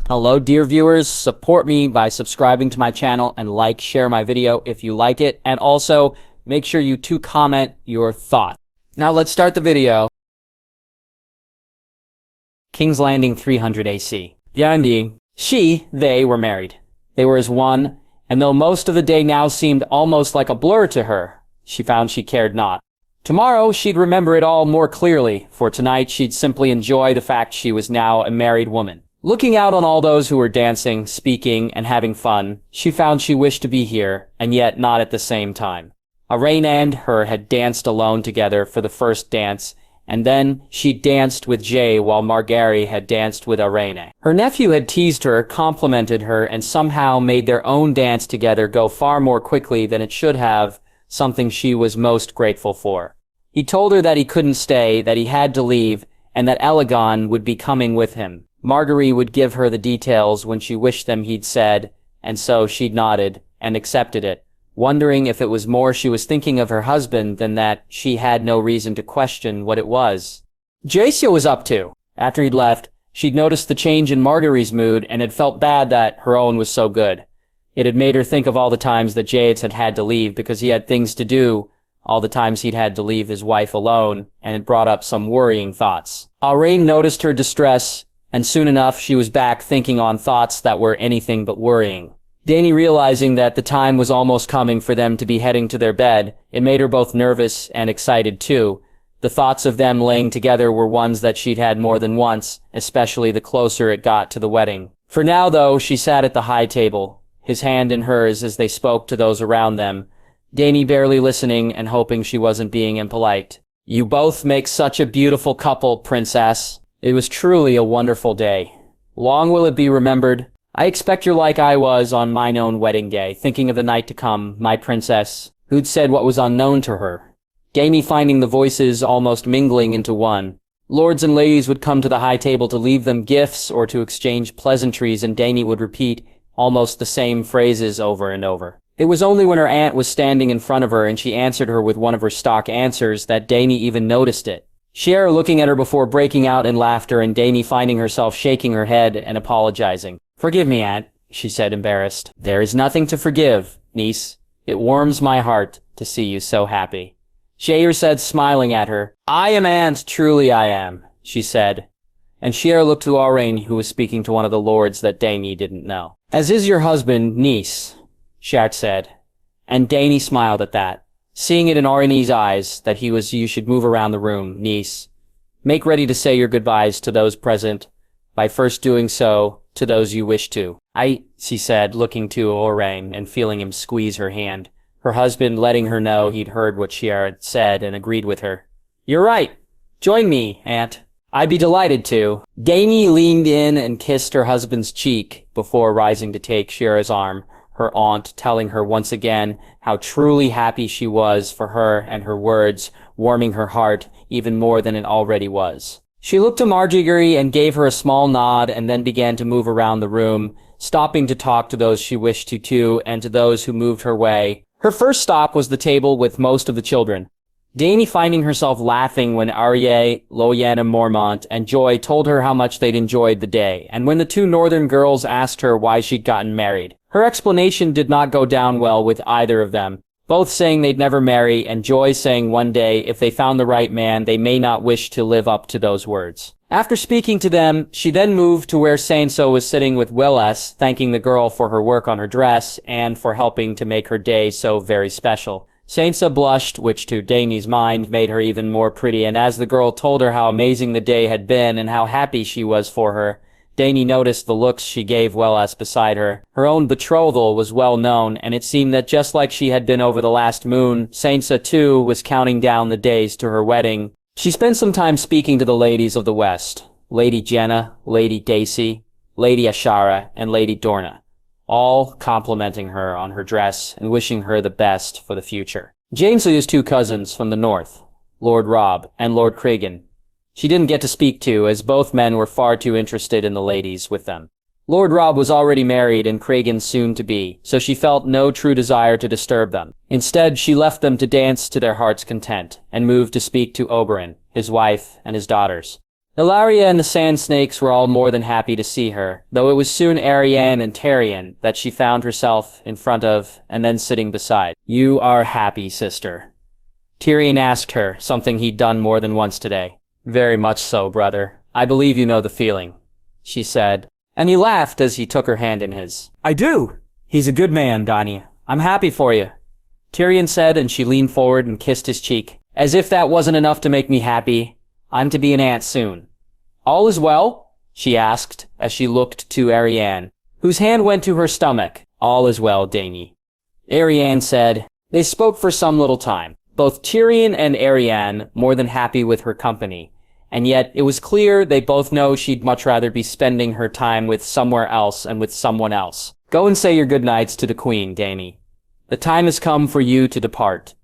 Hello dear viewers, support me by subscribing to my channel and share my video if you like it, and also make sure you comment your thought. Now let's start the video. King's Landing 300 AC. Yandi, they were married. They were as one, and though most of the day now seemed almost like a blur to her, she found she cared not. Tomorrow she'd remember it all more clearly, for tonight she'd simply enjoy the fact she was now a married woman. Looking out on all those who were dancing, speaking, and having fun, she found she wished to be here, and yet not at the same time. Arain and her had danced alone together for the first dance, and then she danced with Jay while Margaery had danced with Arain. Her nephew had teased her, complimented her, and somehow made their own dance together go far more quickly than it should have, something she was most grateful for. He told her that he couldn't stay, that he had to leave, and that Elegon would be coming with him. Margaery would give her the details when she wished them he'd said, and so she'd nodded and accepted it, wondering if it was more she was thinking of her husband than that she had no reason to question what it was. Jacia was up to. After he'd left, she'd noticed the change in Margaery's mood and had felt bad that her own was so good. It had made her think of all the times that Jades had to leave because he had things to do, all the times he'd had to leave his wife alone, and it brought up some worrying thoughts. Arain noticed her distress, and soon enough she was back thinking on thoughts that were anything but worrying. Dany, realizing that the time was almost coming for them to be heading to their bed, it made her both nervous and excited too. The thoughts of them laying together were ones that she'd had more than once, especially the closer it got to the wedding. For now, though, she sat at the high table, his hand in hers as they spoke to those around them, Dany barely listening and hoping she wasn't being impolite. "You both make such a beautiful couple, princess. It was truly a wonderful day. Long will it be remembered. I expect you're like I was on mine own wedding day, thinking of the night to come, my princess." Who'd said what was unknown to her? Dany finding the voices almost mingling into one. Lords and ladies would come to the high table to leave them gifts or to exchange pleasantries, and Dany would repeat almost the same phrases over and over. It was only when her aunt was standing in front of her and she answered her with one of her stock answers that Dany even noticed it. Shiera looking at her before breaking out in laughter, and Dany finding herself shaking her head and apologizing. "Forgive me, Aunt," she said, embarrassed. "There is nothing to forgive, niece. It warms my heart to see you so happy." Shiera said, smiling at her. "I am Aunt, truly I am," she said. And Shiera looked to Arain, who was speaking to one of the lords that Dany didn't know. "As is your husband, niece," Shiera said. And Dany smiled at that, seeing it in Arain's eyes that you should move around the room, niece. Make ready to say your goodbyes to those present, by first doing so to those you wish to. She said, looking to Arain and feeling him squeeze her hand, her husband letting her know he'd heard what Shiera had said and agreed with her. "You're right. Join me, Aunt. I'd be delighted to." Dany leaned in and kissed her husband's cheek before rising to take Shiera's arm, her aunt telling her once again how truly happy she was for her, and her words warming her heart even more than it already was. She looked to Margaery and gave her a small nod, and then began to move around the room, stopping to talk to those she wished to too, and to those who moved her way. Her first stop was the table with most of the children. Dany finding herself laughing when Arya, Lyanna Mormont, and Joy told her how much they'd enjoyed the day, and when the two northern girls asked her why she'd gotten married. Her explanation did not go down well with either of them, both saying they'd never marry, and Joy saying one day if they found the right man they may not wish to live up to those words. After speaking to them, she then moved to where Sansa was sitting with Willas, thanking the girl for her work on her dress and for helping to make her day so very special. Sansa blushed, which to Dany's mind made her even more pretty, and as the girl told her how amazing the day had been and how happy she was for her, Dany noticed the looks she gave Willas beside her. Her own betrothal was well known, and it seemed that just like she had been over the last moon, Sansa too was counting down the days to her wedding. She spent some time speaking to the ladies of the West, Lady Jenna, Lady Dacey, Lady Ashara, and Lady Dorna, all complimenting her on her dress and wishing her the best for the future. Jamesley's two cousins from the north, Lord Robb and Lord Cregan, she didn't get to speak to, as both men were far too interested in the ladies with them. Lord Robb was already married and Cregan soon to be, so she felt no true desire to disturb them. Instead, she left them to dance to their heart's content, and moved to speak to Oberyn, his wife, and his daughters. Ilaria and the Sand Snakes were all more than happy to see her, though it was soon Arianne and Tyrion that she found herself in front of and then sitting beside. "You are happy, sister?" Tyrion asked her, something he'd done more than once today. "Very much so, brother. I believe you know the feeling," she said, and he laughed as he took her hand in his. "I do. He's a good man, Dany. I'm happy for you," Tyrion said, and she leaned forward and kissed his cheek. "As if that wasn't enough to make me happy, I'm to be an aunt soon." "All is well?" she asked, as she looked to Arianne, whose hand went to her stomach. "All is well, Dany," Arianne said. They spoke for some little time, both Tyrion and Arianne more than happy with her company, and yet it was clear they both know she'd much rather be spending her time with somewhere else and with someone else. "Go and say your good nights to the Queen, Dany. The time has come for you to depart,"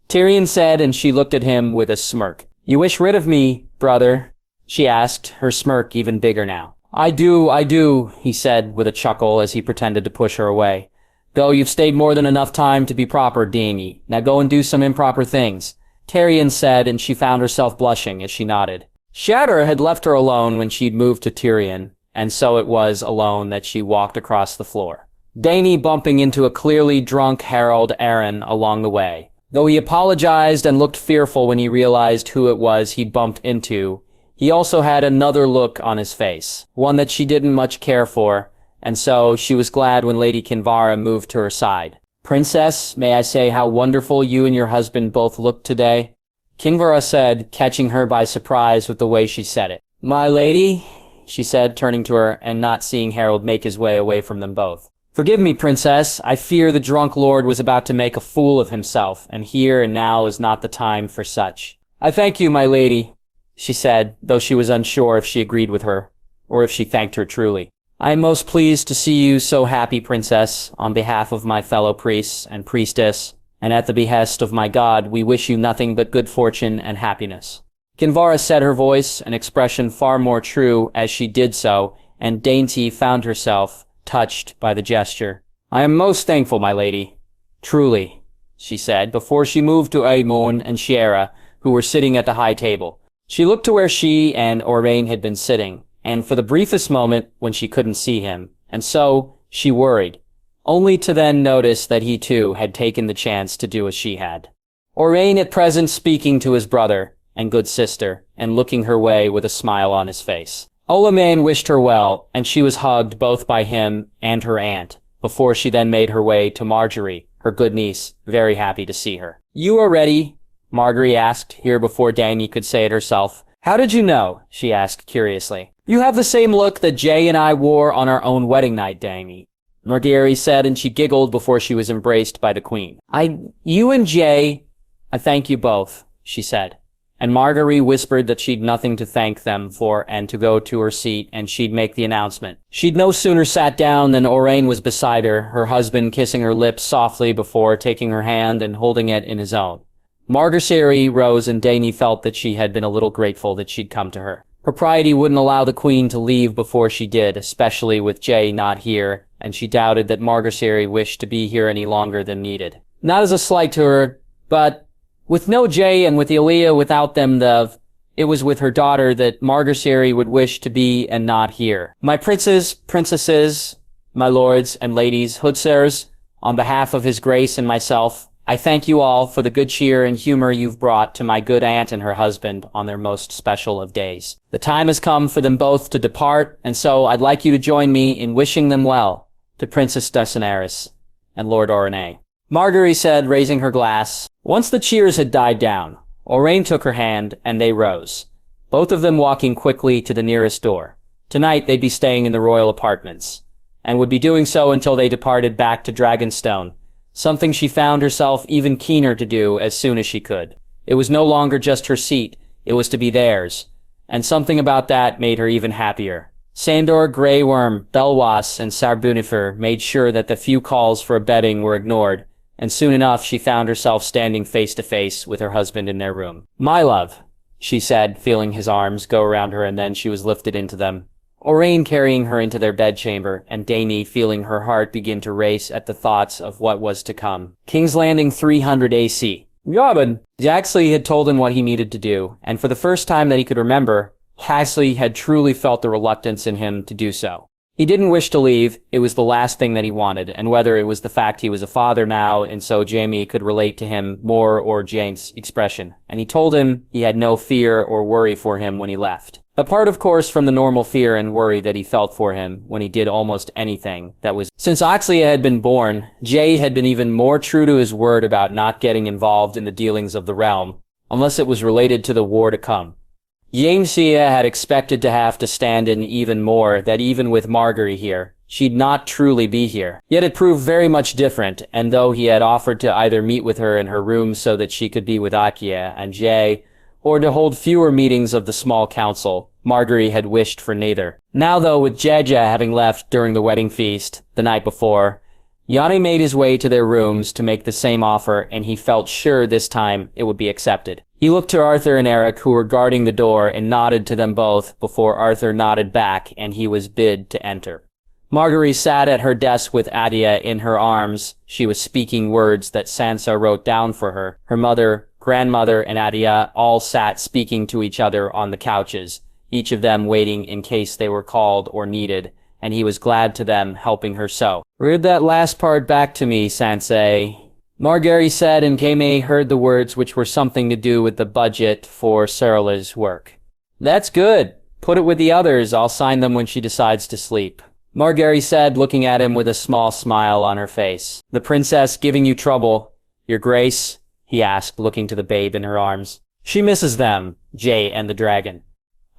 Tyrion said, and she looked at him with a smirk. "You wish rid of me, brother?" she asked, her smirk even bigger now. I do, he said with a chuckle as he pretended to push her away. "Though you've stayed more than enough time to be proper, Dany. Now go and do some improper things," Tyrion said, and she found herself blushing as she nodded. Shatter had left her alone when she'd moved to Tyrion, and so it was alone that she walked across the floor, Dany bumping into a clearly drunk Harold Arryn along the way. Though he apologized and looked fearful when he realized who it was he'd bumped into, he also had another look on his face, one that she didn't much care for, and so she was glad when Lady Kinvara moved to her side. "Princess, may I say how wonderful you and your husband both look today?" Kinvara said, catching her by surprise with the way she said it. "My lady," she said, turning to her and not seeing Harold make his way away from them both. "Forgive me, Princess. I fear the drunk lord was about to make a fool of himself, and here and now is not the time for such." "I thank you, my lady," she said, though she was unsure if she agreed with her, or if she thanked her truly. "I am most pleased to see you so happy, Princess. On behalf of my fellow priests and priestess, and at the behest of my God, we wish you nothing but good fortune and happiness." Kinvara said, her voice an expression far more true as she did so, and Dainty found herself touched by the gesture. "I am most thankful, my lady. Truly," she said, before she moved to Aemon and Shiera, who were sitting at the high table. She looked to where she and Orrain had been sitting, and for the briefest moment when she couldn't see him, and so she worried, only to then notice that he too had taken the chance to do as she had. Orrain at present speaking to his brother and good sister, and looking her way with a smile on his face. Olamane wished her well, and she was hugged both by him and her aunt, before she then made her way to Marjorie, her good niece, very happy to see her. "You are ready?" Marjorie asked, here before Dany could say it herself. "How did you know?" she asked curiously. "You have the same look that Jay and I wore on our own wedding night, Dany," Marjorie said, and she giggled before she was embraced by the queen. You and Jay, I thank you both," she said. And Marjorie whispered that she'd nothing to thank them for and to go to her seat and she'd make the announcement. She'd no sooner sat down than Orrain was beside her husband kissing her lips softly before taking her hand and holding it in his own. Marjorie rose and Dany felt that she had been a little grateful that she'd come to her. Propriety wouldn't allow the queen to leave before she did, especially with Jay not here, and she doubted that Marjorie wished to be here any longer than needed. Not as a slight to her, but with no Jay and with Elia without them, it was with her daughter that Marjorie would wish to be and not here. "My princes, princesses, my lords and ladies, Hoodsirs, on behalf of His Grace and myself, I thank you all for the good cheer and humor you've brought to my good aunt and her husband on their most special of days. The time has come for them both to depart, and so I'd like you to join me in wishing them well, to Princess Daenerys and Lord Orrain," Marjorie said, raising her glass. Once the cheers had died down, Orrain took her hand, and they rose, both of them walking quickly to the nearest door. Tonight they'd be staying in the royal apartments, and would be doing so until they departed back to Dragonstone, something she found herself even keener to do as soon as she could. It was no longer just her seat, it was to be theirs, and something about that made her even happier. Sandor, Grey Worm, Belwas, and Sarbunifer made sure that the few calls for a bedding were ignored, and soon enough she found herself standing face to face with her husband in their room. "My love," she said, feeling his arms go around her, and then she was lifted into them. Orrain carrying her into their bedchamber, and Dany feeling her heart begin to race at the thoughts of what was to come. King's Landing 300 AC. Robin! Jaxley had told him what he needed to do, and for the first time that he could remember, Cassie had truly felt the reluctance in him to do so. He didn't wish to leave. It was the last thing that he wanted, and whether it was the fact he was a father now, and so Jaime could relate to him more, or Jane's expression. And he told him he had no fear or worry for him when he left. Apart, of course, from the normal fear and worry that he felt for him when he did almost anything that was. Since Oxley had been born, Jay had been even more true to his word about not getting involved in the dealings of the realm, unless it was related to the war to come. James had expected to have to stand in even more, that even with Margaery here, she'd not truly be here. Yet it proved very much different, and though he had offered to either meet with her in her room so that she could be with Akia and Jay, or to hold fewer meetings of the small council, Margaery had wished for neither. Now though, with Jaja having left during the wedding feast the night before, Yanni made his way to their rooms to make the same offer, and he felt sure this time it would be accepted. He looked to Arthur and Eric, who were guarding the door, and nodded to them both before Arthur nodded back and he was bid to enter. Margaery sat at her desk with Adia in her arms. She was speaking words that Sansa wrote down for her. Her mother, grandmother, and Adia all sat speaking to each other on the couches, each of them waiting in case they were called or needed, and he was glad to them, helping her so. "Read that last part back to me, Sansa," Margaery said, and Jaime heard the words, which were something to do with the budget for Sarala's work. "That's good. Put it with the others. I'll sign them when she decides to sleep," Margaery said, looking at him with a small smile on her face. "The princess giving you trouble, Your Grace?" he asked, looking to the babe in her arms. "She misses them, Jay and the dragon.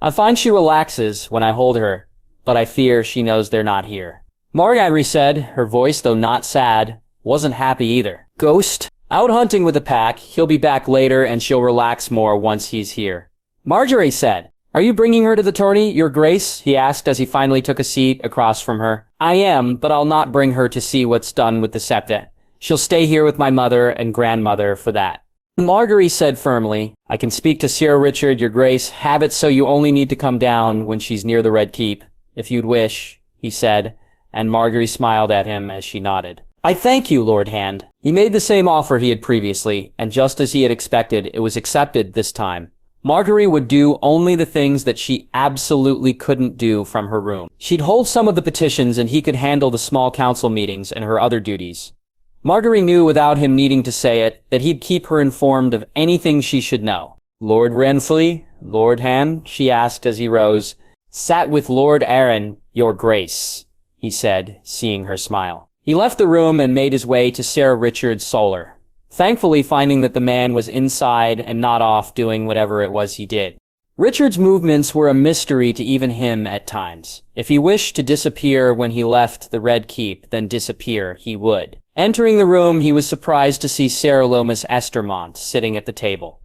I find she relaxes when I hold her, but I fear she knows they're not here." Margaery said, her voice, though not sad, wasn't happy either. "Ghost? Out hunting with the pack. He'll be back later and she'll relax more once he's here." Margaery said, "Are you bringing her to the tourney, Your Grace?" he asked as he finally took a seat across from her. "I am, but I'll not bring her to see what's done with the septa. She'll stay here with my mother and grandmother for that." Margaery said firmly, "I can speak to Sir Richard, Your Grace. Have it so you only need to come down when she's near the Red Keep, if you'd wish," he said, and Margaery smiled at him as she nodded. "I thank you, Lord Hand." He made the same offer he had previously, and just as he had expected, it was accepted this time. Margaery would do only the things that she absolutely couldn't do from her room. She'd hold some of the petitions and he could handle the small council meetings and her other duties. Margaery knew without him needing to say it that he'd keep her informed of anything she should know. "Lord Rensley, Lord Han?" she asked as he rose. "Sat with Lord Arryn, Your Grace," he said, seeing her smile. He left the room and made his way to Sir Richard's solar, thankfully finding that the man was inside and not off doing whatever it was he did. Richard's movements were a mystery to even him at times. If he wished to disappear when he left the Red Keep, then disappear he would. Entering the room, he was surprised to see Sarah Lomas Estermont sitting at the table.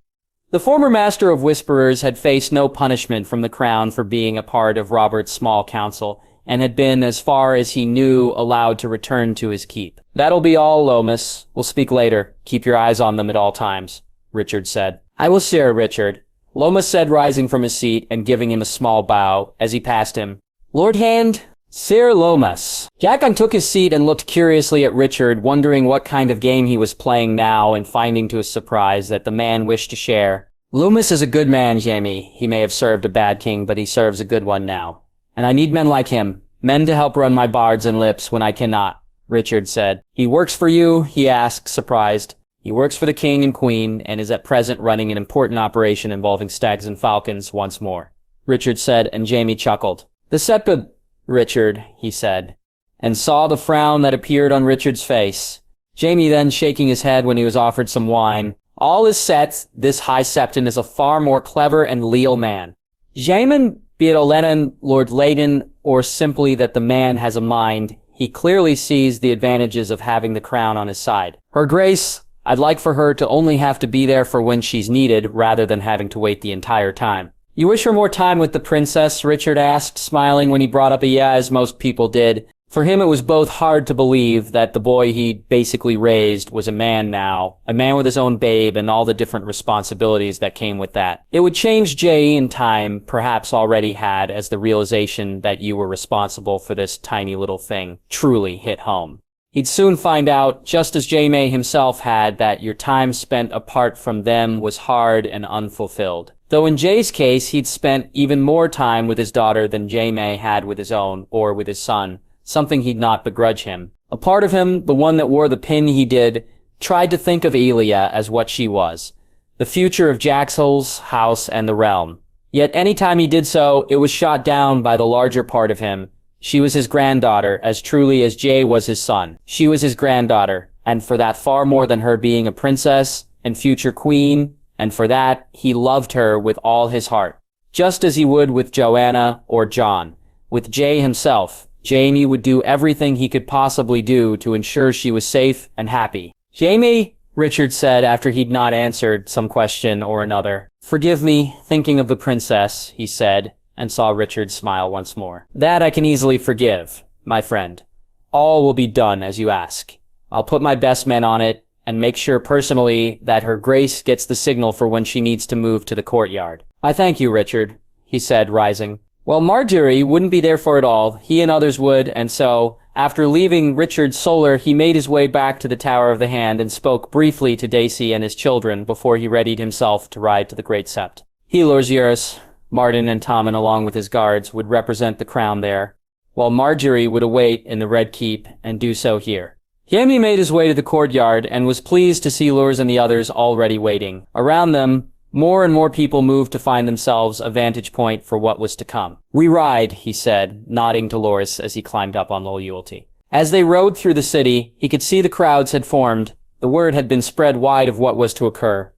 The former Master of Whisperers had faced no punishment from the Crown for being a part of Robert's small council, and had been, as far as he knew, allowed to return to his keep. "That'll be all, Lomas. We'll speak later. Keep your eyes on them at all times," Richard said. "I will, Sir Richard," Lomas said, rising from his seat and giving him a small bow as he passed him. "Lord Hand?" "Sir Lomas." Jackon took his seat and looked curiously at Richard, wondering what kind of game he was playing now, and finding to his surprise that the man wished to share. "Lomas is a good man, Jaime. He may have served a bad king, but he serves a good one now. And I need men like him, men to help run my bards and lips when I cannot," Richard said. "He works for you?" he asked, surprised. "He works for the king and queen, and is at present running an important operation involving stags and falcons once more," Richard said, and Jaime chuckled. "The septa, Richard," he said, and saw the frown that appeared on Richard's face. Jaime then shaking his head when he was offered some wine. "All is set. This High Septon is a far more clever and leal man. Jaime, be it Olenin, Lord Leyden, or simply that the man has a mind, he clearly sees the advantages of having the crown on his side. Her Grace, I'd like for her to only have to be there for when she's needed, rather than having to wait the entire time." "You wish her more time with the princess?" Richard asked, smiling when he brought up a yeah, as most people did. For him, it was both hard to believe that the boy he'd basically raised was a man now, a man with his own babe and all the different responsibilities that came with that. It would change Jay in time, perhaps already had, as the realization that you were responsible for this tiny little thing truly hit home. He'd soon find out, just as Jaime himself had, that your time spent apart from them was hard and unfulfilled. Though in Jay's case, he'd spent even more time with his daughter than Jaime had with his own, or with his son, something he'd not begrudge him. A part of him, the one that wore the pin he did, tried to think of Elia as what she was, the future of Jaxel's house and the realm. Yet anytime he did so, it was shot down by the larger part of him. She was his granddaughter, as truly as Jay was his son. She was his granddaughter, and for that far more than her being a princess and future queen, and for that he loved her with all his heart. Just as he would with Joanna or Jon. With Jay himself, Jaime would do everything he could possibly do to ensure she was safe and happy. "Jaime," Richard said after he'd not answered some question or another. "Forgive me, thinking of the princess," he said, and saw Richard smile once more. "That I can easily forgive, my friend. All will be done as you ask. I'll put my best men on it, and make sure personally that her grace gets the signal for when she needs to move to the courtyard." "I thank you, Richard," he said, rising. Well, Marjorie wouldn't be there for it all. He and others would, and so, after leaving Richard's solar, he made his way back to the Tower of the Hand and spoke briefly to Daisy and his children before he readied himself to ride to the Great Sept. He, Lord Eurus, Martin and Tommen, along with his guards, would represent the crown there, while Marjorie would await in the Red Keep and do so here. Jaime made his way to the courtyard and was pleased to see Lurs and the others already waiting. Around them, more and more people moved to find themselves a vantage point for what was to come. "We ride," he said, nodding to Loras as he climbed up on Loyalty. As they rode through the city, he could see the crowds had formed, the word had been spread wide of what was to occur,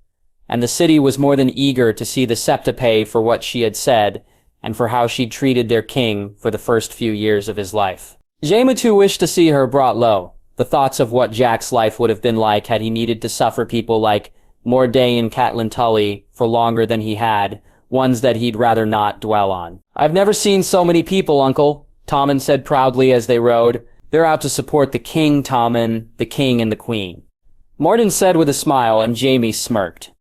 and the city was more than eager to see the Septa pay for what she had said, and for how she'd treated their king for the first few years of his life. Jaime too wished to see her brought low, the thoughts of what Jack's life would have been like had he needed to suffer people like Mordane and Catelyn Tully for longer than he had, ones that he'd rather not dwell on. "I've never seen so many people, Uncle," Tommen said proudly as they rode. "They're out to support the king, Tommen, the king and the queen." Morden said with a smile, and Jaime smirked.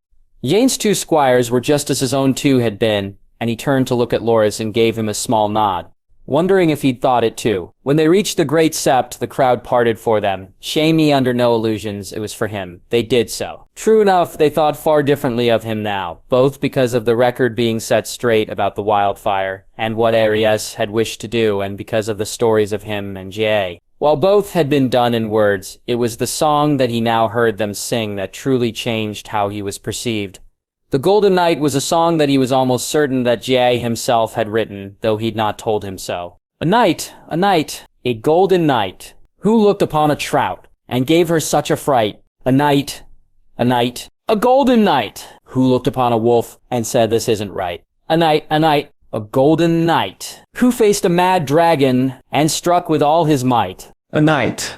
Jane's two squires were just as his own two had been, and he turned to look at Loras and gave him a small nod, wondering if he'd thought it too. When they reached the Great Sept, the crowd parted for them. Jaime under no illusions, it was for him. They did so. True enough, they thought far differently of him now, both because of the record being set straight about the wildfire, and what Aries had wished to do, and because of the stories of him and Jay. While both had been done in words, it was the song that he now heard them sing that truly changed how he was perceived. The Golden Night was a song that he was almost certain that Jay himself had written, though he'd not told him so. A night, a golden night, who looked upon a trout, and gave her such a fright. A night, a golden night, who looked upon a wolf, and said this isn't right. A night, a golden night, who faced a mad dragon, and struck with all his might. A night,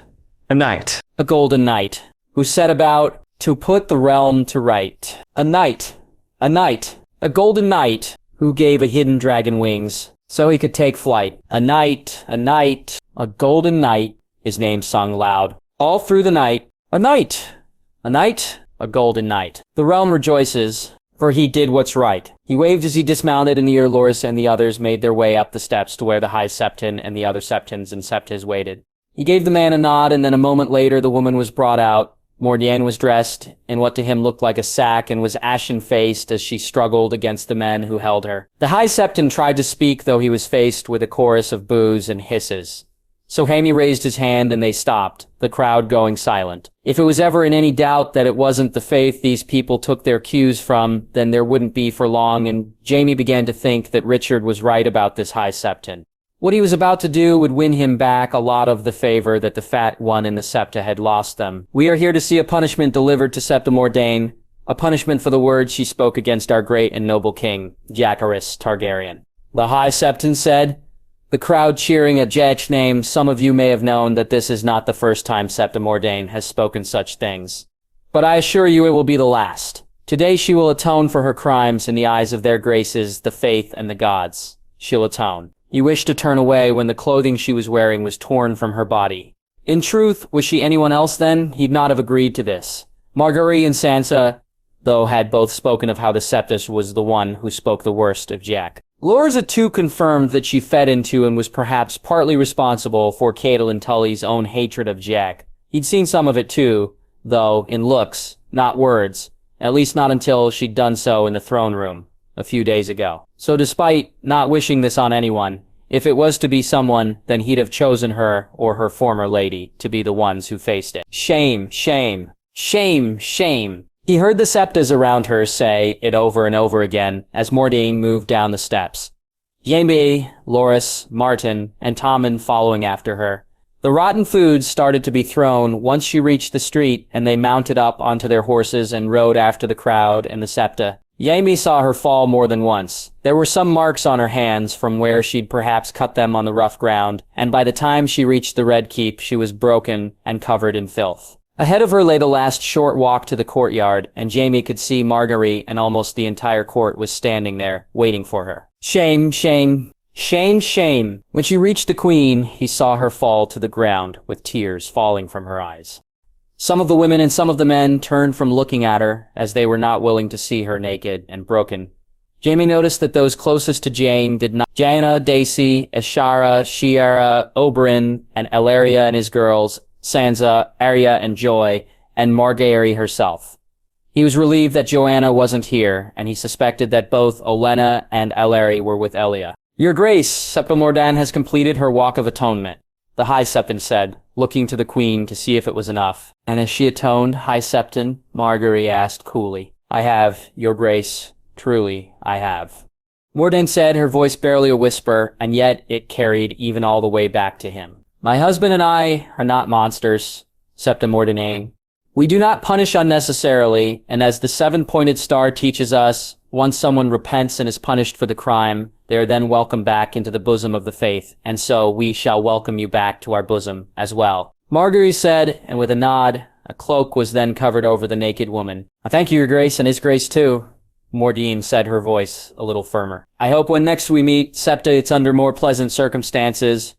a golden night, who set about to put the realm to right. A night, a golden night, who gave a hidden dragon wings, so he could take flight. A night, a golden night, his name sung loud, all through the night. A night, a golden night. The realm rejoices, for he did what's right. He waved as he dismounted, and Loras and the others made their way up the steps to where the High Septon and the other Septons and Septas waited. He gave the man a nod, and then a moment later the woman was brought out. Mordiane was dressed in what to him looked like a sack and was ashen-faced as she struggled against the men who held her. The High Septon tried to speak, though he was faced with a chorus of boos and hisses. So Jaime raised his hand and they stopped, the crowd going silent. If it was ever in any doubt that it wasn't the faith these people took their cues from, then there wouldn't be for long, and Jaime began to think that Richard was right about this High Septon. What he was about to do would win him back a lot of the favor that the fat one in the Septa had lost them. "We are here to see a punishment delivered to Septa Mordane, a punishment for the words she spoke against our great and noble king, Jacaerys Targaryen," the High Septon said, the crowd cheering at Jack's name. "Some of you may have known that this is not the first time Septa Mordane has spoken such things, but I assure you it will be the last. Today she will atone for her crimes in the eyes of their graces, the faith and the gods. She'll atone." He wished to turn away when the clothing she was wearing was torn from her body. In truth, was she anyone else then? He'd not have agreed to this. Marguerite and Sansa, though, had both spoken of how the Septus was the one who spoke the worst of Jack. Lorza too confirmed that she fed into and was perhaps partly responsible for Catelyn Tully's own hatred of Jack. He'd seen some of it too, though, in looks, not words, at least not until she'd done so in the throne room. a few days ago. So despite not wishing this on anyone, if it was to be someone, then he'd have chosen her or her former lady to be the ones who faced it. Shame, shame, shame, shame. He heard the septas around her say it over and over again as Mordine moved down the steps. Jaime, Loras, Martin, and Tommen following after her. The rotten foods started to be thrown once she reached the street, and they mounted up onto their horses and rode after the crowd and the septa. Jaime saw her fall more than once. There were some marks on her hands from where she'd perhaps cut them on the rough ground, and by the time she reached the Red Keep, she was broken and covered in filth. Ahead of her lay the last short walk to the courtyard, and Jaime could see Marguerite and almost the entire court was standing there, waiting for her. Shame, shame, shame, shame. When she reached the queen, he saw her fall to the ground, with tears falling from her eyes. Some of the women and some of the men turned from looking at her, as they were not willing to see her naked and broken. Jaime noticed that those closest to Jane did not. Jaina, Daisy, Ashara, Shiera, Oberyn, and Elaria and his girls, Sansa, Arya, and Joy, and Margaery herself. He was relieved that Joanna wasn't here, and he suspected that both Olenna and Ellery were with Elia. Your Grace, Septa Mordan has completed her walk of atonement, the High Septon said, looking to the Queen to see if it was enough. And has she atoned, High Septon? Margaery asked coolly. I have, Your Grace. Truly, I have. Mordane said, her voice barely a whisper, and yet it carried even all the way back to him. My husband and I are not monsters, Septa Mordane. We do not punish unnecessarily, and as the seven-pointed star teaches us, once someone repents and is punished for the crime, they are then welcomed back into the bosom of the faith, and so we shall welcome you back to our bosom as well. Margaery said, and with a nod, a cloak was then covered over the naked woman. I thank you, Your Grace, and His Grace too, Mordine said, her voice a little firmer. I hope when next we meet, Septa, it's under more pleasant circumstances,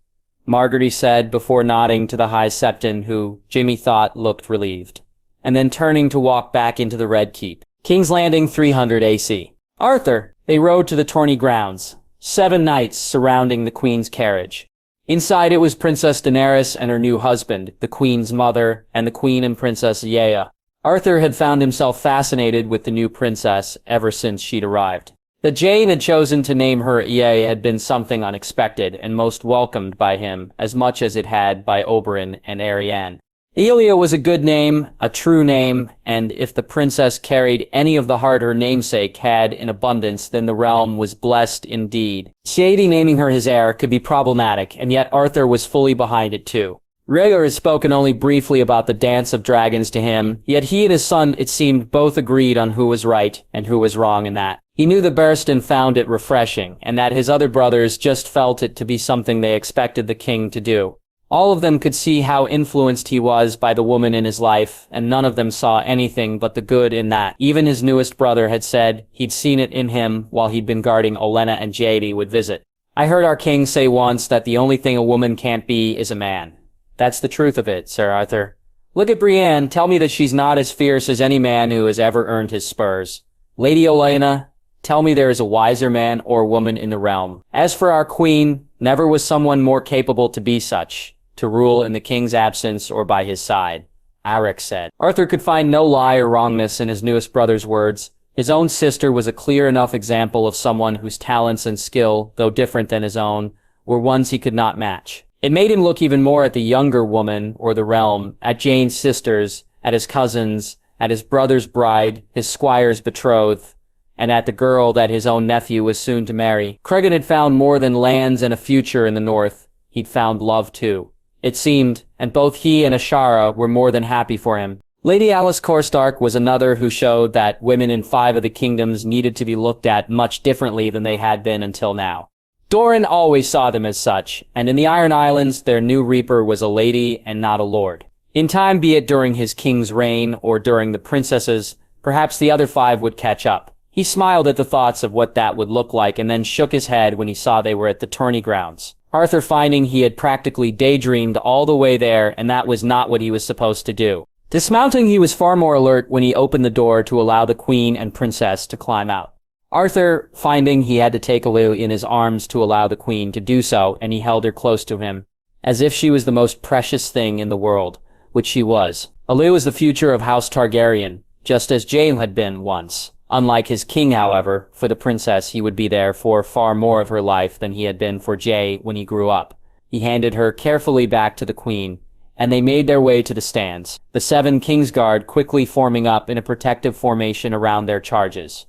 Margaery said before nodding to the High Septon, who Jaime thought looked relieved, and then turning to walk back into the Red Keep. King's Landing 300 AC. Arthur! They rode to the tourney grounds. 7 knights surrounding the Queen's carriage. Inside it was Princess Daenerys and her new husband, the Queen's mother, and the Queen and Princess Yea. Arthur had found himself fascinated with the new princess ever since she'd arrived. That Jane had chosen to name her Yea had been something unexpected and most welcomed by him as much as it had by Oberyn and Arianne. Elia was a good name, a true name, and if the princess carried any of the heart her namesake had in abundance, then the realm was blessed indeed. Shady naming her his heir could be problematic, and yet Arthur was fully behind it too. Rhaegar had spoken only briefly about the dance of dragons to him, yet he and his son, it seemed, both agreed on who was right and who was wrong in that. He knew the Barristan found it refreshing, and that his other brothers just felt it to be something they expected the king to do. All of them could see how influenced he was by the woman in his life, and none of them saw anything but the good in that. Even his newest brother had said he'd seen it in him while he'd been guarding Olenna and Jaime would visit. I heard our king say once that the only thing a woman can't be is a man. That's the truth of it, Sir Arthur. Look at Brienne, tell me that she's not as fierce as any man who has ever earned his spurs. Lady Olenna, tell me there is a wiser man or woman in the realm. As for our queen, never was someone more capable to be such, to rule in the king's absence or by his side, Arek said. Arthur could find no lie or wrongness in his newest brother's words. His own sister was a clear enough example of someone whose talents and skill, though different than his own, were ones he could not match. It made him look even more at the younger woman, or the realm, at Jane's sisters, at his cousins, at his brother's bride, his squire's betrothed, and at the girl that his own nephew was soon to marry. Cregan had found more than lands and a future in the north. He'd found love too, it seemed, and both he and Ashara were more than happy for him. Lady Alice Corstark was another who showed that women in 5 of the kingdoms needed to be looked at much differently than they had been until now. Doran always saw them as such, and in the Iron Islands their new reaper was a lady and not a lord. In time, be it during his king's reign or during the princess's, perhaps the other 5 would catch up. He smiled at the thoughts of what that would look like and then shook his head when he saw they were at the tourney grounds. Arthur finding he had practically daydreamed all the way there, and that was not what he was supposed to do. Dismounting, he was far more alert when he opened the door to allow the queen and princess to climb out. Arthur, finding he had to take Aleu in his arms to allow the queen to do so, and he held her close to him, as if she was the most precious thing in the world, which she was. Aleu was the future of House Targaryen, just as Jaime had been once. Unlike his king, however, for the princess he would be there for far more of her life than he had been for Jae when he grew up. He handed her carefully back to the queen, and they made their way to the stands, the 7 Kingsguard quickly forming up in a protective formation around their charges.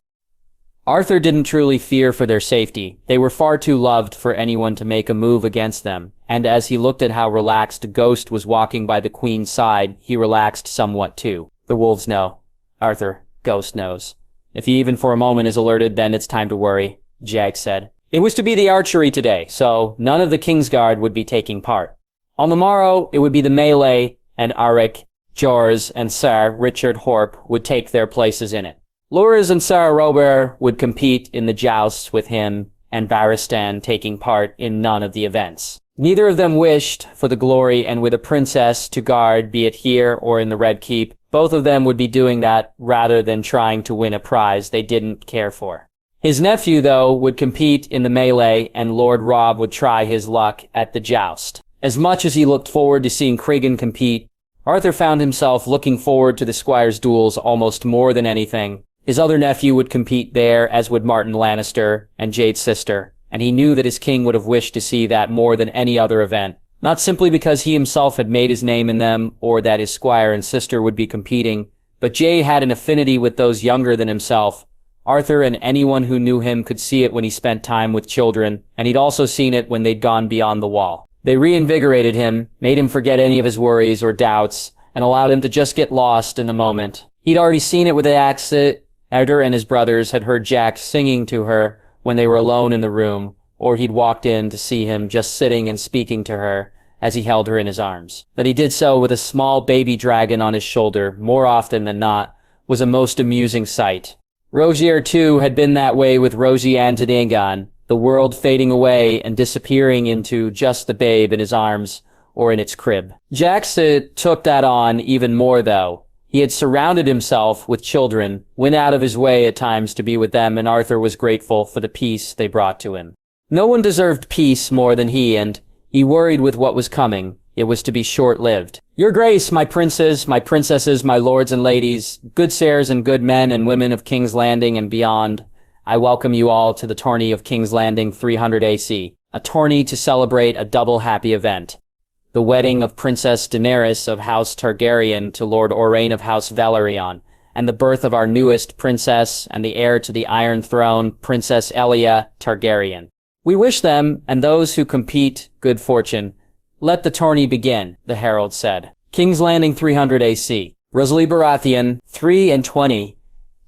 Arthur didn't truly fear for their safety. They were far too loved for anyone to make a move against them, and as he looked at how relaxed Ghost was walking by the queen's side, he relaxed somewhat too. The wolves know. Arthur, Ghost knows. If he even for a moment is alerted, then it's time to worry, Jag said. It was to be the archery today, so none of the Kingsguard would be taking part. On the morrow, it would be the melee, and Arik, Jors, and Sir Richard Horp would take their places in it. Loras and Sir Robert would compete in the jousts with him, and Barristan taking part in none of the events. Neither of them wished for the glory, and with a princess to guard, be it here or in the Red Keep, both of them would be doing that rather than trying to win a prize they didn't care for. His nephew, though, would compete in the melee, and Lord Robb would try his luck at the joust. As much as he looked forward to seeing Cregan compete, Arthur found himself looking forward to the squires' duels almost more than anything. His other nephew would compete there, as would Martin Lannister and Jade's sister, and he knew that his king would have wished to see that more than any other event. Not simply because he himself had made his name in them, or that his squire and sister would be competing, but Jay had an affinity with those younger than himself. Arthur and anyone who knew him could see it when he spent time with children, and he'd also seen it when they'd gone beyond the wall. They reinvigorated him, made him forget any of his worries or doubts, and allowed him to just get lost in the moment. He'd already seen it with the accent. Arthur and his brothers had heard Jack singing to her when they were alone in the room, or he'd walked in to see him just sitting and speaking to her as he held her in his arms. That he did so with a small baby dragon on his shoulder more often than not was a most amusing sight. Rozier, too, had been that way with Rosie and Daenerys, the world fading away and disappearing into just the babe in his arms or in its crib. Jackson took that on even more, though. He had surrounded himself with children, went out of his way at times to be with them, and Arthur was grateful for the peace they brought to him. No one deserved peace more than he, and he worried with what was coming. It was to be short-lived. Your Grace, my princes, my princesses, my lords and ladies, good sirs and good men and women of King's Landing and beyond, I welcome you all to the tourney of King's Landing 300 AC, a tourney to celebrate a double happy event. The wedding of Princess Daenerys of House Targaryen to Lord Orrain of House Velaryon, and the birth of our newest princess and the heir to the Iron Throne, Princess Elia Targaryen. We wish them, and those who compete, good fortune. Let the tourney begin, the herald said. King's Landing 300 AC. Rosalie Baratheon, 3-20,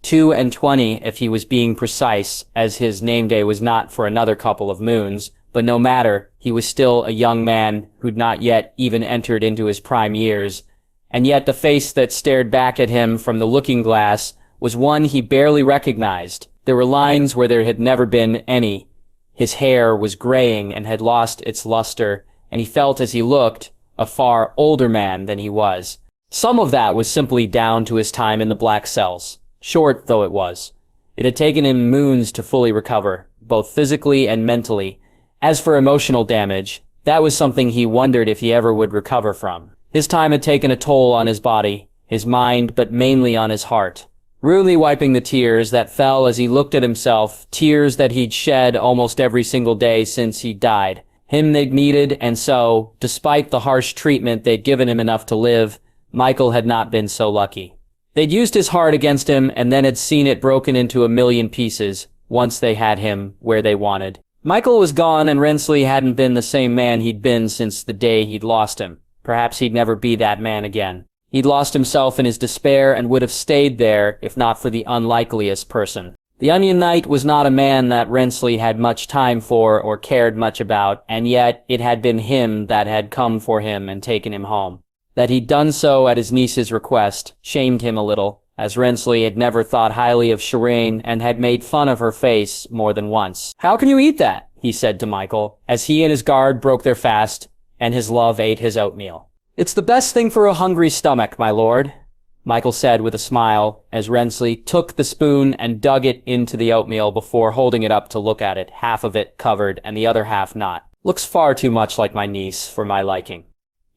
2-20 if he was being precise, as his name day was not for another couple of moons, but no matter, he was still a young man who'd not yet even entered into his prime years, and yet the face that stared back at him from the looking-glass was one he barely recognized. There were lines where there had never been any. His hair was graying and had lost its luster, and he felt as he looked a far older man than he was. Some of that was simply down to his time in the Black Cells, short though it was. It had taken him moons to fully recover, both physically and mentally. As for emotional damage, that was something he wondered if he ever would recover from. His time had taken a toll on his body, his mind, but mainly on his heart. Rudely wiping the tears that fell as he looked at himself, tears that he'd shed almost every single day since he died. Him they'd needed, and so, despite the harsh treatment they'd given him enough to live, Michael had not been so lucky. They'd used his heart against him and then had seen it broken into a million pieces, once they had him where they wanted. Michael was gone, and Rensley hadn't been the same man he'd been since the day he'd lost him. Perhaps he'd never be that man again. He'd lost himself in his despair and would have stayed there if not for the unlikeliest person. The Onion Knight was not a man that Rensley had much time for or cared much about, and yet it had been him that had come for him and taken him home. That he'd done so at his niece's request shamed him a little, as Rensley had never thought highly of Shireen and had made fun of her face more than once. "How can you eat that?" he said to Michael, as he and his guard broke their fast, and his love ate his oatmeal. "It's the best thing for a hungry stomach, my lord," Michael said with a smile, as Rensley took the spoon and dug it into the oatmeal before holding it up to look at it, half of it covered and the other half not. "Looks far too much like my niece for my liking."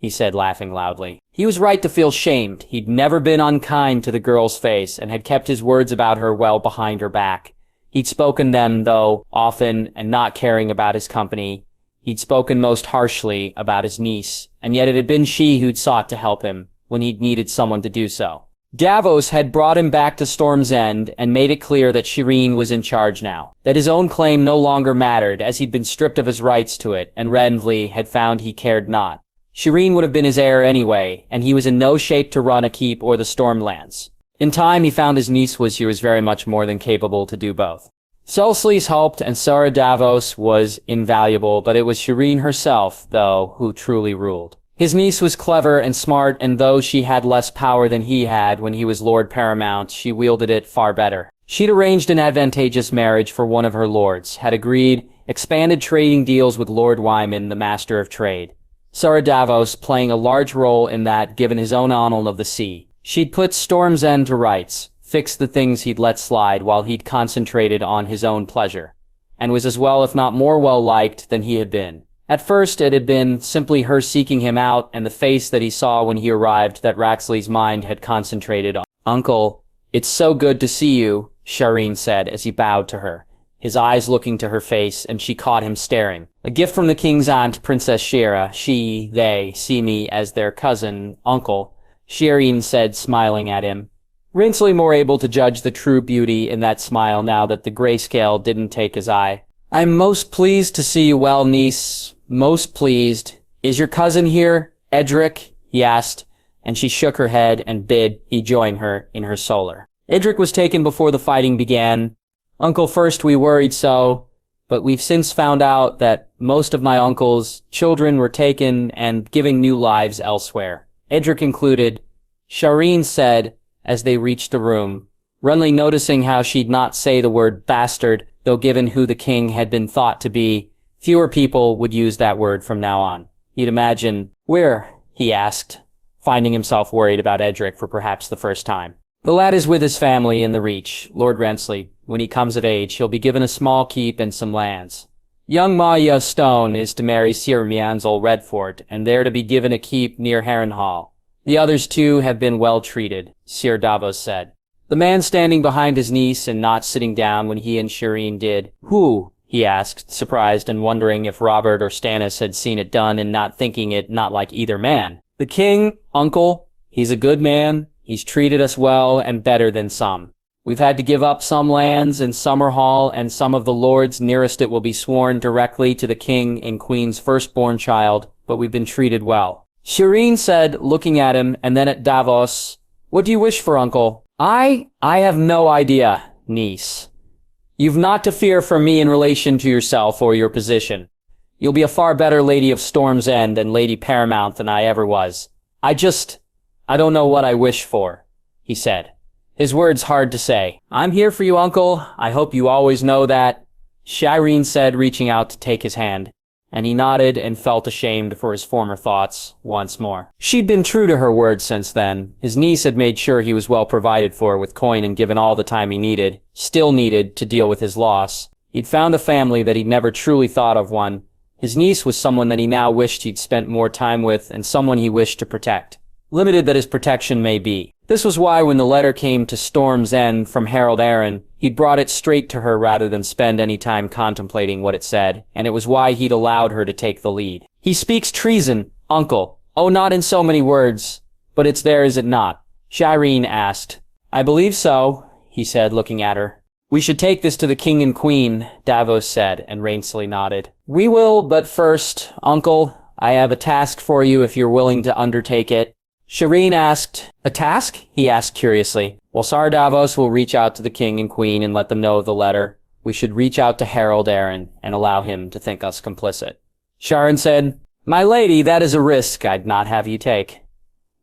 he said, laughing loudly. He was right to feel shamed. He'd never been unkind to the girl's face and had kept his words about her well behind her back. He'd spoken them, though, often, and not caring about his company. He'd spoken most harshly about his niece, and yet it had been she who'd sought to help him when he'd needed someone to do so. Davos had brought him back to Storm's End and made it clear that Shireen was in charge now, that his own claim no longer mattered as he'd been stripped of his rights to it, and Renly had found he cared not. Shireen would have been his heir anyway, and he was in no shape to run a keep or the Stormlands. In time, he found his niece was very much more than capable to do both. Celsius helped, and Sara Davos was invaluable, but it was Shireen herself, though, who truly ruled. His niece was clever and smart, and though she had less power than he had when he was Lord Paramount, she wielded it far better. She'd arranged an advantageous marriage for one of her lords, had agreed expanded trading deals with Lord Wyman, the Master of Trade. Sara Davos playing a large role in that, given his own annal of the sea. She'd put Storm's End to rights, fixed the things he'd let slide while he'd concentrated on his own pleasure, and was as well, if not more well-liked than he had been. At first, it had been simply her seeking him out and the face that he saw when he arrived that Raxley's mind had concentrated on. "Uncle, it's so good to see you," Shireen said as he bowed to her, his eyes looking to her face, and she caught him staring. "A gift from the king's aunt, Princess Shira. They see me as their cousin, uncle," Shireen said, smiling at him. Rinsely more able to judge the true beauty in that smile now that the grayscale didn't take his eye. "I'm most pleased to see you well, niece. Most pleased. Is your cousin here, Edric?" he asked, and she shook her head and bid he join her in her solar. "Edric was taken before the fighting began. Uncle, first we worried so, but we've since found out that most of my uncle's children were taken and giving new lives elsewhere. Edric included," Shireen said as they reached the room, Renly noticing how she'd not say the word bastard, though given who the king had been thought to be, fewer people would use that word from now on. He'd imagine, "Where?" he asked, finding himself worried about Edric for perhaps the first time. "The lad is with his family in the Reach, Lord Rensley. When he comes of age, he'll be given a small keep and some lands. Young Maya Stone is to marry Sir Mianzel Redfort, and they're to be given a keep near Harrenhal. The others too have been well treated," Sir Davos said. The man standing behind his niece and not sitting down when he and Shireen did. "Who?" he asked, surprised and wondering if Robert or Stannis had seen it done and not thinking it not like either man. "The king, uncle. He's a good man. He's treated us well and better than some. We've had to give up some lands in Summerhall, and some of the lords nearest it will be sworn directly to the king and queen's firstborn child, but we've been treated well." Shireen said, looking at him and then at Davos, "What do you wish for, uncle?" I have no idea, niece. You've not to fear from me in relation to yourself or your position. You'll be a far better Lady of Storm's End and Lady Paramount than I ever was. I don't know what I wish for," he said. His words hard to say. "I'm here for you, uncle. I hope you always know that," Shireen said, reaching out to take his hand. And he nodded and felt ashamed for his former thoughts once more. She'd been true to her word since then. His niece had made sure he was well provided for with coin and given all the time he still needed, to deal with his loss. He'd found a family that he'd never truly thought of one. His niece was someone that he now wished he'd spent more time with and someone he wished to protect. Limited that his protection may be. This was why when the letter came to Storm's End from Harold Arryn, he'd brought it straight to her rather than spend any time contemplating what it said, and it was why he'd allowed her to take the lead. "He speaks treason, uncle. Oh, not in so many words. But it's there, is it not?" Shireen asked. "I believe so," he said, looking at her. "We should take this to the king and queen," Davos said, and Rainsley nodded. "We will, but first, uncle, I have a task for you if you're willing to undertake it." Shireen asked, "A task?" he asked curiously. "Well, Sir Davos will reach out to the king and queen and let them know of the letter. We should reach out to Harold Arryn and allow him to think us complicit." Shireen said, "My lady, that is a risk I'd not have you take."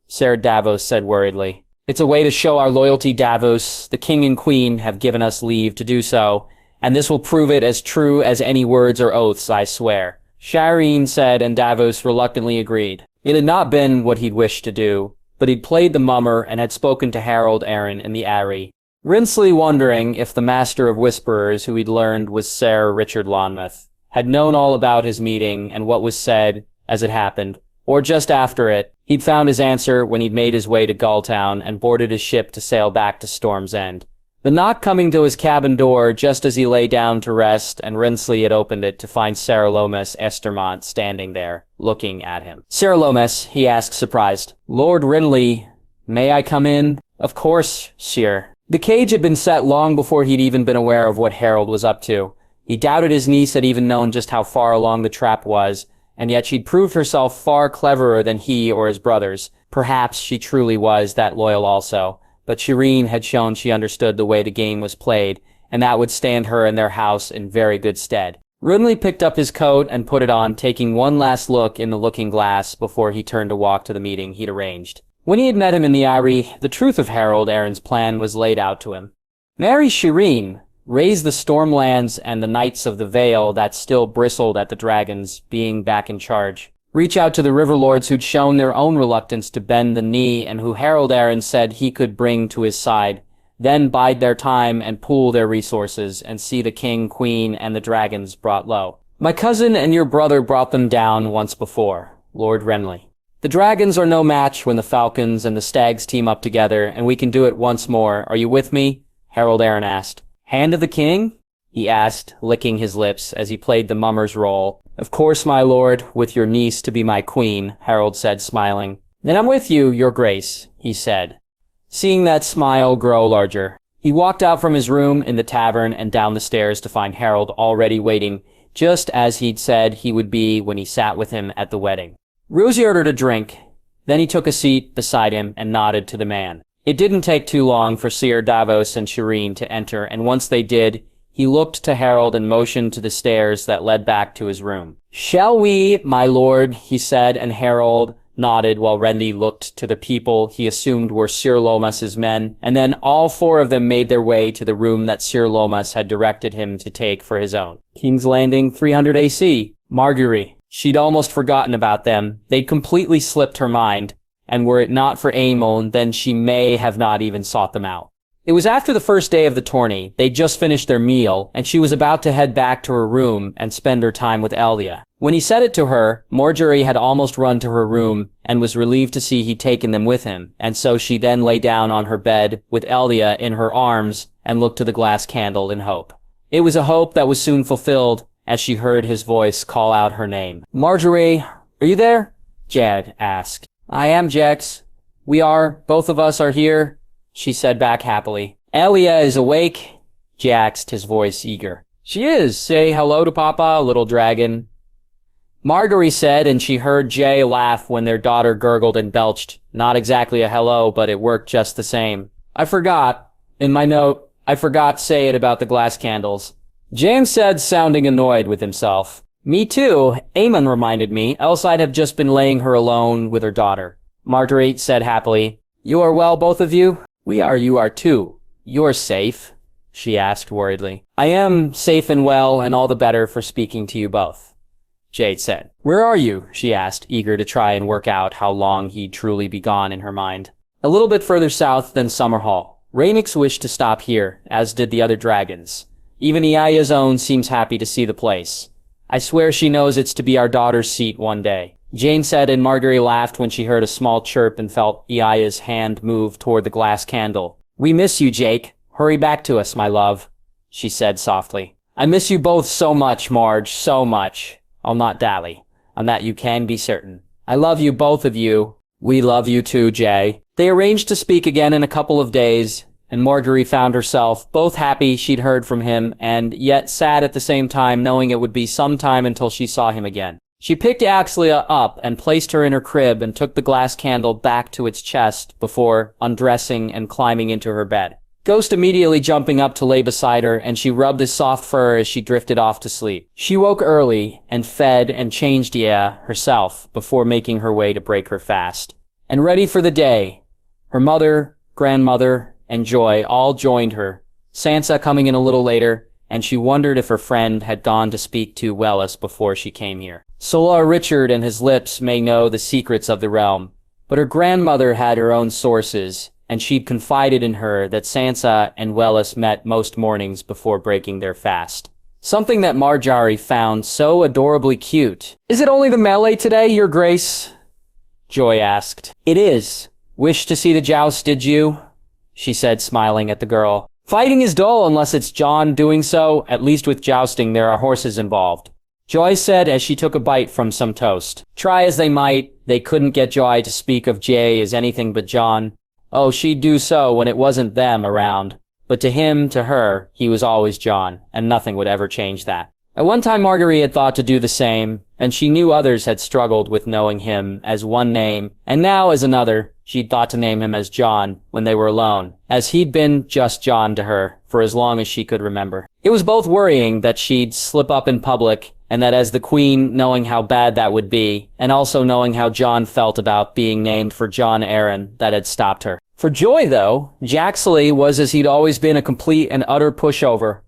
Sir Davos said worriedly, "It's a way to show our loyalty, Davos. The king and queen have given us leave to do so, and this will prove it as true as any words or oaths, I swear." Shireen said, and Davos reluctantly agreed. It had not been what he'd wished to do, but he'd played the mummer and had spoken to Harold Arryn in the Aerie. Rinsely wondering if the Master of Whisperers, who he'd learned was Sir Richard Lonmouth, had known all about his meeting and what was said as it happened, or just after it. He'd found his answer when he'd made his way to Gulltown and boarded his ship to sail back to Storm's End. The knock coming to his cabin door just as he lay down to rest, and Rensley had opened it to find Sarah Lomas Estermont standing there, looking at him. "Sarah Lomas," he asked, surprised. "Lord Renly, may I come in?" "Of course, sire." The cage had been set long before he'd even been aware of what Harold was up to. He doubted his niece had even known just how far along the trap was, and yet she'd proved herself far cleverer than he or his brothers. Perhaps she truly was that loyal also. But Shireen had shown she understood the way the game was played, and that would stand her and their house in very good stead. Renly picked up his coat and put it on, taking one last look in the looking glass before he turned to walk to the meeting he'd arranged. When he had met him in the Eyrie, the truth of Harold Aaron's plan was laid out to him. Marry Shireen, raise the Stormlands and the Knights of the Vale that still bristled at the dragons being back in charge. Reach out to the river lords who'd shown their own reluctance to bend the knee and who Harold Aaron said he could bring to his side, then bide their time and pool their resources and see the king, queen, and the dragons brought low. My cousin and your brother brought them down once before, Lord Renly. The dragons are no match when the falcons and the stags team up together, and we can do it once more. Are you with me? Harold Aaron asked. Hand of the king? He asked, licking his lips as he played the mummer's role. Of course, my lord, with your niece to be my queen, Harold said, smiling. Then I'm with you, your grace, he said, seeing that smile grow larger. He walked out from his room in the tavern and down the stairs to find Harold already waiting, just as he'd said he would be when he sat with him at the wedding. Rosie ordered a drink. Then he took a seat beside him and nodded to the man. It didn't take too long for Sir Davos and Shireen to enter, and once they did, he looked to Harold and motioned to the stairs that led back to his room. Shall we, my lord, he said, and Harold nodded while Renly looked to the people he assumed were Sir Lomas's men, and then all four of them made their way to the room that Sir Lomas had directed him to take for his own. King's Landing, 300 AC. Marguerite. She'd almost forgotten about them. They'd completely slipped her mind, and were it not for Aemon, then she may have not even sought them out. It was after the first day of the tourney. They'd just finished their meal, and she was about to head back to her room and spend her time with Elia. When he said it to her, Marjorie had almost run to her room and was relieved to see he'd taken them with him, and so she then lay down on her bed with Elia in her arms and looked to the glass candle in hope. It was a hope that was soon fulfilled as she heard his voice call out her name. Marjorie, are you there? Jed asked. I am, Jex. We are. Both of us are here, she said back happily. Elia is awake? Jaxed, his voice eager. She is. Say hello to Papa, little dragon. Marguerite said, and she heard Jay laugh when their daughter gurgled and belched. Not exactly a hello, but it worked just the same. I forgot. In my note, I forgot to say it about the glass candles. James said, sounding annoyed with himself. Me too. Aemon reminded me, else I'd have just been laying her alone with her daughter. Marguerite said happily. You are well, both of you? We are, you are too. You're safe? She asked worriedly. I am safe and well, and all the better for speaking to you both, Jade said. Where are you? She asked, eager to try and work out how long he'd truly be gone in her mind. A little bit further south than Summerhall. Rhaenys wished to stop here, as did the other dragons. Even Eya's own seems happy to see the place. I swear she knows it's to be our daughter's seat one day. Jane said, and Marguerite laughed when she heard a small chirp and felt Eya's hand move toward the glass candle. We miss you, Jake. Hurry back to us, my love, she said softly. I miss you both so much, Marge, so much. I'll not dally. On that you can be certain. I love you, both of you. We love you too, Jay. They arranged to speak again in a couple of days, and Marguerite found herself both happy she'd heard from him and yet sad at the same time, knowing it would be some time until she saw him again. She picked Axlia up and placed her in her crib and took the glass candle back to its chest before undressing and climbing into her bed. Ghost immediately jumping up to lay beside her, and she rubbed his soft fur as she drifted off to sleep. She woke early and fed and changed herself before making her way to break her fast. And ready for the day. Her mother, grandmother, and Joy all joined her, Sansa coming in a little later, and she wondered if her friend had gone to speak to Wellis before she came here. Solar Richard and his lips may know the secrets of the realm, but her grandmother had her own sources, and she'd confided in her that Sansa and Wellis met most mornings before breaking their fast. Something that Marjorie found so adorably cute. Is it only the melee today, your grace? Joy asked. It is. Wish to see the joust, did you? She said, smiling at the girl. Fighting is dull unless it's Jon doing so. At least with jousting there are horses involved. Joy said as she took a bite from some toast. Try as they might, they couldn't get Joy to speak of Jay as anything but Jon. Oh, she'd do so when it wasn't them around. But to him, to her, he was always Jon, and nothing would ever change that. At one time Marguerite had thought to do the same, and she knew others had struggled with knowing him as one name, and now as another, she'd thought to name him as Jon when they were alone, as he'd been just Jon to her for as long as she could remember. It was both worrying that she'd slip up in public, and that as the queen, knowing how bad that would be, and also knowing how Jon felt about being named for Jon Arryn, that had stopped her. For Joy, though, Jaxley was as he'd always been a complete and utter pushover.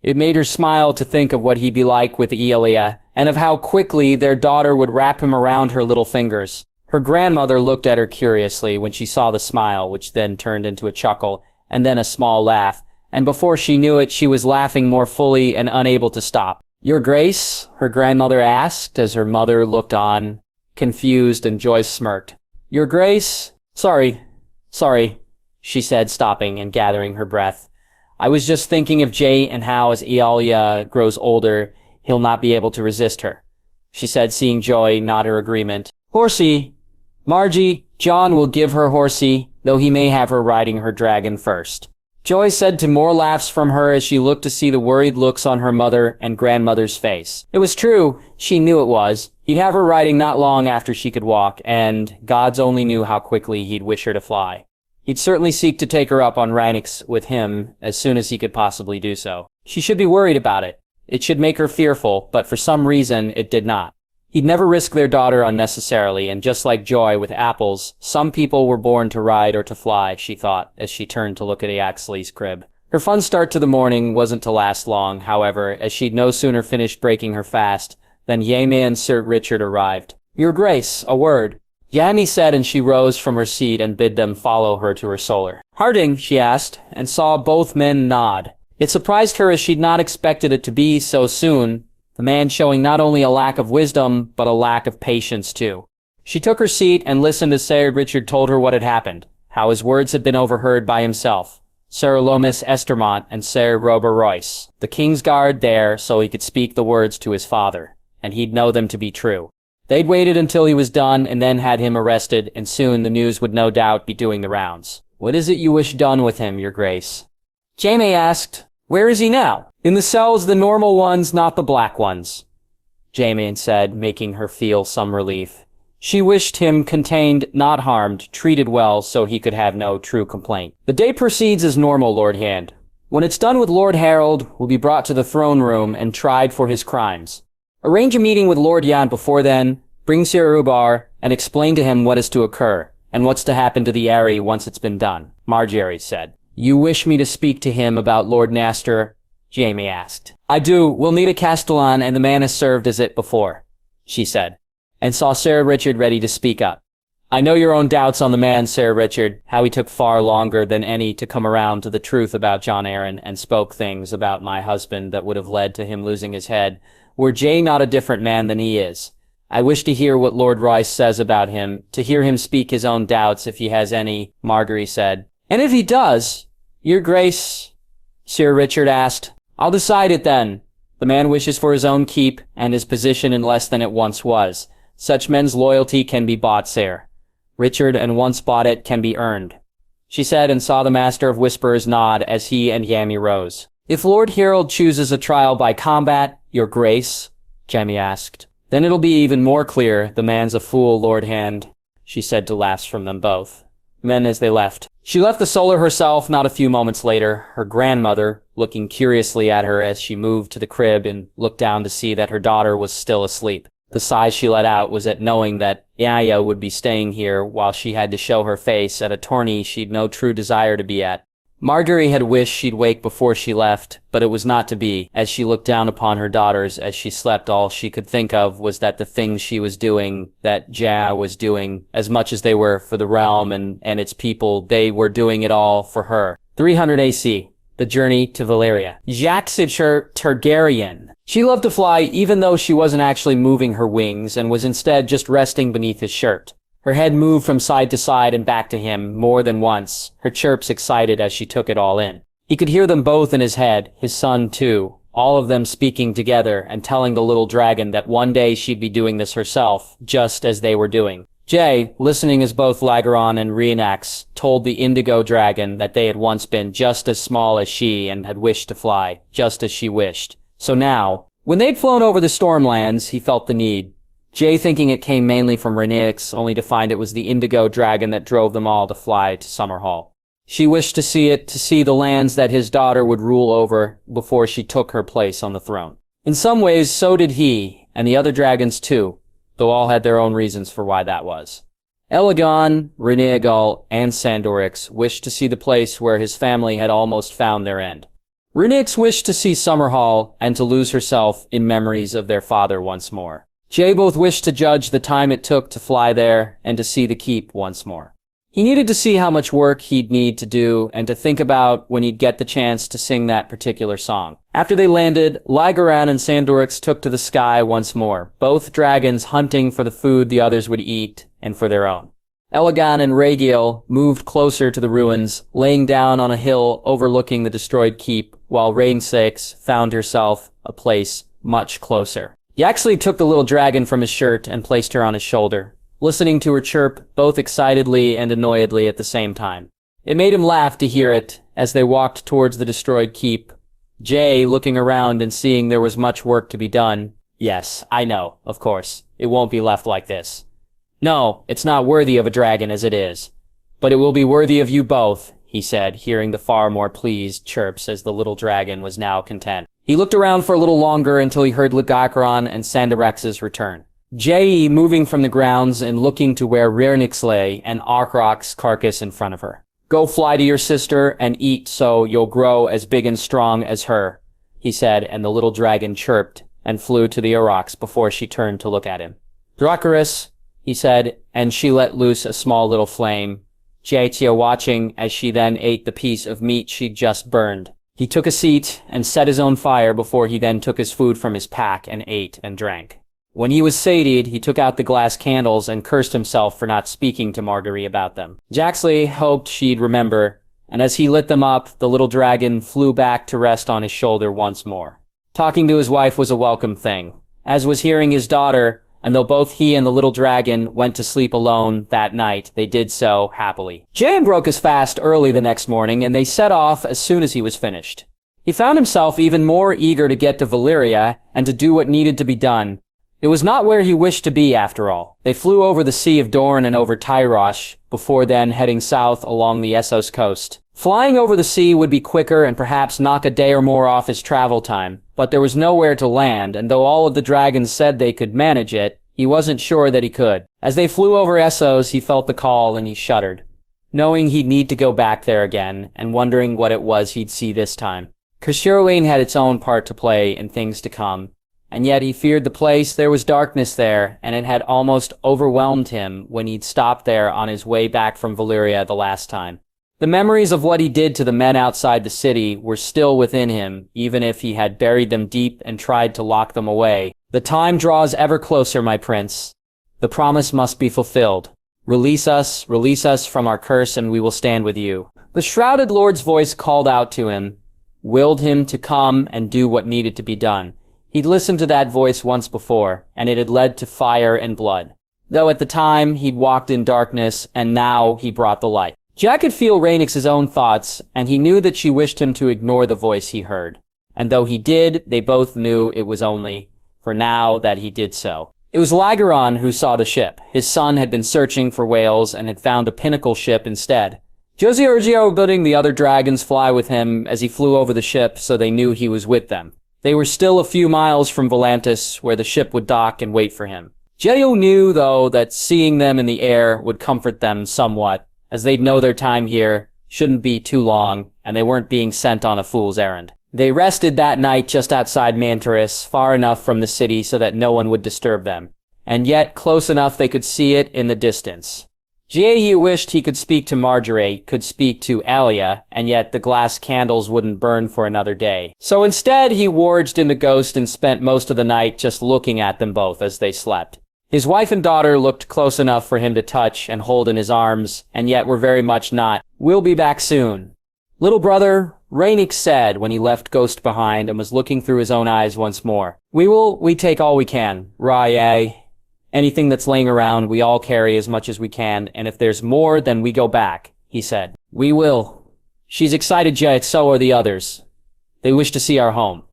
It made her smile to think of what he'd be like with Elia, and of how quickly their daughter would wrap him around her little fingers. Her grandmother looked at her curiously when she saw the smile, which then turned into a chuckle, and then a small laugh, and before she knew it, she was laughing more fully and unable to stop. Your Grace? Her grandmother asked, as her mother looked on, confused, and Joyce smirked. Your Grace? Sorry, she said, stopping and gathering her breath. I was just thinking of Jay and how as Elia grows older, he'll not be able to resist her, she said, seeing Joy nod her agreement. Horsey, Margie, Jon will give her Horsey, though he may have her riding her dragon first. Joy said to more laughs from her as she looked to see the worried looks on her mother and grandmother's face. It was true, she knew it was. He'd have her riding not long after she could walk, and gods only knew how quickly he'd wish her to fly. He'd certainly seek to take her up on Rhaenys with him as soon as he could possibly do so. She should be worried about it. It should make her fearful, but for some reason it did not. He'd never risk their daughter unnecessarily, and just like Joy with apples, some people were born to ride or to fly, she thought, as she turned to look at Axley's crib. Her fun start to the morning wasn't to last long, however, as she'd no sooner finished breaking her fast than Jaime and Sir Richard arrived. Your Grace, a word. Jaime said, and she rose from her seat and bid them follow her to her solar. Harding, she asked, and saw both men nod. It surprised her as she'd not expected it to be so soon, the man showing not only a lack of wisdom, but a lack of patience, too. She took her seat and listened as Sir Richard told her what had happened, how his words had been overheard by himself, Sir Lomas Estermont and Sir Robert Royce, the king's guard there so he could speak the words to his father, and he'd know them to be true. They'd waited until he was done and then had him arrested, and soon the news would no doubt be doing the rounds. What is it you wish done with him, Your Grace? Jaime asked, Where is he now? In the cells, the normal ones, not the black ones, Jaime said, making her feel some relief. She wished him contained, not harmed, treated well so he could have no true complaint. The day proceeds as normal, Lord Hand. When it's done with Lord Harold, will be brought to the throne room and tried for his crimes. Arrange a meeting with Lord Jan before then, bring Sir Rubar, and explain to him what is to occur, and what's to happen to the Aerie once it's been done, Marjorie said. You wish me to speak to him about Lord Nastor? Jaime asked. I do. We'll need a Castellan, and the man has served as it before, she said, and saw Sir Richard ready to speak up. I know your own doubts on the man, Sir Richard, how he took far longer than any to come around to the truth about Jon Arryn and spoke things about my husband that would have led to him losing his head. Were Jay not a different man than he is? I wish to hear what Lord Royce says about him, to hear him speak his own doubts if he has any, Marjorie said. And if he does, Your Grace, Sir Richard asked, I'll decide it then. The man wishes for his own keep and his position in less than it once was. Such men's loyalty can be bought, sir. Richard, and once bought it, can be earned, she said, and saw the Master of Whisperers nod as he and Jaime rose. If Lord Harold chooses a trial by combat, Your Grace, Jaime asked, then it'll be even more clear the man's a fool, Lord Hand, she said to laughs from them both. Men as they left. She left the solar herself not a few moments later, her grandmother looking curiously at her as she moved to the crib and looked down to see that her daughter was still asleep. The sigh she let out was at knowing that Yaya would be staying here while she had to show her face at a tourney she'd no true desire to be at. Marjorie had wished she'd wake before she left, but it was not to be. As she looked down upon her daughters as she slept, all she could think of was that the things she was doing, that Ja was doing, as much as they were for the realm and its people, they were doing it all for her. 300 AC. The Journey to Valyria. Jaxichure Targaryen. She loved to fly even though she wasn't actually moving her wings and was instead just resting beneath his shirt. Her head moved from side to side and back to him more than once, her chirps excited as she took it all in. He could hear them both in his head, his son too, all of them speaking together and telling the little dragon that one day she'd be doing this herself, just as they were doing. Jay, listening as both Lagaron and Rhaenyx told the indigo dragon that they had once been just as small as she and had wished to fly, just as she wished. So now, when they'd flown over the Stormlands, he felt the need. Jay thinking it came mainly from Rhaenyx, only to find it was the indigo dragon that drove them all to fly to Summerhall. She wished to see the lands that his daughter would rule over before she took her place on the throne. In some ways, so did he, and the other dragons too, though all had their own reasons for why that was. Aegon, Rhaegar, and Sandorix wished to see the place where his family had almost found their end. Rhaenyx wished to see Summerhall and to lose herself in memories of their father once more. Jay both wished to judge the time it took to fly there and to see the keep once more. He needed to see how much work he'd need to do and to think about when he'd get the chance to sing that particular song. After they landed, Lygaran and Sandorix took to the sky once more, both dragons hunting for the food the others would eat and for their own. Aegon and Rhaegar moved closer to the ruins, laying down on a hill overlooking the destroyed keep, while Rhaenys found herself a place much closer. He actually took the little dragon from his shirt and placed her on his shoulder, listening to her chirp both excitedly and annoyedly at the same time. It made him laugh to hear it as they walked towards the destroyed keep. Jay, looking around and seeing there was much work to be done. Yes, I know, of course. It won't be left like this. No, it's not worthy of a dragon as it is. But it will be worthy of you both, he said, hearing the far more pleased chirps as the little dragon was now content. He looked around for a little longer until he heard Lagaron and Sandorix's return. Jay moving from the grounds and looking to where Rhaenyx lay and Arkrok's carcass in front of her. Go fly to your sister and eat so you'll grow as big and strong as her, he said, and the little dragon chirped and flew to the Aurochs before she turned to look at him. Dracarys, he said, and she let loose a small little flame, Jaetia watching as she then ate the piece of meat she'd just burned. He took a seat and set his own fire before he then took his food from his pack and ate and drank. When he was satiated, he took out the glass candles and cursed himself for not speaking to Marguerite about them. Jaxley hoped she'd remember, and as he lit them up, the little dragon flew back to rest on his shoulder once more. Talking to his wife was a welcome thing, as was hearing his daughter, and though both he and the little dragon went to sleep alone that night, they did so happily. Jaime broke his fast early the next morning, and they set off as soon as he was finished. He found himself even more eager to get to Valyria and to do what needed to be done. It was not where he wished to be, after all. They flew over the Sea of Dorne and over Tyrosh, before then heading south along the Essos coast. Flying over the sea would be quicker and perhaps knock a day or more off his travel time, but there was nowhere to land, and though all of the dragons said they could manage it, he wasn't sure that he could. As they flew over Essos, he felt the call and he shuddered, knowing he'd need to go back there again, and wondering what it was he'd see this time. Casherwayne had its own part to play in things to come, and yet he feared the place. There was darkness there, and it had almost overwhelmed him when he'd stopped there on his way back from Valyria the last time. The memories of what he did to the men outside the city were still within him, even if he had buried them deep and tried to lock them away. The time draws ever closer, my prince. The promise must be fulfilled. Release us from our curse, and we will stand with you. The shrouded lord's voice called out to him, willed him to come and do what needed to be done. He'd listened to that voice once before, and it had led to fire and blood. Though at the time, he'd walked in darkness, and now he brought the light. Jack could feel Rhaenyx's own thoughts, and he knew that she wished him to ignore the voice he heard. And though he did, they both knew it was only for now that he did so. It was Lygaron who saw the ship. His son had been searching for whales and had found a pinnacle ship instead. Giorgio bidding the other dragons fly with him as he flew over the ship so they knew he was with them. They were still a few miles from Volantis, where the ship would dock and wait for him. Geo knew, though, that seeing them in the air would comfort them somewhat, as they'd know their time here shouldn't be too long, and they weren't being sent on a fool's errand. They rested that night just outside Mantaris, far enough from the city so that no one would disturb them, and yet close enough they could see it in the distance. Jaehae wished he could speak to Marjorie, could speak to Alia, and yet the glass candles wouldn't burn for another day. So instead he warged in the ghost and spent most of the night just looking at them both as they slept. His wife and daughter looked close enough for him to touch and hold in his arms, and yet were very much not. "We'll be back soon." "Little brother," Rhaegar said when he left Ghost behind and was looking through his own eyes once more. We take all we can, Rhaegar. Anything that's laying around, we all carry as much as we can, and if there's more, then we go back," he said. "We will." "She's excited, yet so are the others. They wish to see our home."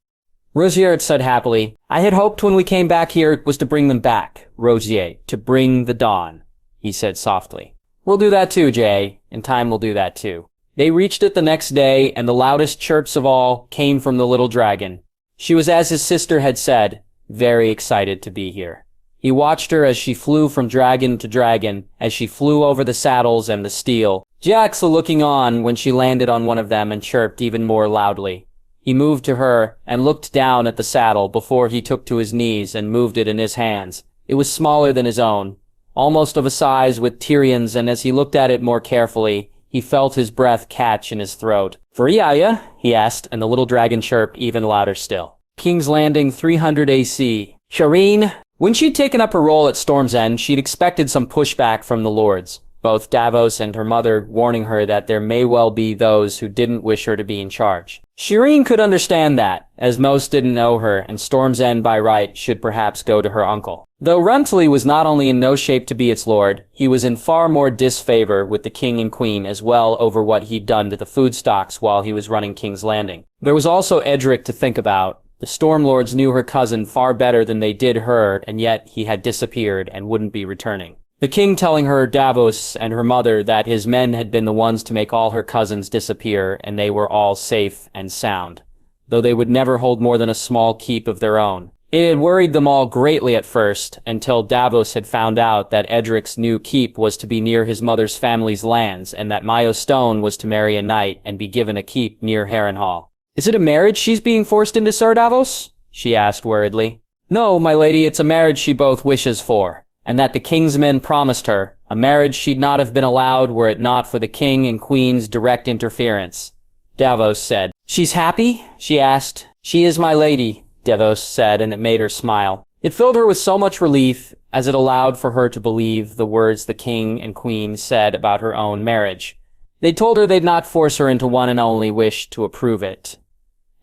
Rosier said happily, "I had hoped when we came back here it was to bring them back, Rosier, to bring the dawn," he said softly. "We'll do that too, Jay. In time we'll do that too." They reached it the next day, and the loudest chirps of all came from the little dragon. She was, as his sister had said, very excited to be here. He watched her as she flew from dragon to dragon, as she flew over the saddles and the steel, Jax looking on when she landed on one of them and chirped even more loudly. He moved to her and looked down at the saddle before he took to his knees and moved it in his hands. It was smaller than his own, almost of a size with Tyrion's, and as he looked at it more carefully, he felt his breath catch in his throat. "For Yaya?" he asked, and the little dragon chirped even louder still. King's Landing 300 AC. Shireen? When she'd taken up her role at Storm's End, she'd expected some pushback from the lords, both Davos and her mother warning her that there may well be those who didn't wish her to be in charge. Shireen could understand that, as most didn't know her, and Storm's End by right should perhaps go to her uncle. Though Runtley was not only in no shape to be its lord, he was in far more disfavor with the king and queen as well over what he'd done to the food stocks while he was running King's Landing. There was also Edric to think about. The Stormlords knew her cousin far better than they did her, and yet he had disappeared and wouldn't be returning. The king telling her, Davos, and her mother that his men had been the ones to make all her cousins disappear, and they were all safe and sound, though they would never hold more than a small keep of their own. It had worried them all greatly at first, until Davos had found out that Edric's new keep was to be near his mother's family's lands, and that Mayo Stone was to marry a knight and be given a keep near Harrenhal. "Is it a marriage she's being forced into, Sir Davos?" she asked worriedly. "No, my lady, it's a marriage she both wishes for, and that the king's men promised her, a marriage she'd not have been allowed were it not for the king and queen's direct interference," Davos said. "She's happy?" she asked. "She is, my lady," Davos said, and it made her smile. It filled her with so much relief, as it allowed for her to believe the words the king and queen said about her own marriage. They told her they'd not force her into one and only wish to approve it.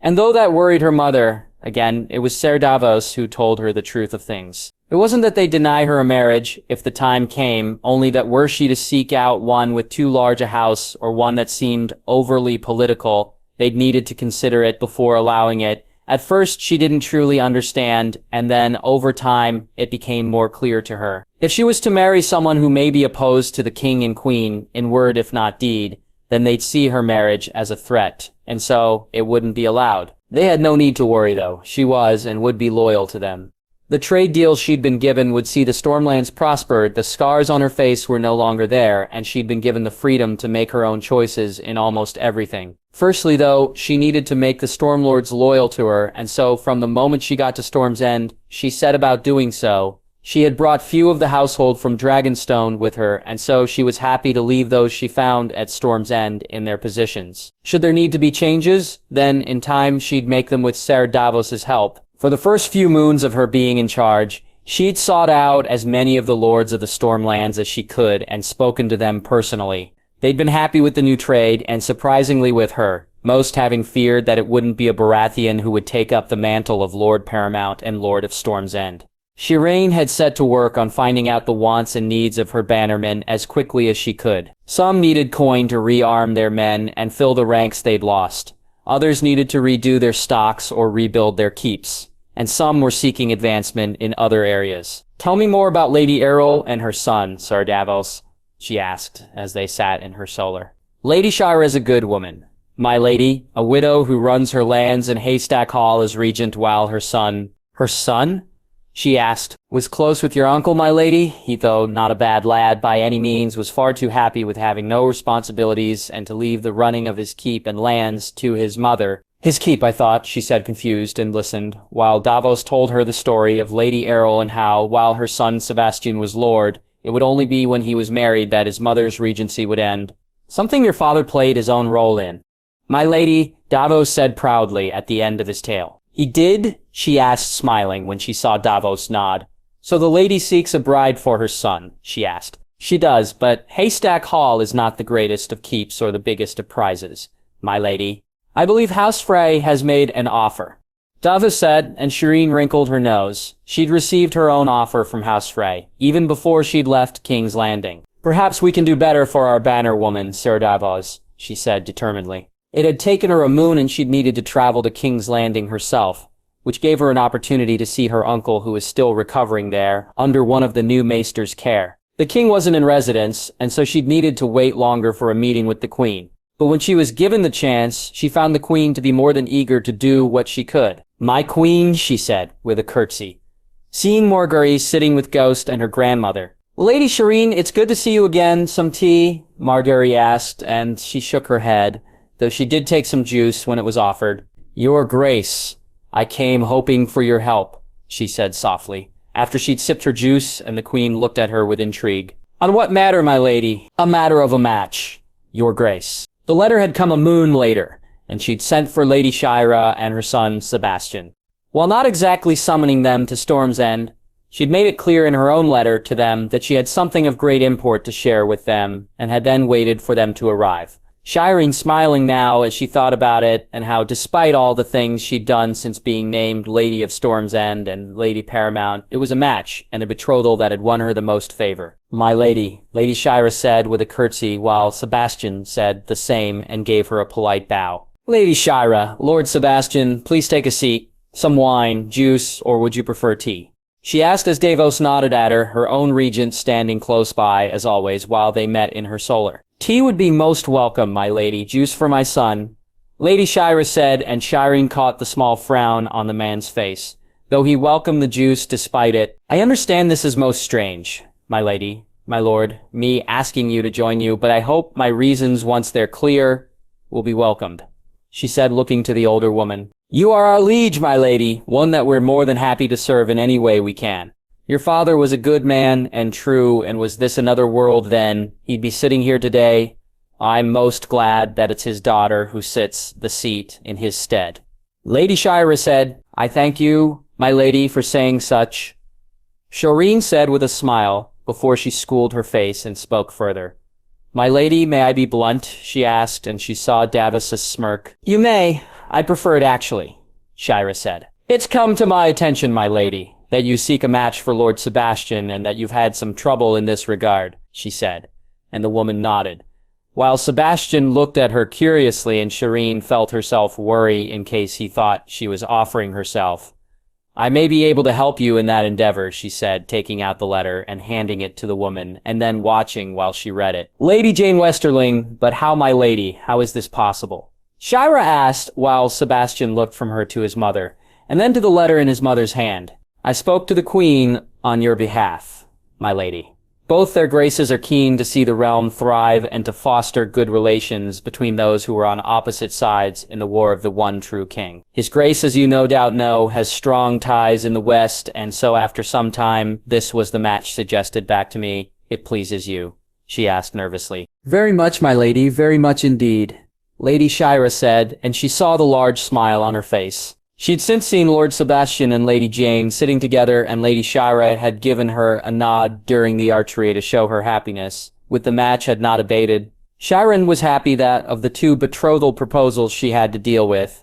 And though that worried her mother, again, it was Ser Davos who told her the truth of things. It wasn't that they'd deny her a marriage, if the time came, only that were she to seek out one with too large a house or one that seemed overly political, they'd needed to consider it before allowing it. At first, she didn't truly understand, and then, over time, it became more clear to her. If she was to marry someone who may be opposed to the king and queen, in word if not deed, then they'd see her marriage as a threat, and so it wouldn't be allowed. They had no need to worry, though. She was and would be loyal to them. The trade deals she'd been given would see the Stormlands prosper, the scars on her face were no longer there, and she'd been given the freedom to make her own choices in almost everything. Firstly, though, she needed to make the Stormlords loyal to her, and so from the moment she got to Storm's End, she set about doing so. She had brought few of the household from Dragonstone with her, and so she was happy to leave those she found at Storm's End in their positions. Should there need to be changes, then in time she'd make them with Ser Davos's help. For the first few moons of her being in charge, she'd sought out as many of the lords of the Stormlands as she could and spoken to them personally. They'd been happy with the new trade, and surprisingly with her, most having feared that it wouldn't be a Baratheon who would take up the mantle of Lord Paramount and Lord of Storm's End. Shireen had set to work on finding out the wants and needs of her bannermen as quickly as she could. Some needed coin to rearm their men and fill the ranks they'd lost. Others needed to redo their stocks or rebuild their keeps, and some were seeking advancement in other areas. "Tell me more about Lady Errol and her son, Sir Davos," she asked as they sat in her solar. "Lady Shira is a good woman, my lady, a widow who runs her lands in Haystack Hall as regent while her son—" "Her son?" she asked. "Was close with your uncle, my lady. He, though not a bad lad by any means, was far too happy with having no responsibilities and to leave the running of his keep and lands to his mother." "His keep, I thought," she said confused, and listened, while Davos told her the story of Lady Errol and how, while her son Sebastian was lord, it would only be when he was married that his mother's regency would end. "Something your father played his own role in, my lady," Davos said proudly at the end of his tale. "He did?" she asked, smiling when she saw Davos nod. So the lady seeks a bride for her son, she asked. She does, but Haystack Hall is not the greatest of keeps or the biggest of prizes, my lady. I believe House Frey has made an offer. Davos said, and Shireen wrinkled her nose. She'd received her own offer from House Frey, even before she'd left King's Landing. Perhaps we can do better for our banner woman, Sir Davos, she said determinedly. It had taken her a moon and she'd needed to travel to King's Landing herself, which gave her an opportunity to see her uncle who was still recovering there, under one of the new maester's care. The king wasn't in residence, and so she'd needed to wait longer for a meeting with the queen. But when she was given the chance, she found the queen to be more than eager to do what she could. My queen, she said, with a curtsy. Seeing Marguerite sitting with Ghost and her grandmother. Lady Shireen, it's good to see you again. Some tea? Marguerite asked, and she shook her head, though she did take some juice when it was offered. Your Grace, I came hoping for your help, she said softly, after she'd sipped her juice and the queen looked at her with intrigue. On what matter, my lady? A matter of a match, Your Grace. The letter had come a moon later, and she'd sent for Lady Shira and her son Sebastian. While not exactly summoning them to Storm's End, she'd made it clear in her own letter to them that she had something of great import to share with them, and had then waited for them to arrive. Shireen smiling now as she thought about it, and how despite all the things she'd done since being named Lady of Storm's End and Lady Paramount, it was a match and a betrothal that had won her the most favor. My lady, Lady Shira said with a curtsy, while Sebastian said the same and gave her a polite bow. Lady Shira, Lord Sebastian, please take a seat. Some wine, juice, or would you prefer tea? She asked as Davos nodded at her, her own regent standing close by, as always, while they met in her solar. Tea would be most welcome, my lady. Juice for my son. Lady Shira said, and Shireen caught the small frown on the man's face, though he welcomed the juice despite it. I understand this is most strange, my lady, my lord, me asking you to join you, but I hope my reasons, once they're clear, will be welcomed, she said, looking to the older woman. You are our liege, my lady, one that we're more than happy to serve in any way we can. Your father was a good man and true, and was this another world then, he'd be sitting here today. I'm most glad that it's his daughter who sits the seat in his stead. Lady Shira said, I thank you, my lady, for saying such. Shireen said with a smile, before she schooled her face and spoke further. My lady, may I be blunt? She asked, and she saw Davos's smirk. You may. I prefer it actually, Shira said. It's come to my attention, my lady, that you seek a match for Lord Sebastian and that you've had some trouble in this regard, she said, and the woman nodded. While Sebastian looked at her curiously and Shireen felt herself worry in case he thought she was offering herself. I may be able to help you in that endeavor, she said, taking out the letter and handing it to the woman, and then watching while she read it. Lady Jane Westerling, but how, my lady, how is this possible? Shira asked, while Sebastian looked from her to his mother, and then to the letter in his mother's hand. I spoke to the Queen on your behalf, my lady. Both their graces are keen to see the realm thrive and to foster good relations between those who are on opposite sides in the war of the one true king. His grace, as you no doubt know, has strong ties in the West, and so after some time, this was the match suggested back to me. It pleases you, she asked nervously. Very much, my lady, very much indeed, Lady Shira said, and she saw the large smile on her face. She'd since seen Lord Sebastian and Lady Jane sitting together, and Lady Shira had given her a nod during the archery to show her happiness, with the match had not abated. Shireen was happy that, of the two betrothal proposals she had to deal with,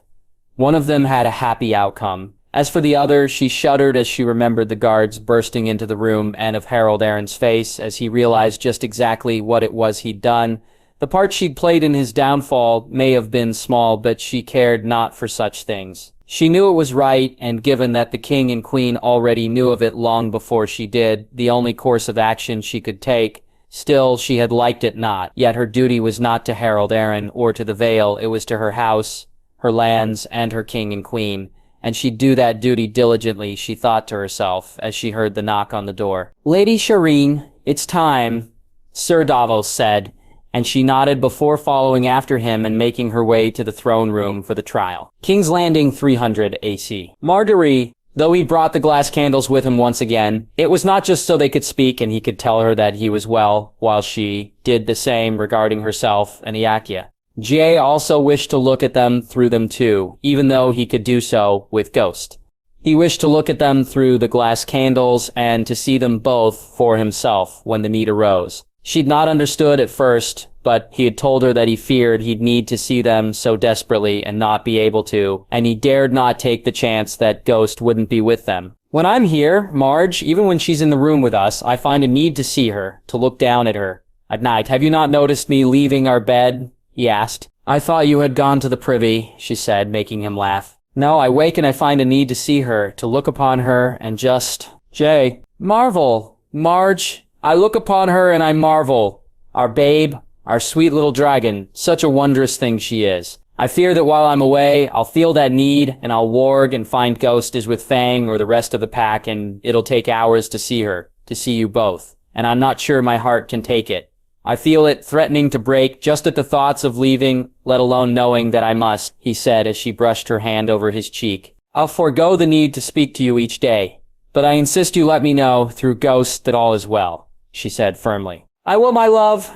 one of them had a happy outcome. As for the other, she shuddered as she remembered the guards bursting into the room and of Harold Aaron's face as he realized just exactly what it was he'd done. The part she'd played in his downfall may have been small, but she cared not for such things. She knew it was right, and given that the king and queen already knew of it long before she did, the only course of action she could take. Still, she had liked it not. Yet her duty was not to Harold Aaron or to the Vale, it was to her house, her lands, and her king and queen. And she'd do that duty diligently, she thought to herself, as she heard the knock on the door. Lady Shireen, it's time, Sir Davos said, and she nodded before following after him and making her way to the throne room for the trial. King's Landing 300 AC. Marguerite, though he brought the glass candles with him once again, it was not just so they could speak and he could tell her that he was well, while she did the same regarding herself and Iakia. Jay also wished to look at them through them too, even though he could do so with Ghost. He wished to look at them through the glass candles and to see them both for himself when the need arose. She'd not understood at first, but he had told her that he feared he'd need to see them so desperately and not be able to, and he dared not take the chance that Ghost wouldn't be with them. When I'm here, Marge, even when she's in the room with us, I find a need to see her, to look down at her. At night, have you not noticed me leaving our bed? He asked. I thought you had gone to the privy, she said, making him laugh. No, I wake and I find a need to see her, to look upon her, and just... Jay. Marvel. Marge. I look upon her and I marvel. Our babe, our sweet little dragon, such a wondrous thing she is. I fear that while I'm away, I'll feel that need, and I'll warg and find Ghost is with Fang or the rest of the pack, and it'll take hours to see her, to see you both. And I'm not sure my heart can take it. I feel it threatening to break just at the thoughts of leaving, let alone knowing that I must, he said as she brushed her hand over his cheek. I'll forego the need to speak to you each day, but I insist you let me know, through Ghost, that all is well, she said firmly. I will, my love.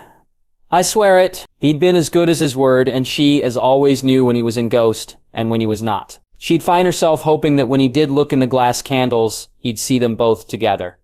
I swear it. He'd been as good as his word, and she, as always, knew when he was in Ghost, and when he was not. She'd find herself hoping that when he did look in the glass candles, he'd see them both together.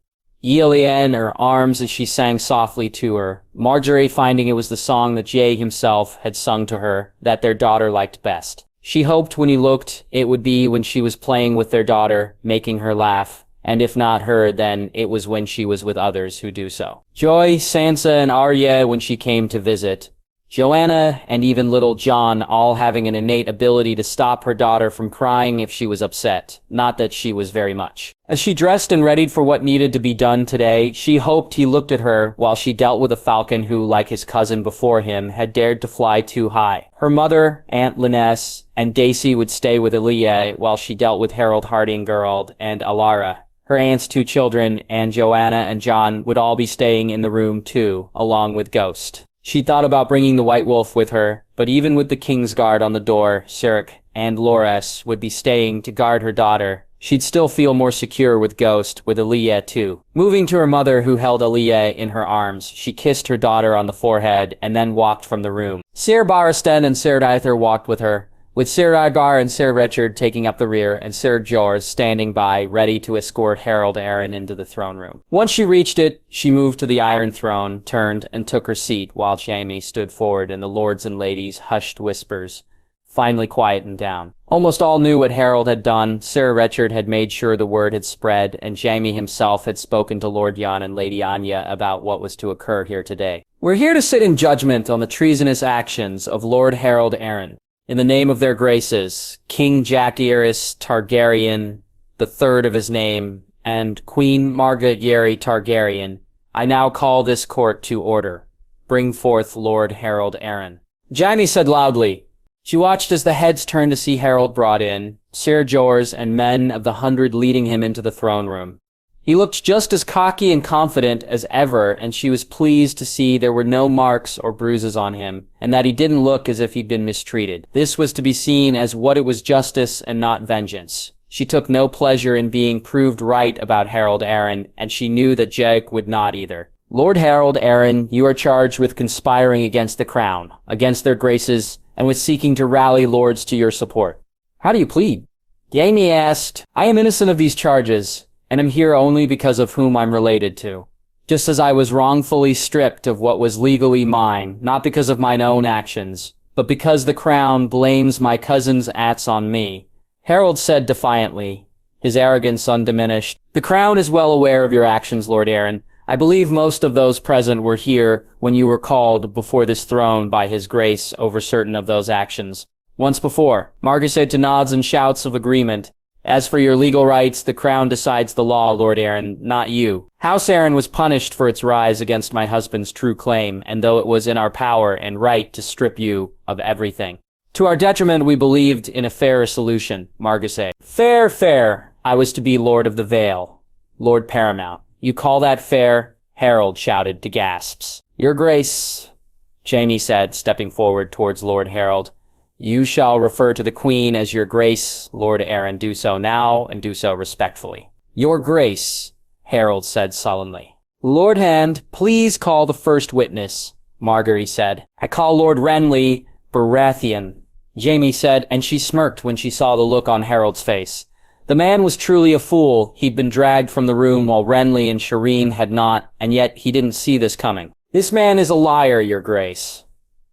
Yelia in her arms as she sang softly to her, Marjorie finding it was the song that Jay himself had sung to her, that their daughter liked best. She hoped when he looked, it would be when she was playing with their daughter, making her laugh, and if not her, then it was when she was with others who do so. Joy, Sansa, and Arya when she came to visit. Joanna and even little Jon all having an innate ability to stop her daughter from crying if she was upset, not that she was very much. As she dressed and readied for what needed to be done today, she hoped he looked at her while she dealt with a falcon who, like his cousin before him, had dared to fly too high. Her mother, Aunt Linnes, and Daisy would stay with Elia while she dealt with Harold Hardyngirl and Alara. Her aunt's two children, and Joanna and Jon, would all be staying in the room too, along with Ghost. She thought about bringing the White Wolf with her, but even with the Kingsguard on the door, Sirik and Loras would be staying to guard her daughter. She'd still feel more secure with Ghost, with Elia too. Moving to her mother who held Elia in her arms, she kissed her daughter on the forehead and then walked from the room. Ser Barristan and Ser Dithar walked with her, with Ser Rhaegar and Ser Richard taking up the rear and Ser Jorah standing by, ready to escort Harold Arryn into the throne room. Once she reached it, she moved to the Iron Throne, turned, and took her seat while Jaime stood forward and the lords and ladies hushed whispers, finally quietened down. Almost all knew what Harold had done. Ser Richard had made sure the word had spread, and Jaime himself had spoken to Lord Jon and Lady Anya about what was to occur here today. We're here to sit in judgment on the treasonous actions of Lord Harold Arryn. In the name of their graces, King Jaehaerys Targaryen, the third of his name, and Queen Margaret Yeri Targaryen, I now call this court to order. Bring forth Lord Harold Arryn. Jaime said loudly. She watched as the heads turned to see Harold brought in, Ser Jorah and men of the 100 leading him into the throne room. He looked just as cocky and confident as ever, and she was pleased to see there were no marks or bruises on him, and that he didn't look as if he'd been mistreated. This was to be seen as what it was justice and not vengeance. She took no pleasure in being proved right about Harold Arryn, and she knew that Jake would not either. Lord Harold Arryn, you are charged with conspiring against the crown, against their graces, and with seeking to rally lords to your support. How do you plead? Jaime asked. I am innocent of these charges, and am here only because of whom I'm related to. Just as I was wrongfully stripped of what was legally mine, not because of mine own actions, but because the crown blames my cousin's acts on me. Harold said defiantly, his arrogance undiminished. The crown is well aware of your actions, Lord Arryn. I believe most of those present were here when you were called before this throne by his grace over certain of those actions. Once before, Margaret said to nods and shouts of agreement. As for your legal rights, the crown decides the law, Lord Arryn, not you. House Arryn was punished for its rise against my husband's true claim, and though it was in our power and right to strip you of everything. To our detriment, we believed in a fairer solution, Margaret said. Fair, fair. I was to be Lord of the Vale, Lord Paramount. You call that fair? Harold shouted to gasps. Your Grace, Jaime said, stepping forward towards Lord Harold. You shall refer to the Queen as your Grace, Lord Arryn. Do so now, and do so respectfully. Your Grace, Harold said sullenly. Lord Hand, please call the first witness, Margaery said. I call Lord Renly Baratheon, Jaime said, and she smirked when she saw the look on Harold's face. The man was truly a fool. He'd been dragged from the room while Renly and Shireen had not, and yet he didn't see this coming. "This man is a liar, your grace,"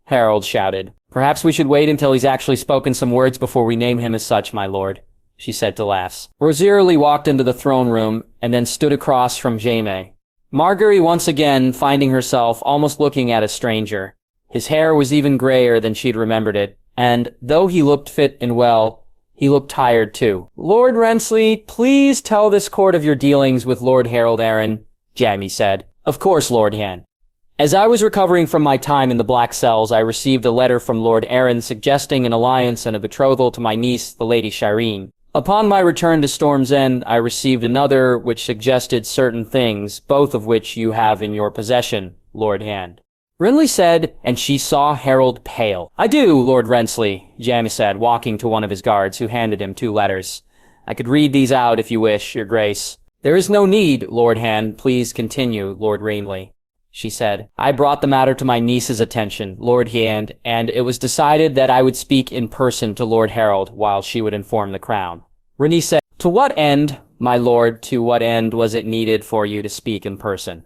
Harold shouted. "Perhaps we should wait until he's actually spoken some words before we name him as such, my lord," she said to Lass. Rosirli walked into the throne room and then stood across from Jaime. Margaery once again finding herself almost looking at a stranger. His hair was even grayer than she'd remembered it, and though he looked fit and well, he looked tired too. "Lord Rensley, please tell this court of your dealings with Lord Harold Arryn," Jaime said. "Of course, Lord Han. As I was recovering from my time in the Black Cells, I received a letter from Lord Arryn suggesting an alliance and a betrothal to my niece, the Lady Shireen. Upon my return to Storm's End, I received another which suggested certain things, both of which you have in your possession, Lord Han." Renly said, and she saw Harold pale. "I do, Lord Rensley," Jaime said, walking to one of his guards, who handed him 2 letters. "I could read these out if you wish, your grace." "There is no need, Lord Han. Please continue, Lord Renly," she said. "I brought the matter to my niece's attention, Lord Han, and it was decided that I would speak in person to Lord Harold while she would inform the crown." Renly said, "To what end, my lord, to what end was it needed for you to speak in person?"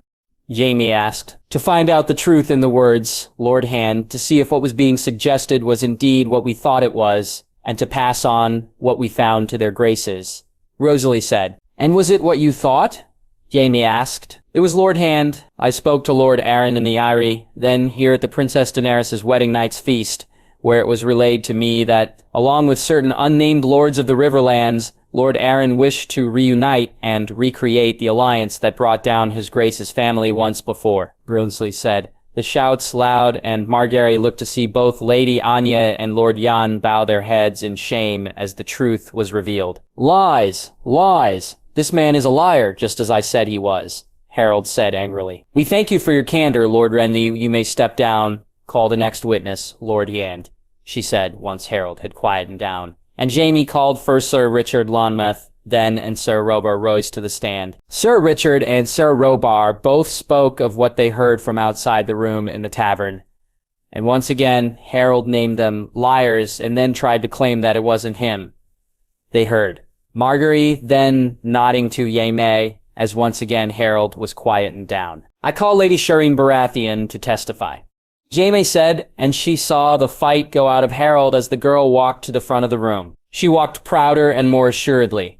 Jaime asked. "To find out the truth in the words, Lord Han, to see if what was being suggested was indeed what we thought it was, and to pass on what we found to their graces," Rosalie said. "And was it what you thought?" Jaime asked. "It was Lord Hand. I spoke to Lord Arryn in the Eyrie, then here at the Princess Daenerys' wedding night's feast, where it was relayed to me that, along with certain unnamed lords of the Riverlands, Lord Arryn wished to reunite and recreate the alliance that brought down his grace's family once before," Brilliantly said. The shouts loud, and Margaery looked to see both Lady Anya and Lord Jan bow their heads in shame as the truth was revealed. "Lies! Lies! This man is a liar, just as I said he was," Harold said angrily. "We thank you for your candor, Lord Renly. You may step down. Call the next witness, Lord Yand," she said once Harold had quietened down. And Jaime called for Sir Richard Lonmouth, then and Sir Robar rose to the stand. Sir Richard and Sir Robar both spoke of what they heard from outside the room in the tavern. And once again, Harold named them liars and then tried to claim that it wasn't him. They heard. Margaery then nodding to Jaime, as once again Harold was quietened down. "I call Lady Shireen Baratheon to testify," Jaime said, and she saw the fight go out of Harold as the girl walked to the front of the room. She walked prouder and more assuredly,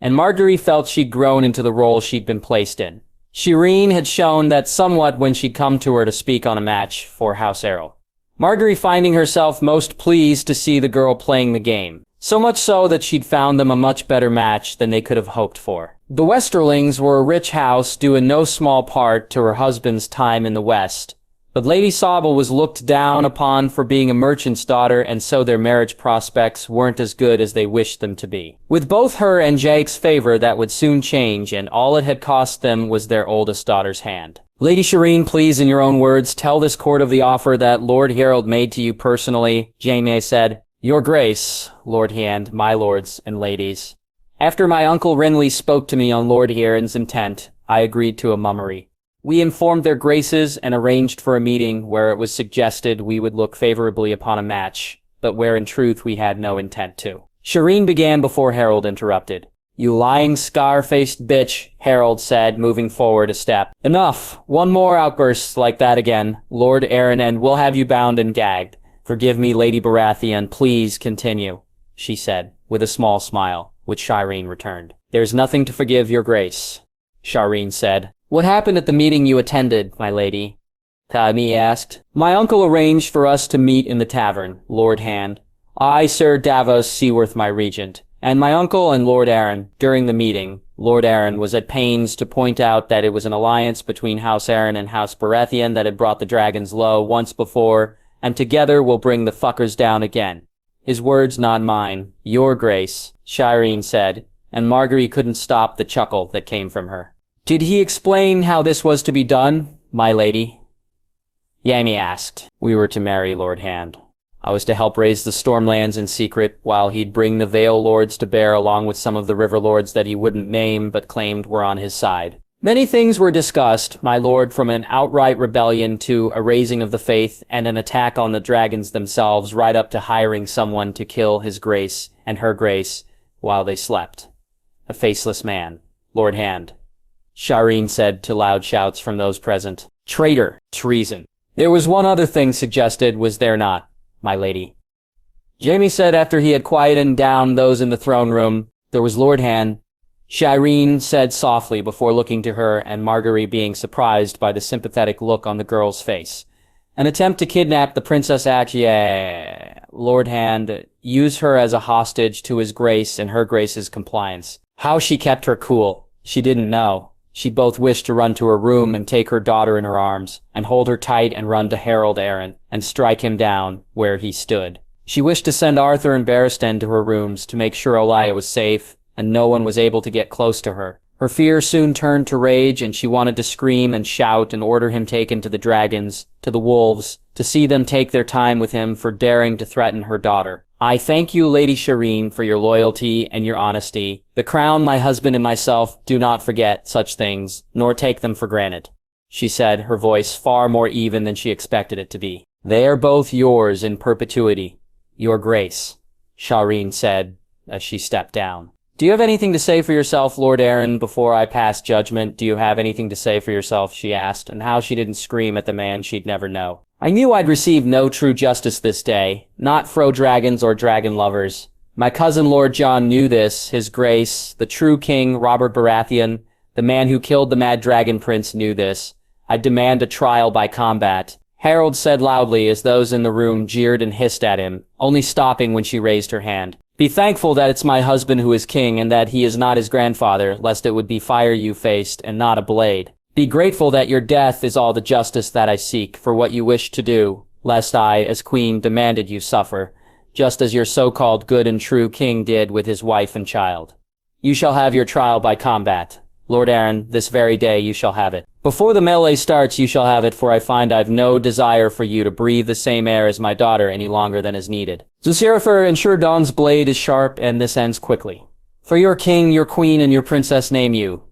and Margaery felt she'd grown into the role she'd been placed in. Shireen had shown that somewhat when she'd come to her to speak on a match for House Errol. Margaery finding herself most pleased to see the girl playing the game, so much so that she'd found them a much better match than they could have hoped for. The Westerlings were a rich house due in no small part to her husband's time in the West, but Lady Sobel was looked down upon for being a merchant's daughter, and so their marriage prospects weren't as good as they wished them to be. With both her and Jake's favor, that would soon change, and all it had cost them was their oldest daughter's hand. "Lady Shireen, please, in your own words, tell this court of the offer that Lord Harold made to you personally," Jaime said. "Your Grace, Lord Hand, my lords and ladies. After my uncle Renly spoke to me on Lord Arryn's intent, I agreed to a mummery. We informed their graces and arranged for a meeting where it was suggested we would look favorably upon a match, but where in truth we had no intent to." Shireen began before Harold interrupted. "You lying scar-faced bitch," Harold said, moving forward a step. "Enough! One more outburst like that again, Lord Arryn, and we'll have you bound and gagged. Forgive me, Lady Baratheon, please continue," she said, with a small smile, which Shireen returned. "There's nothing to forgive, your grace," Shireen said. "What happened at the meeting you attended, my lady?" Jaime asked. "My uncle arranged for us to meet in the tavern, Lord Hand. I, Sir Davos Seaworth, my regent, and my uncle and Lord Arryn. During the meeting, Lord Arryn was at pains to point out that it was an alliance between House Arryn and House Baratheon that had brought the dragons low once before, and together we'll bring the fuckers down again. His words, not mine. Your Grace," Shireen said, and Margaery couldn't stop the chuckle that came from her. "Did he explain how this was to be done, my lady?" Jaime asked. "We were to marry Lord Hand. I was to help raise the Stormlands in secret, while he'd bring the Vale Lords to bear along with some of the River Lords that he wouldn't name but claimed were on his side. Many things were discussed, my lord, from an outright rebellion to a raising of the faith and an attack on the dragons themselves, right up to hiring someone to kill his grace and her grace while they slept." a faceless man. Lord Hand, Shireen said to loud shouts from those present. Traitor! Treason! There was one other thing suggested, was there not, my lady? Jaime said after he had quietened down those in the throne room. There was Lord Hand. Shireen said softly before looking to her and Marguerite being surprised by the sympathetic look on the girl's face. An attempt to kidnap the Princess Lord Hand, use her as a hostage to his grace and her grace's compliance. How she kept her cool, she didn't know. She both wished to run to her room and take her daughter in her arms, and hold her tight and run to Harold Arryn, and strike him down where he stood. She wished to send Arthur and Barristan to her rooms to make sure Olia was safe, and no one was able to get close to her. Her fear soon turned to rage, and she wanted to scream and shout and order him taken to the dragons, to the wolves, to see them take their time with him for daring to threaten her daughter. I thank you, Lady Shireen, for your loyalty and your honesty. The crown, my husband, and myself do not forget such things, nor take them for granted, she said, her voice far more even than she expected it to be. They are both yours in perpetuity, your grace, Shireen said as she stepped down. Do you have anything to say for yourself, Lord Arryn, before I pass judgment? Do you have anything to say for yourself, she asked, and how she didn't scream at the man she'd never know. I knew I'd receive no true justice this day, not fro dragons or dragon lovers. My cousin Lord Jon knew this, his grace, the true king, Robert Baratheon, the man who killed the Mad Dragon Prince knew this. I demand a trial by combat. Harold said loudly as those in the room jeered and hissed at him, only stopping when she raised her hand. Be thankful that it's my husband who is king and that he is not his grandfather, lest it would be fire you faced and not a blade. Be grateful that your death is all the justice that I seek for what you wish to do, lest I, as queen, demanded you suffer, just as your so-called good and true king did with his wife and child. You shall have your trial by combat. Lord Arryn, this very day you shall have it. Before the melee starts you shall have it, for I find I've no desire for you to breathe the same air as my daughter any longer than is needed. Zucerifer, ensure Dawn's blade is sharp, and this ends quickly. For your king, your queen, and your princess name you,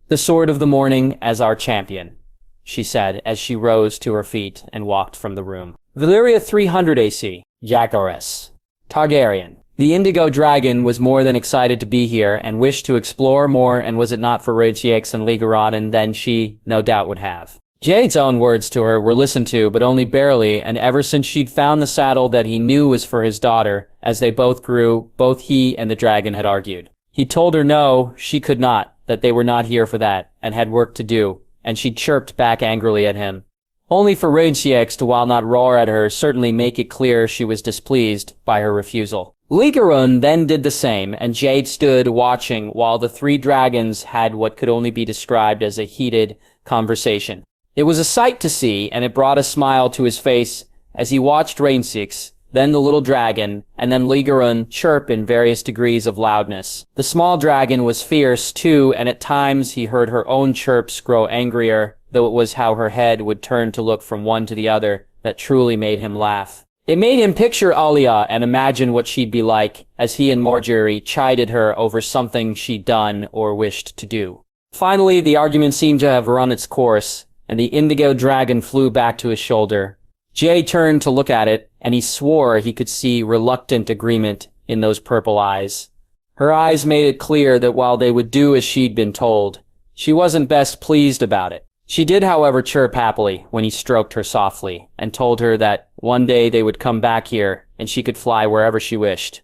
the Sword of the Morning, as our champion, she said as she rose to her feet and walked from the room. Valyria 300 AC, Jacaerys, Targaryen. The Indigo Dragon was more than excited to be here and wished to explore more, and was it not for Rhaegar and Rhaegar, then she, no doubt, would have. Jade's own words to her were listened to, but only barely, and ever since she'd found the saddle that he knew was for his daughter, as they both grew, both he and the dragon had argued. He told her no, she could not, that they were not here for that, and had work to do, and she chirped back angrily at him. Only for Rhaegar to, while not roar at her, certainly make it clear she was displeased by her refusal. Rhaegar then did the same, and Jade stood watching while the three dragons had what could only be described as a heated conversation. It was a sight to see, and it brought a smile to his face as he watched Rhaegar, then the little dragon, and then Rhaegar chirp in various degrees of loudness. The small dragon was fierce, too, and at times he heard her own chirps grow angrier, though it was how her head would turn to look from one to the other that truly made him laugh. It made him picture Olia and imagine what she'd be like as he and Marjorie chided her over something she'd done or wished to do. Finally, the argument seemed to have run its course, and the indigo dragon flew back to his shoulder. Jay turned to look at it, and he swore he could see reluctant agreement in those purple eyes. Her eyes made it clear that while they would do as she'd been told, she wasn't best pleased about it. She did, however, chirp happily when he stroked her softly, and told her that one day they would come back here, and she could fly wherever she wished.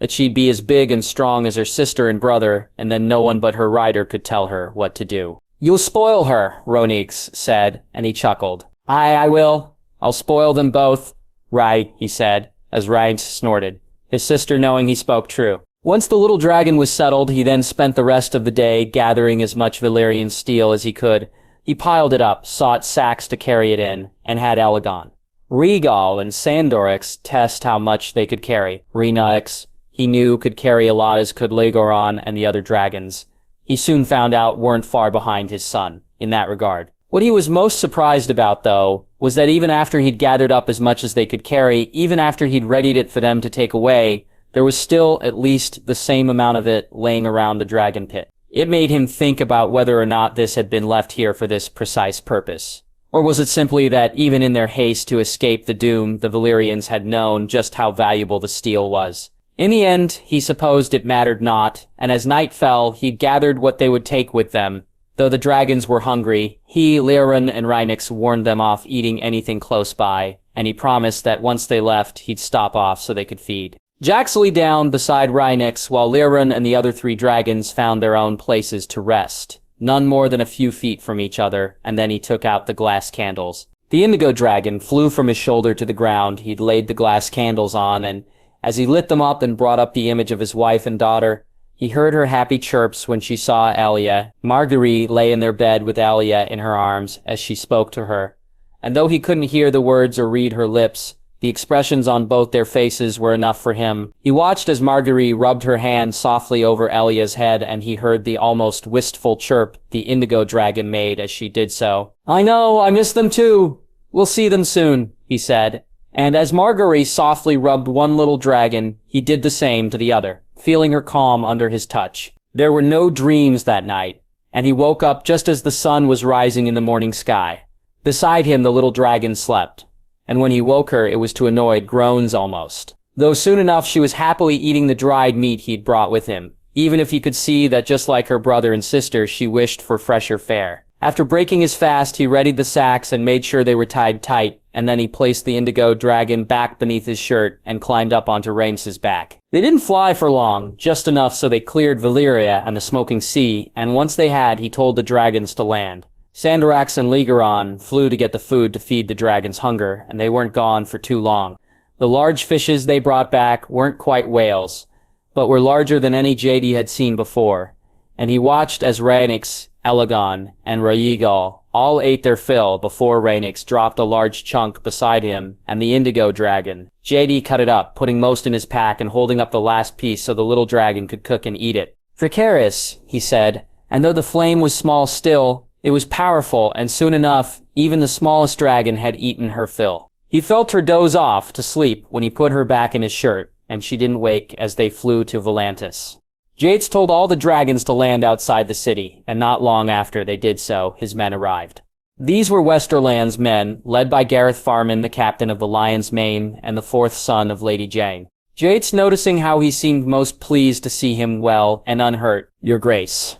That she'd be as big and strong as her sister and brother, and then no one but her rider could tell her what to do. You'll spoil her, Ronix said, and he chuckled. I will. I'll spoil them both. Right, he said, as Rhaegar snorted, his sister knowing he spoke true. Once the little dragon was settled, he then spent the rest of the day gathering as much Valyrian steel as he could. He piled it up, sought sacks to carry it in, and had Elegon, Rhaegal, and Sandorix test how much they could carry. Rhaenyx, he knew, could carry a lot, as could Rhaegar and the other dragons. He soon found out weren't far behind his son, in that regard. What he was most surprised about, though, was that even after he'd gathered up as much as they could carry, even after he'd readied it for them to take away, there was still at least the same amount of it laying around the dragon pit. It made him think about whether or not this had been left here for this precise purpose. Or was it simply that even in their haste to escape the doom, the Valyrians had known just how valuable the steel was? In the end, he supposed it mattered not, and as night fell, he gathered what they would take with them. Though the dragons were hungry, he, Liren, and Rhaenys warned them off eating anything close by, and he promised that once they left, he'd stop off so they could feed. Jax lay down beside Rhaenys while Liren and the other 3 dragons found their own places to rest, none more than a few feet from each other, and then he took out the glass candles. The indigo dragon flew from his shoulder to the ground he'd laid the glass candles on, and as he lit them up and brought up the image of his wife and daughter, he heard her happy chirps when she saw Elia. Marguerite lay in their bed with Elia in her arms as she spoke to her, and though he couldn't hear the words or read her lips, the expressions on both their faces were enough for him. He watched as Marguerite rubbed her hand softly over Elia's head, and he heard the almost wistful chirp the indigo dragon made as she did so. "I know, I miss them too. We'll see them soon," he said. And as Marguerite softly rubbed one little dragon, he did the same to the other, feeling her calm under his touch. There were no dreams that night, and he woke up just as the sun was rising in the morning sky. Beside him the little dragon slept, and when he woke her it was to annoyed groans almost. Though soon enough she was happily eating the dried meat he'd brought with him, even if he could see that just like her brother and sister she wished for fresher fare. After breaking his fast, he readied the sacks and made sure they were tied tight, and then he placed the indigo dragon back beneath his shirt and climbed up onto Rhaenys' back. They didn't fly for long, just enough so they cleared Valyria and the Smoking Sea, and once they had, he told the dragons to land. Sandarax and Ligeron flew to get the food to feed the dragons' hunger, and they weren't gone for too long. The large fishes they brought back weren't quite whales, but were larger than any JD had seen before, and he watched as Rhaenys, Elegon, and Rhaegar all ate their fill before Rhaenys dropped a large chunk beside him and the indigo dragon. JD cut it up, putting most in his pack and holding up the last piece so the little dragon could cook and eat it. "Dracarys," he said, and though the flame was small still, it was powerful, and soon enough, even the smallest dragon had eaten her fill. He felt her doze off to sleep when he put her back in his shirt, and she didn't wake as they flew to Volantis. Jace told all the dragons to land outside the city, and not long after they did so, his men arrived. These were Westerland's men, led by Gareth Farman, the captain of the Lion's Mane, and the 4th son of Lady Jane. Jace, noticing how he seemed most pleased to see him well and unhurt, "Your Grace,"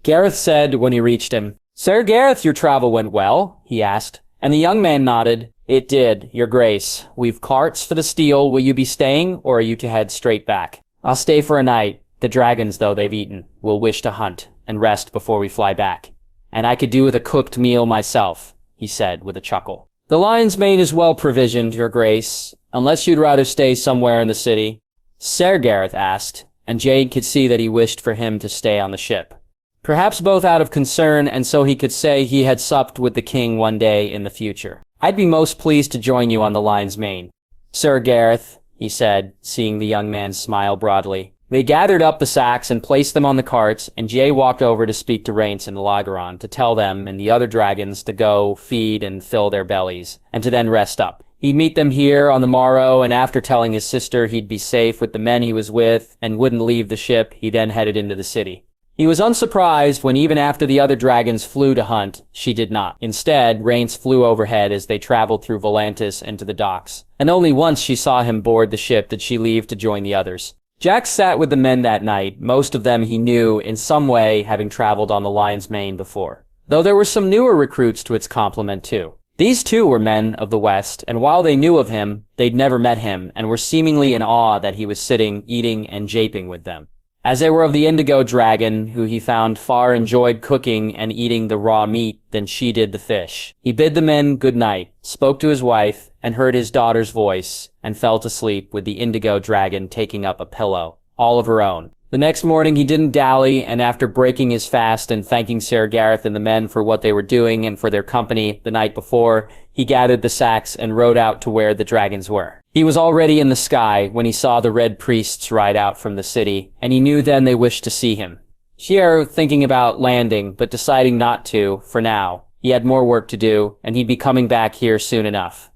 Gareth said when he reached him. "Sir Gareth, your travel went well?" he asked, and the young man nodded. "It did, Your Grace. We've carts for the steel. Will you be staying, or are you to head straight back?" "I'll stay for a night. The dragons, though they've eaten, will wish to hunt and rest before we fly back. And I could do with a cooked meal myself," he said with a chuckle. "The Lion's Mane is well provisioned, Your Grace, unless you'd rather stay somewhere in the city." Sir Gareth asked, and Jade could see that he wished for him to stay on the ship. Perhaps both out of concern and so he could say he had supped with the king one day in the future. "I'd be most pleased to join you on the Lion's Mane, Sir Gareth," he said, seeing the young man smile broadly. They gathered up the sacks and placed them on the carts, and Jay walked over to speak to Rhaenys and Ligeron to tell them and the other dragons to go feed and fill their bellies, and to then rest up. He'd meet them here on the morrow, and after telling his sister he'd be safe with the men he was with and wouldn't leave the ship, he then headed into the city. He was unsurprised when even after the other dragons flew to hunt, she did not. Instead, Rhaenys flew overhead as they traveled through Volantis and to the docks, and only once she saw him board the ship did she leave to join the others. Jax sat with the men that night, most of them he knew in some way having traveled on the Lion's Mane before, though there were some newer recruits to its complement too. These too were men of the West, and while they knew of him, they'd never met him and were seemingly in awe that he was sitting, eating, and japing with them. As they were of the indigo dragon, who he found far enjoyed cooking and eating the raw meat than she did the fish. He bid the men good night, spoke to his wife, and heard his daughter's voice, and fell to sleep with the indigo dragon taking up a pillow, all of her own. The next morning he didn't dally, and after breaking his fast and thanking Sir Gareth and the men for what they were doing and for their company the night before, he gathered the sacks and rode out to where the dragons were. He was already in the sky when he saw the red priests ride out from the city, and he knew then they wished to see him. Shier thinking about landing, but deciding not to, for now. He had more work to do, and he'd be coming back here soon enough.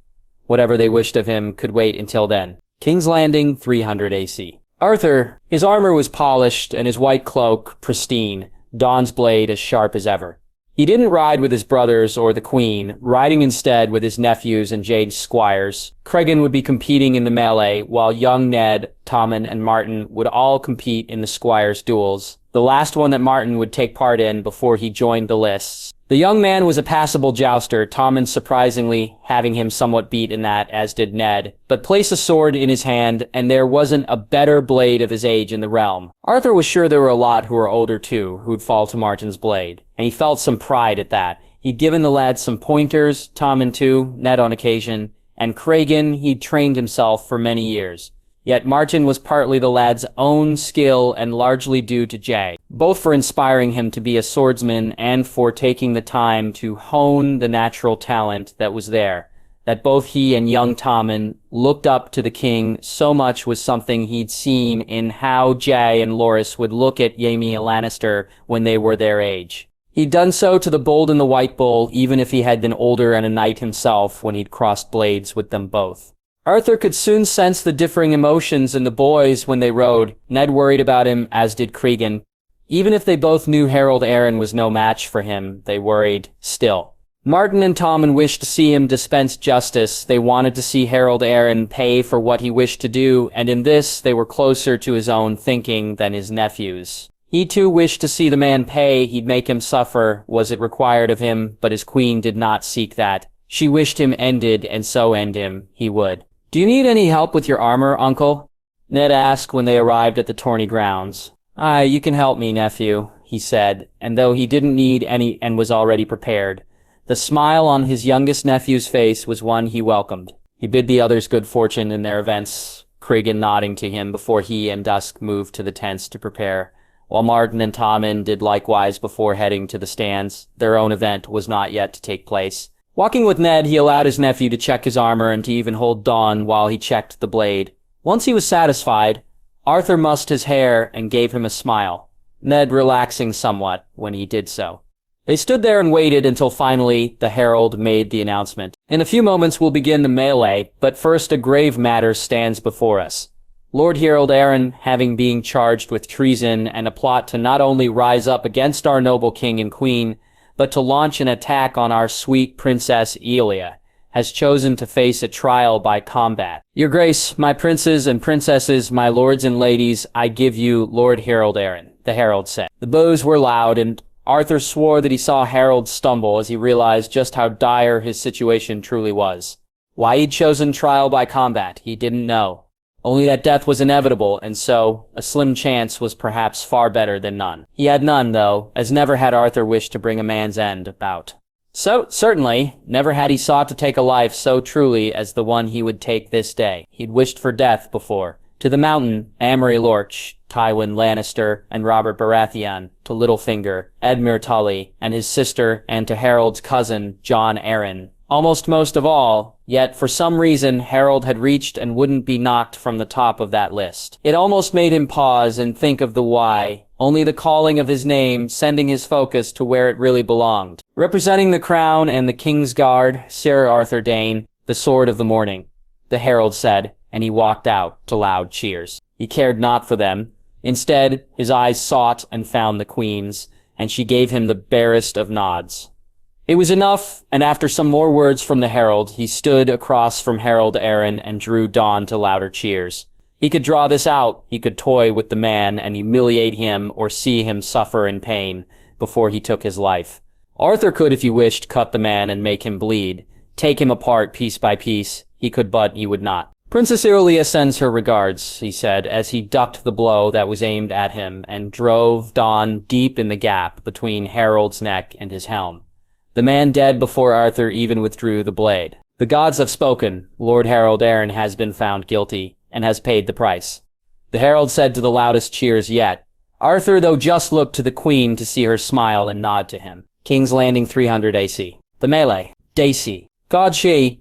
Whatever they wished of him could wait until then. King's Landing, 300 AC. Arthur, his armor was polished and his white cloak pristine, Dawn's blade as sharp as ever. He didn't ride with his brothers or the queen, riding instead with his nephews and Jade's squires. Cregan would be competing in the melee, while young Ned, Tommen, and Martin would all compete in the squires' duels, the last one that Martin would take part in before he joined the lists. The young man was a passable jouster, Tommen surprisingly having him somewhat beat in that, as did Ned, but place a sword in his hand, and there wasn't a better blade of his age in the realm. Arthur was sure there were a lot who were older too, who'd fall to Martin's blade, and he felt some pride at that. He'd given the lads some pointers, Tommen too, Ned on occasion, and Cregan he'd trained himself for many years. Yet Martin was partly the lad's own skill and largely due to Jay, both for inspiring him to be a swordsman and for taking the time to hone the natural talent that was there. That both he and young Tommen looked up to the king so much was something he'd seen in how Jay and Loras would look at Jaime Lannister when they were their age. He'd done so to the Bold and the White Bull, even if he had been older and a knight himself when he'd crossed blades with them both. Arthur could soon sense the differing emotions in the boys when they rode. Ned worried about him, as did Cregan. Even if they both knew Harold Arryn was no match for him, they worried still. Martin and Tommen wished to see him dispense justice. They wanted to see Harold Arryn pay for what he wished to do, and in this they were closer to his own thinking than his nephew's. He too wished to see the man pay. He'd make him suffer, was it required of him, but his queen did not seek that. She wished him ended, and so end him he would. "Do you need any help with your armor, uncle?" Ned asked when they arrived at the tourney grounds. "Aye, you can help me, nephew," he said, and though he didn't need any and was already prepared, the smile on his youngest nephew's face was one he welcomed. He bid the others good fortune in their events, Cregan nodding to him before he and Dusk moved to the tents to prepare, while Martin and Tommen did likewise before heading to the stands. Their own event was not yet to take place. Walking with Ned, he allowed his nephew to check his armor and to even hold Dawn while he checked the blade. Once he was satisfied, Arthur mussed his hair and gave him a smile, Ned relaxing somewhat when he did so. They stood there and waited until finally the herald made the announcement. "In a few moments we'll begin the melee, but first a grave matter stands before us. Lord Harold Arryn having been charged with treason and a plot to not only rise up against our noble king and queen, but to launch an attack on our sweet Princess Elia, has chosen to face a trial by combat. Your Grace, my princes and princesses, my lords and ladies, I give you Lord Harold Arryn," the herald said. The boos were loud, and Arthur swore that he saw Harold stumble as he realized just how dire his situation truly was. Why he'd chosen trial by combat, he didn't know. Only that death was inevitable, and so a slim chance was perhaps far better than none. He had none, though, as never had Arthur wished to bring a man's end about. So, certainly, never had he sought to take a life so truly as the one he would take this day. He'd wished for death before. To the Mountain, Amory Lorch, Tywin Lannister, and Robert Baratheon, to Littlefinger, Edmure Tully, and his sister, and to Harold's cousin, Jon Arryn. Almost most of all, yet for some reason Harold had reached and wouldn't be knocked from the top of that list. It almost made him pause and think of the why, only the calling of his name sending his focus to where it really belonged. Representing the crown and the King's Guard, Sir Arthur Dayne, the sword of the morning, the herald said, and he walked out to loud cheers. He cared not for them. Instead, his eyes sought and found the Queen's, and she gave him the barest of nods. It was enough, and after some more words from the herald, he stood across from Harold Arryn and drew Dawn to louder cheers. He could draw this out, he could toy with the man and humiliate him or see him suffer in pain before he took his life. Arthur could, if he wished, cut the man and make him bleed, take him apart piece by piece. He could, but he would not. "Princess Elia sends her regards," he said, as he ducked the blow that was aimed at him and drove Dawn deep in the gap between Harold's neck and his helm. The man dead before Arthur even withdrew the blade. "The gods have spoken. Lord Harold Arryn has been found guilty, and has paid the price," the herald said to the loudest cheers yet. Arthur, though, just looked to the Queen to see her smile and nod to him. King's Landing 300 AC. The melee. Daisy. God, she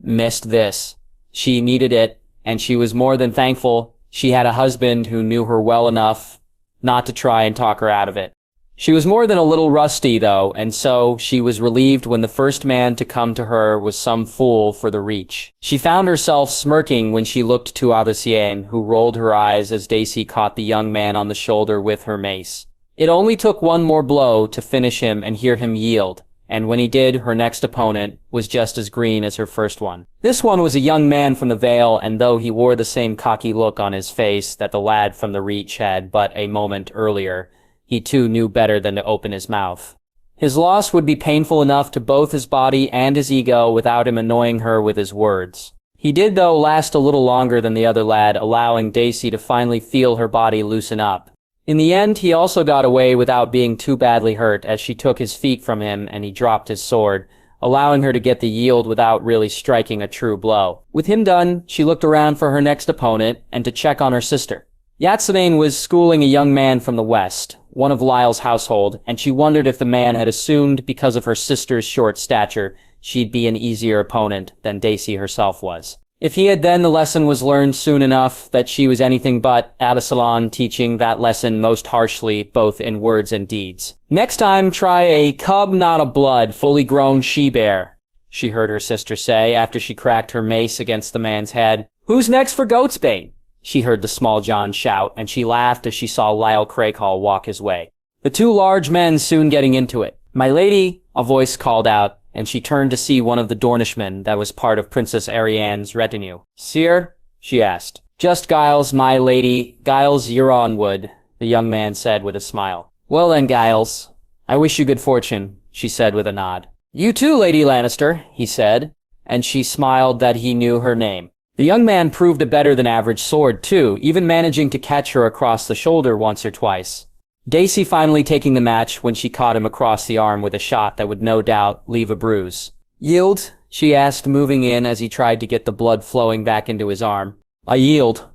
missed this. She needed it, and she was more than thankful she had a husband who knew her well enough not to try and talk her out of it. She was more than a little rusty, though, and so she was relieved when the first man to come to her was some fool for the reach. She found herself smirking when she looked to Addisiane, who rolled her eyes as Daisy caught the young man on the shoulder with her mace. It only took one more blow to finish him and hear him yield, and when he did, her next opponent was just as green as her first one. This one was a young man from the Vale, and though he wore the same cocky look on his face that the lad from the Reach had but a moment earlier, he too knew better than to open his mouth. His loss would be painful enough to both his body and his ego without him annoying her with his words. He did, though, last a little longer than the other lad, allowing Daisy to finally feel her body loosen up. In the end, he also got away without being too badly hurt as she took his feet from him and he dropped his sword, allowing her to get the yield without really striking a true blow. With him done, she looked around for her next opponent and to check on her sister. Yatsumane was schooling a young man from the west, one of Lyle's household, and she wondered if the man had assumed because of her sister's short stature she'd be an easier opponent than Daisy herself was. If he had, then the lesson was learned soon enough that she was anything but Absalom, teaching that lesson most harshly, both in words and deeds. Next time, try a cub, not a blood, fully grown she-bear, she heard her sister say after she cracked her mace against the man's head. Who's next for Goatsbane? She heard the small John shout, and she laughed as she saw Lyle Craighall walk his way. The two large men soon getting into it. My lady, a voice called out, and she turned to see one of the Dornishmen that was part of Princess Ariane's retinue. Sire? She asked. Just Giles, my lady. Giles Euronwood, the young man said with a smile. Well then, Giles, I wish you good fortune, she said with a nod. You too, Lady Lannister, he said, and she smiled that he knew her name. The young man proved a better-than-average sword, too, even managing to catch her across the shoulder once or twice. Daisy finally taking the match when she caught him across the arm with a shot that would no doubt leave a bruise. Yield? She asked, moving in as he tried to get the blood flowing back into his arm. I yield.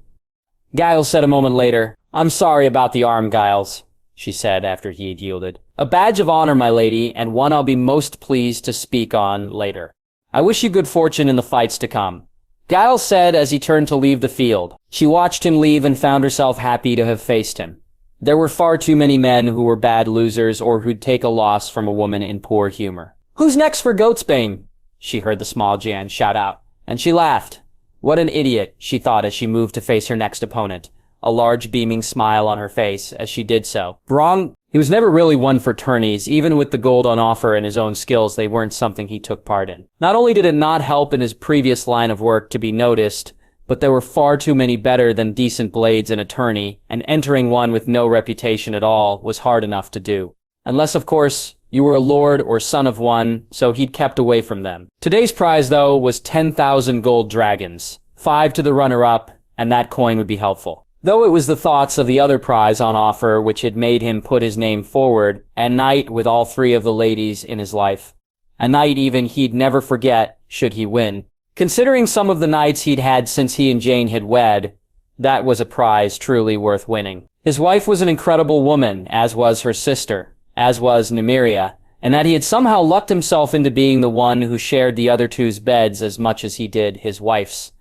Giles said a moment later, I'm sorry about the arm, Giles, she said after he had yielded. A badge of honor, my lady, and one I'll be most pleased to speak on later. I wish you good fortune in the fights to come. Giles said as he turned to leave the field. She watched him leave and found herself happy to have faced him. There were far too many men who were bad losers or who'd take a loss from a woman in poor humor. Who's next for Goatsbane? She heard the small Jan shout out, and she laughed. What an idiot, she thought as she moved to face her next opponent, a large beaming smile on her face as she did so. Bronn, he was never really one for tourneys. Even with the gold on offer and his own skills, they weren't something he took part in. Not only did it not help in his previous line of work to be noticed, but there were far too many better than decent blades in a tourney, and entering one with no reputation at all was hard enough to do. Unless, of course, you were a lord or son of one, so he'd kept away from them. Today's prize, though, was 10,000 gold dragons, 5 to the runner-up, and that coin would be helpful. Though it was the thoughts of the other prize on offer which had made him put his name forward, a night with all 3 of the ladies in his life. A night even he'd never forget, should he win. Considering some of the nights he'd had since he and Jane had wed, that was a prize truly worth winning. His wife was an incredible woman, as was her sister, as was Nymeria, and that he had somehow lucked himself into being the one who shared the other two's beds as much as he did his wife's.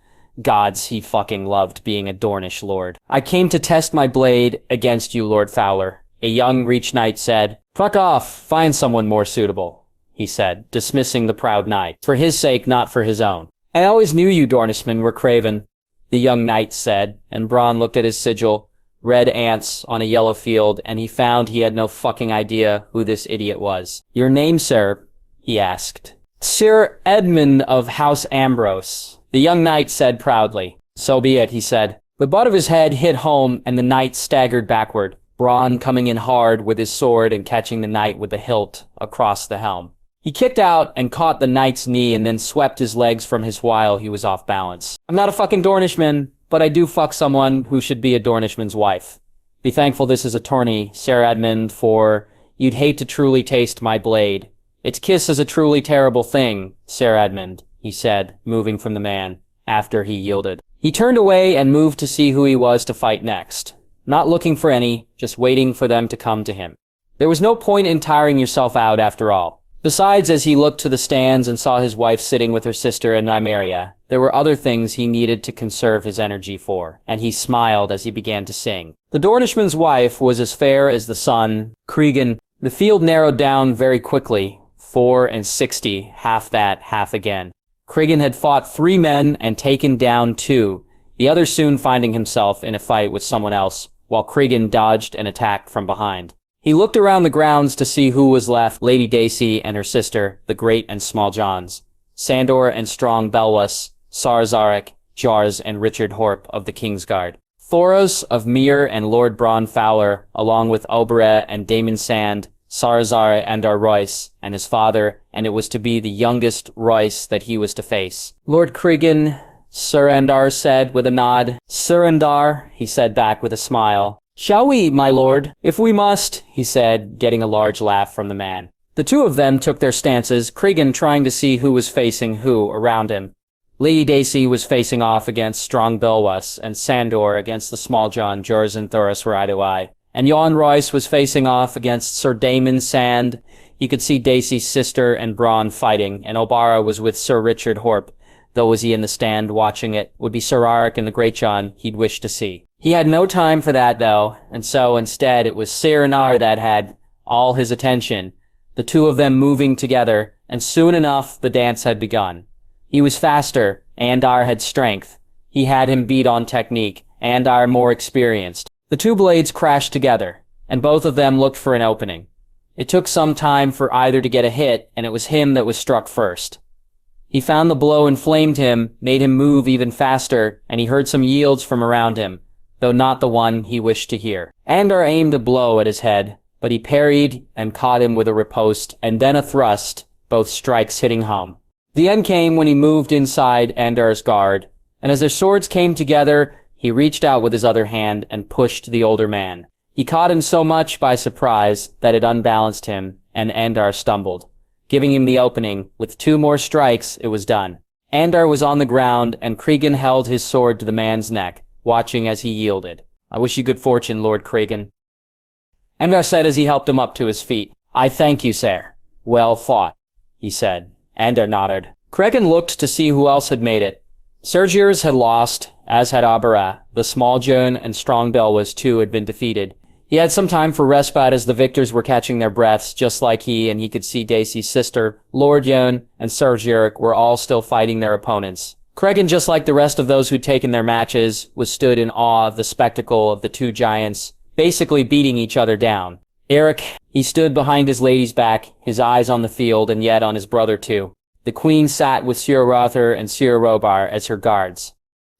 Gods, he fucking loved being a Dornish lord. I came to test my blade against you, Lord Fowler, a young Reach Knight said. Fuck off, find someone more suitable, he said, dismissing the proud knight, for his sake, not for his own. I always knew you Dornishmen were craven, the young knight said, and Bronn looked at his sigil, red ants on a yellow field, and he found he had no fucking idea who this idiot was. Your name, sir? He asked. Sir Edmund of House Ambrose, the young knight said proudly. So be it, he said. The butt of his head hit home, and the knight staggered backward, Bronn coming in hard with his sword and catching the knight with the hilt across the helm. He kicked out and caught the knight's knee and then swept his legs from his while he was off balance. I'm not a fucking Dornishman, but I do fuck someone who should be a Dornishman's wife. Be thankful this is a tourney, Sir Edmund, for you'd hate to truly taste my blade. Its kiss is a truly terrible thing, Sir Edmund, he said, moving from the man, after he yielded. He turned away and moved to see who he was to fight next. Not looking for any, just waiting for them to come to him. There was no point in tiring yourself out after all. Besides, as he looked to the stands and saw his wife sitting with her sister and Nymeria, there were other things he needed to conserve his energy for, and he smiled as he began to sing. The Dornishman's wife was as fair as the sun, Cregan. The field narrowed down very quickly, 4 and 60, half that, half again. Cregan had fought 3 men and taken down 2, the other soon finding himself in a fight with someone else, while Cregan dodged and attacked from behind. He looked around the grounds to see who was left: Lady Dacey and her sister, the Great and Small Johns, Sandor and Strong Belwas, Sarzarek, Jars and Richard Horp of the Kingsguard, Thoros of Myr and Lord Bronn Fowler, along with Oberyn and Daemon Sand, Sarzar and Royce and his father, and it was to be the youngest Royce that he was to face. Lord Cregan, Sir Endar said with a nod. Sir Endar, he said back with a smile. Shall we, my lord? If we must, he said, getting a large laugh from the man. The two of them took their stances, Cregan trying to see who was facing who around him. Lady Dacey was facing off against Strong Belwas, and Sandor against the Small John, Jors and Thoros were eye to eye. And Jon Royce was facing off against Sir Daemon Sand. You could see Dacey's sister and Bronn fighting, and Oberyn was with Sir Richard Horp, though was he in the stand watching it, would be Sir Arek and the Great John he'd wish to see. He had no time for that, though, and so instead it was Sir Nar that had all his attention, the two of them moving together, and soon enough the dance had begun. He was faster, Andar had strength. He had him beat on technique, Andar more experienced. The two blades crashed together, and both of them looked for an opening. It took some time for either to get a hit, and it was him that was struck first. He found the blow inflamed him, made him move even faster, and he heard some yields from around him, though not the one he wished to hear. Andar aimed a blow at his head, but he parried and caught him with a riposte, and then a thrust, both strikes hitting home. The end came when he moved inside Andar's guard, and as their swords came together, he reached out with his other hand and pushed the older man. He caught him so much by surprise that it unbalanced him, and Andar stumbled. Giving him the opening, with 2 more strikes, it was done. Andar was on the ground, and Cregan held his sword to the man's neck, watching as he yielded. I wish you good fortune, Lord Cregan. Andar said as he helped him up to his feet. I thank you, sir. Well fought, he said. Andar nodded. Cregan looked to see who else had made it. Sergiers had lost, as had Oberyn. The Small John and Strong Belwas too had been defeated. He had some time for respite as the victors were catching their breaths, just like he, and he could see Dacey's sister, Lord Jon, and Sergieric were all still fighting their opponents. Cregan, just like the rest of those who'd taken their matches, was stood in awe of the spectacle of the two giants, basically beating each other down. Eric, he stood behind his lady's back, his eyes on the field, and yet on his brother too. The queen sat with Sir Rother and Sir Robar as her guards.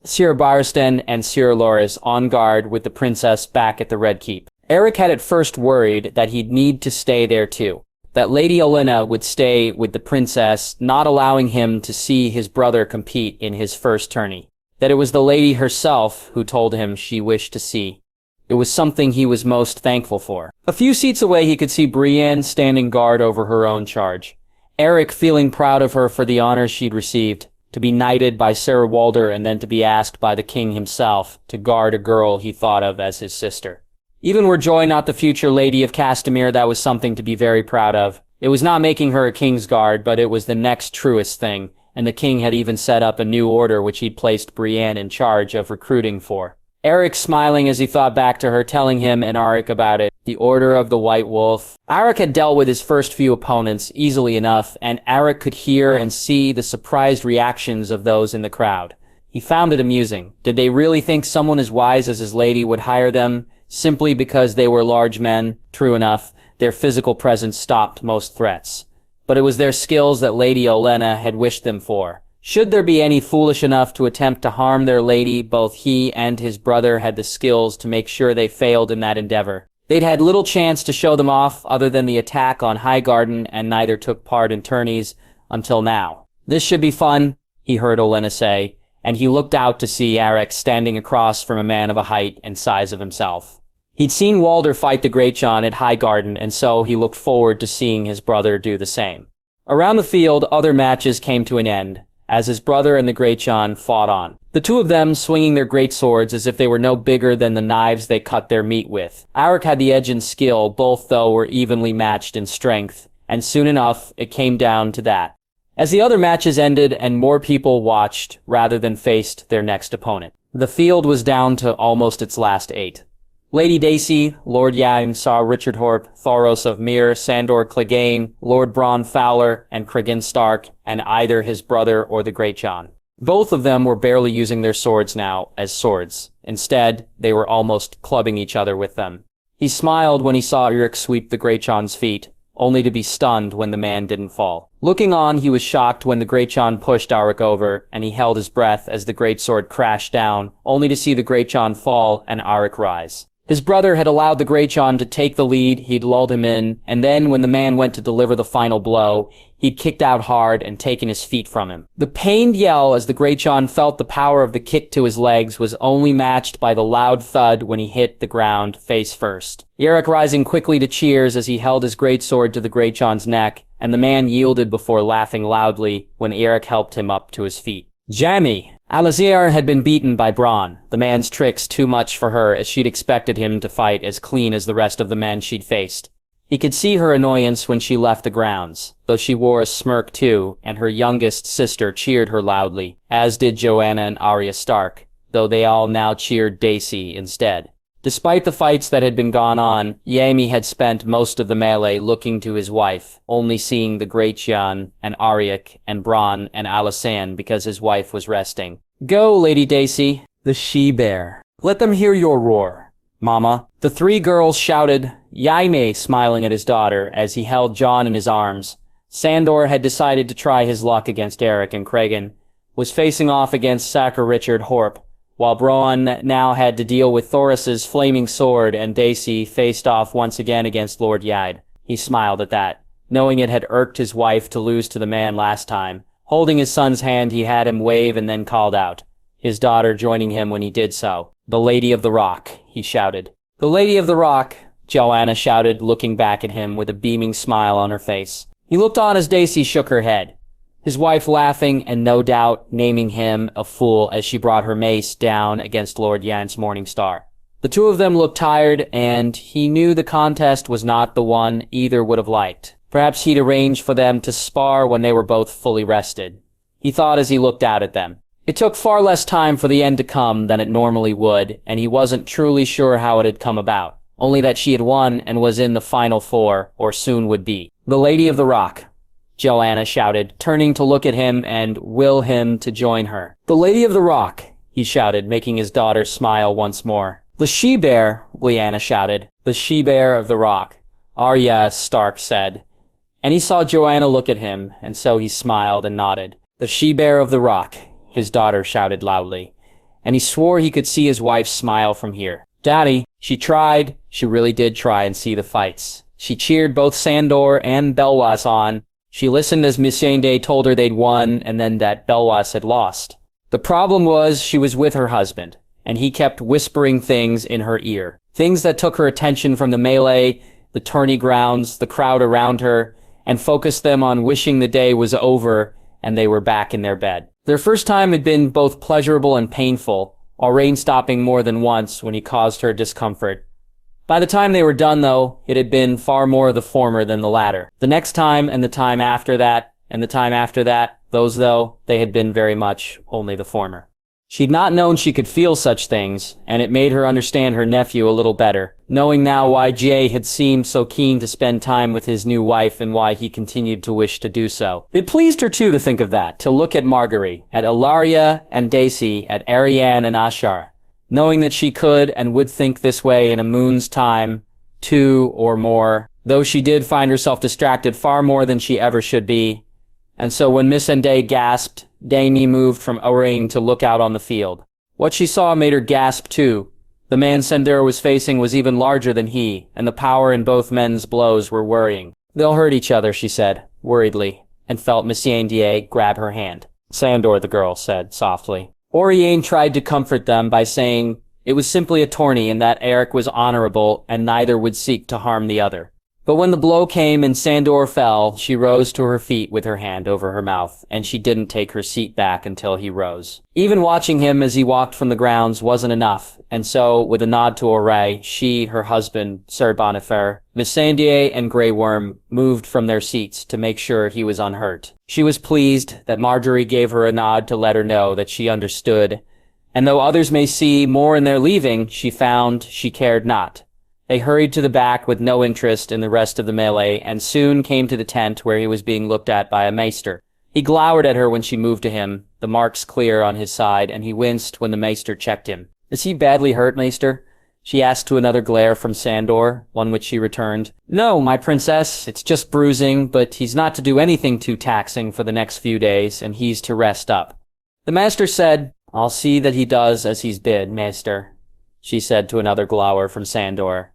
Sir Barristan and Sir Loras on guard with the princess back at the Red Keep. Eric had at first worried that he'd need to stay there too, that Lady Olenna would stay with the princess, not allowing him to see his brother compete in his first tourney, that it was the lady herself who told him she wished to see. It was something he was most thankful for. A few seats away he could see Brienne standing guard over her own charge. Eric feeling proud of her for the honors she'd received, to be knighted by Sir Walder and then to be asked by the king himself to guard a girl he thought of as his sister. Even were Joy not the future Lady of Castamere, that was something to be very proud of. It was not making her a king's guard, but it was the next truest thing, and the king had even set up a new order which he'd placed Brienne in charge of recruiting for. Eric smiling as he thought back to her telling him and Arik about it. The Order of the White Wolf. Arik had dealt with his first few opponents easily enough, and Arik could hear and see the surprised reactions of those in the crowd. He found it amusing. Did they really think someone as wise as his lady would hire them simply because they were large men? True enough, their physical presence stopped most threats. But it was their skills that Lady Olenna had wished them for. Should there be any foolish enough to attempt to harm their lady, both he and his brother had the skills to make sure they failed in that endeavor. They'd had little chance to show them off other than the attack on Highgarden, and neither took part in tourneys until now. This should be fun, he heard Olenna say, and he looked out to see Arik standing across from a man of a height and size of himself. He'd seen Walder fight the Great John at Highgarden, and so he looked forward to seeing his brother do the same. Around the field, other matches came to an end, as his brother and the Great John fought on. The two of them swinging their great swords as if they were no bigger than the knives they cut their meat with. Arik had the edge in skill, both though were evenly matched in strength, and soon enough it came down to that. As the other matches ended and more people watched rather than faced their next opponent. The field was down to almost its last 8. Lady Dacey, Lord Yain saw Richard Horp, Thoros of Myr, Sandor Clegane, Lord Bronn Fowler, and Cregan Stark, and either his brother or the Great John. Both of them were barely using their swords now as swords. Instead, they were almost clubbing each other with them. He smiled when he saw Eirik sweep the Greatjon's feet, only to be stunned when the man didn't fall. Looking on, he was shocked when the Greatjon pushed Eirik over, and he held his breath as the greatsword crashed down, only to see the Greatjon fall and Eirik rise. His brother had allowed the Greatjon to take the lead, he'd lulled him in, and then when the man went to deliver the final blow, he'd kicked out hard and taken his feet from him. The pained yell as the Greatjon felt the power of the kick to his legs was only matched by the loud thud when he hit the ground face first. Eirik rising quickly to cheers as he held his greatsword to the Greatjon's neck, and the man yielded before laughing loudly when Eirik helped him up to his feet. Jaime! Alazir had been beaten by Bronn, the man's tricks too much for her as she'd expected him to fight as clean as the rest of the men she'd faced. He could see her annoyance when she left the grounds, though she wore a smirk too, and her youngest sister cheered her loudly, as did Joanna and Arya Stark, though they all now cheered Daisy instead. Despite the fights that had been gone on, Jaime had spent most of the melee looking to his wife, only seeing the Greatjon and Aryek and Bronn and Alysanne because his wife was resting. Go, Lady Daisy, the she-bear. Let them hear your roar, Mama. The three girls shouted, Jaime smiling at his daughter as he held Jon in his arms. Sandor had decided to try his luck against Eric and Cregan, was facing off against Sacre Richard Horp, while Bronn now had to deal with Thoris's flaming sword and Daisy faced off once again against Lord Yide. He smiled at that, knowing it had irked his wife to lose to the man last time. Holding his son's hand, he had him wave and then called out, his daughter joining him when he did so. The Lady of the Rock, he shouted. The Lady of the Rock, Joanna shouted, looking back at him with a beaming smile on her face. He looked on as Daisy shook her head, his wife laughing and no doubt naming him a fool as she brought her mace down against Lord Yan's Morning Star. The two of them looked tired, and he knew the contest was not the one either would have liked. Perhaps he'd arranged for them to spar when they were both fully rested. He thought as he looked out at them. It took far less time for the end to come than it normally would, and he wasn't truly sure how it had come about, only that she had won and was in the final four, or soon would be. The Lady of the Rock, Joanna shouted, turning to look at him and will him to join her. The Lady of the Rock, he shouted, making his daughter smile once more. The she-bear, Lyanna shouted. The she-bear of the rock, Arya Stark said. And he saw Joanna look at him, and so he smiled and nodded. The she-bear of the rock, his daughter shouted loudly. And he swore he could see his wife smile from here. Daddy, she really did try and see the fights. She cheered both Sandor and Belwas on. She listened as Missandei told her they'd won and then that Belwas had lost. The problem was she was with her husband, and he kept whispering things in her ear. Things that took her attention from the melee, the tourney grounds, the crowd around her, and focused them on wishing the day was over and they were back in their bed. Their first time had been both pleasurable and painful, Aurane stopping more than once when he caused her discomfort. By the time they were done, though, it had been far more the former than the latter. The next time, and the time after that, and the time after that, those, though, they had been very much only the former. She'd not known she could feel such things, and it made her understand her nephew a little better, knowing now why Jay had seemed so keen to spend time with his new wife and why he continued to wish to do so. It pleased her, too, to think of that, to look at Marguerite, at Ilaria and Daisy, at Arianne and Ashar, knowing that she could and would think this way in a moon's time, 2 or more, though she did find herself distracted far more than she ever should be. And so when Missandei gasped, Dany moved from Aurane to look out on the field. What she saw made her gasp too. The man Sandor was facing was even larger than he, and the power in both men's blows were worrying. They'll hurt each other, she said, worriedly, and felt Missandei grab her hand. Sandor, the girl said softly. Oriane tried to comfort them by saying it was simply a tourney and that Eric was honorable and neither would seek to harm the other. But when the blow came and Sandor fell, she rose to her feet with her hand over her mouth, and she didn't take her seat back until he rose. Even watching him as he walked from the grounds wasn't enough, and so, with a nod to Oray, she, her husband, Sir Bonifaire, Missandei, and Grey Worm moved from their seats to make sure he was unhurt. She was pleased that Marjorie gave her a nod to let her know that she understood, and though others may see more in their leaving, she found she cared not. They hurried to the back with no interest in the rest of the melee, and soon came to the tent where he was being looked at by a maester. He glowered at her when she moved to him, the marks clear on his side, and he winced when the maester checked him. Is he badly hurt, maester? she asked to another glare from Sandor, one which she returned. No, my princess, it's just bruising, but he's not to do anything too taxing for the next few days, and he's to rest up. The master said, I'll see that he does as he's bid, maester, she said to another glower from Sandor.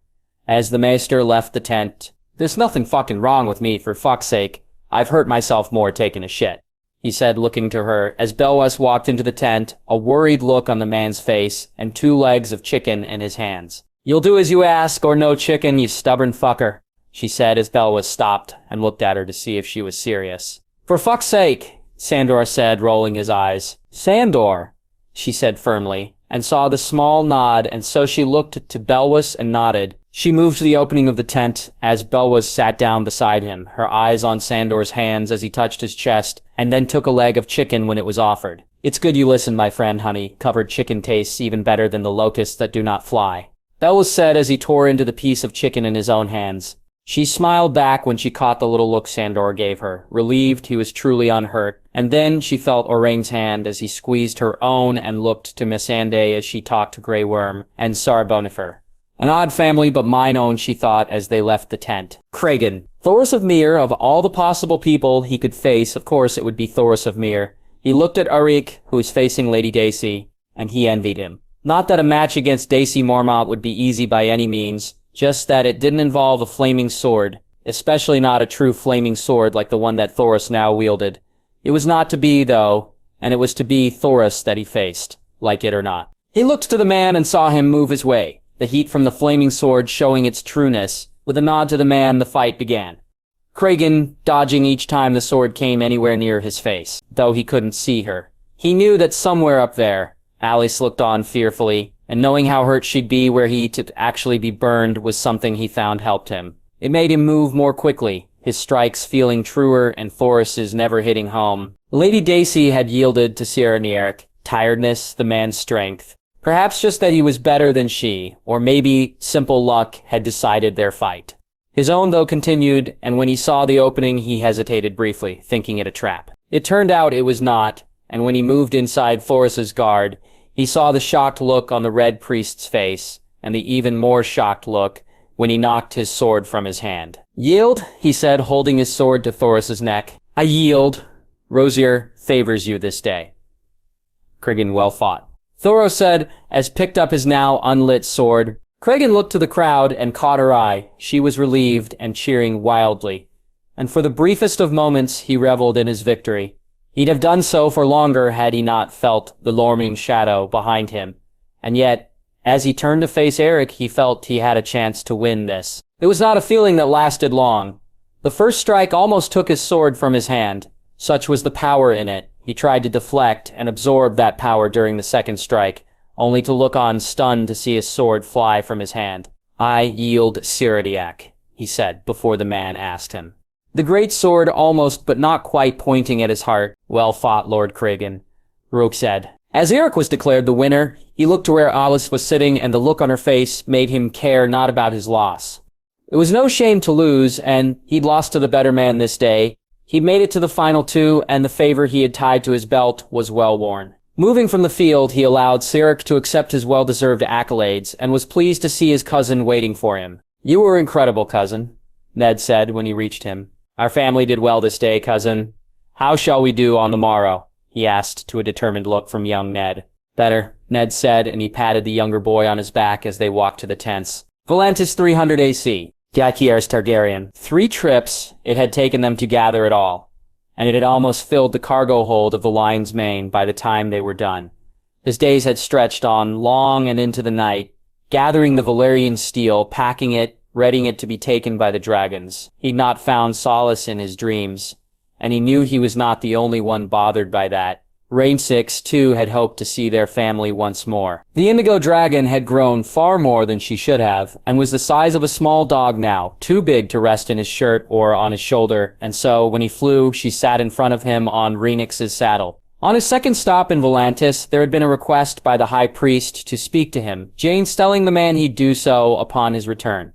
As the maester left the tent, there's nothing fucking wrong with me, for fuck's sake. I've hurt myself more taking a shit, he said, looking to her, as Belwas walked into the tent, a worried look on the man's face, and 2 legs of chicken in his hands. You'll do as you ask, or no chicken, you stubborn fucker, she said as Belwas stopped and looked at her to see if she was serious. For fuck's sake, Sandor said, rolling his eyes. Sandor, she said firmly, and saw the small nod, and so she looked to Belwas and nodded. She moved to the opening of the tent as Belwas sat down beside him, her eyes on Sandor's hands as he touched his chest, and then took a leg of chicken when it was offered. It's good you listen, my friend, honey. Covered chicken tastes even better than the locusts that do not fly, Belwas said as he tore into the piece of chicken in his own hands. She smiled back when she caught the little look Sandor gave her, relieved he was truly unhurt, and then she felt Oraine's hand as he squeezed her own and looked to Missandei as she talked to Grey Worm and Sarbonifer. An odd family, but mine own, she thought as they left the tent. Cregan. Thoros of Myr, of all the possible people he could face, of course it would be Thoros of Myr. He looked at Arik, who was facing Lady Dacey, and he envied him. Not that a match against Dacey Mormont would be easy by any means, just that it didn't involve a flaming sword, especially not a true flaming sword like the one that Thoros now wielded. It was not to be, though, and it was to be Thoros that he faced, like it or not. He looked to the man and saw him move his way, the heat from the flaming sword showing its trueness. With a nod to the man, the fight began. Cregan dodging each time the sword came anywhere near his face, though he couldn't see her. He knew that somewhere up there, Alice looked on fearfully, and knowing how hurt she'd be where he to actually be burned was something he found helped him. It made him move more quickly, his strikes feeling truer and Thoris's never hitting home. Lady Dacey had yielded to Sierra Nieric, tiredness, the man's strength. Perhaps just that he was better than she, or maybe simple luck had decided their fight. His own, though, continued, and when he saw the opening, he hesitated briefly, thinking it a trap. It turned out it was not, and when he moved inside Thoris's guard, he saw the shocked look on the Red Priest's face, and the even more shocked look when he knocked his sword from his hand. Yield, he said, holding his sword to Thoris's neck. I yield. Rosier favors you this day. Cregan, well fought. Thoros said, as picked up his now unlit sword. Cregan looked to the crowd and caught her eye. She was relieved and cheering wildly. And for the briefest of moments, he reveled in his victory. He'd have done so for longer had he not felt the lorming shadow behind him. And yet, as he turned to face Eric, he felt he had a chance to win this. It was not a feeling that lasted long. The first strike almost took his sword from his hand. Such was the power in it. He tried to deflect and absorb that power during the second strike, only to look on stunned to see his sword fly from his hand. I yield Siradiak, he said, before the man asked him. The great sword almost but not quite pointing at his heart. Well fought, Lord Cregan, Rook said. As Eric was declared the winner, he looked to where Alice was sitting, and the look on her face made him care not about his loss. It was no shame to lose, and he'd lost to the better man this day. He made it to the final 2, and the favor he had tied to his belt was well worn. Moving from the field, he allowed Sirik to accept his well-deserved accolades, and was pleased to see his cousin waiting for him. You were incredible, cousin, Ned said when he reached him. Our family did well this day, cousin. How shall we do on the morrow? He asked to a determined look from young Ned. Better, Ned said, and he patted the younger boy on his back as they walked to the tents. Volantis 300 AC. Jaehaerys Targaryen. 3 trips it had taken them to gather it all, and it had almost filled the cargo hold of the Lion's Mane by the time they were done. His days had stretched on long and into the night, gathering the Valyrian steel, packing it, readying it to be taken by the dragons. He'd not found solace in his dreams, and he knew he was not the only one bothered by that. Rain 6, too, had hoped to see their family once more. The indigo dragon had grown far more than she should have, and was the size of a small dog now, too big to rest in his shirt or on his shoulder, and so, when he flew, she sat in front of him on Rhaenix's saddle. On his second stop in Volantis, there had been a request by the High Priest to speak to him, Jane's telling the man he'd do so upon his return.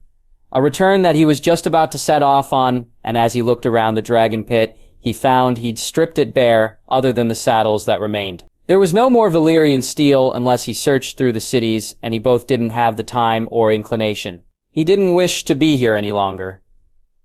A return that he was just about to set off on, and as he looked around the dragon pit, he found he'd stripped it bare, other than the saddles that remained. There was no more Valyrian steel unless he searched through the cities, and he both didn't have the time or inclination. He didn't wish to be here any longer.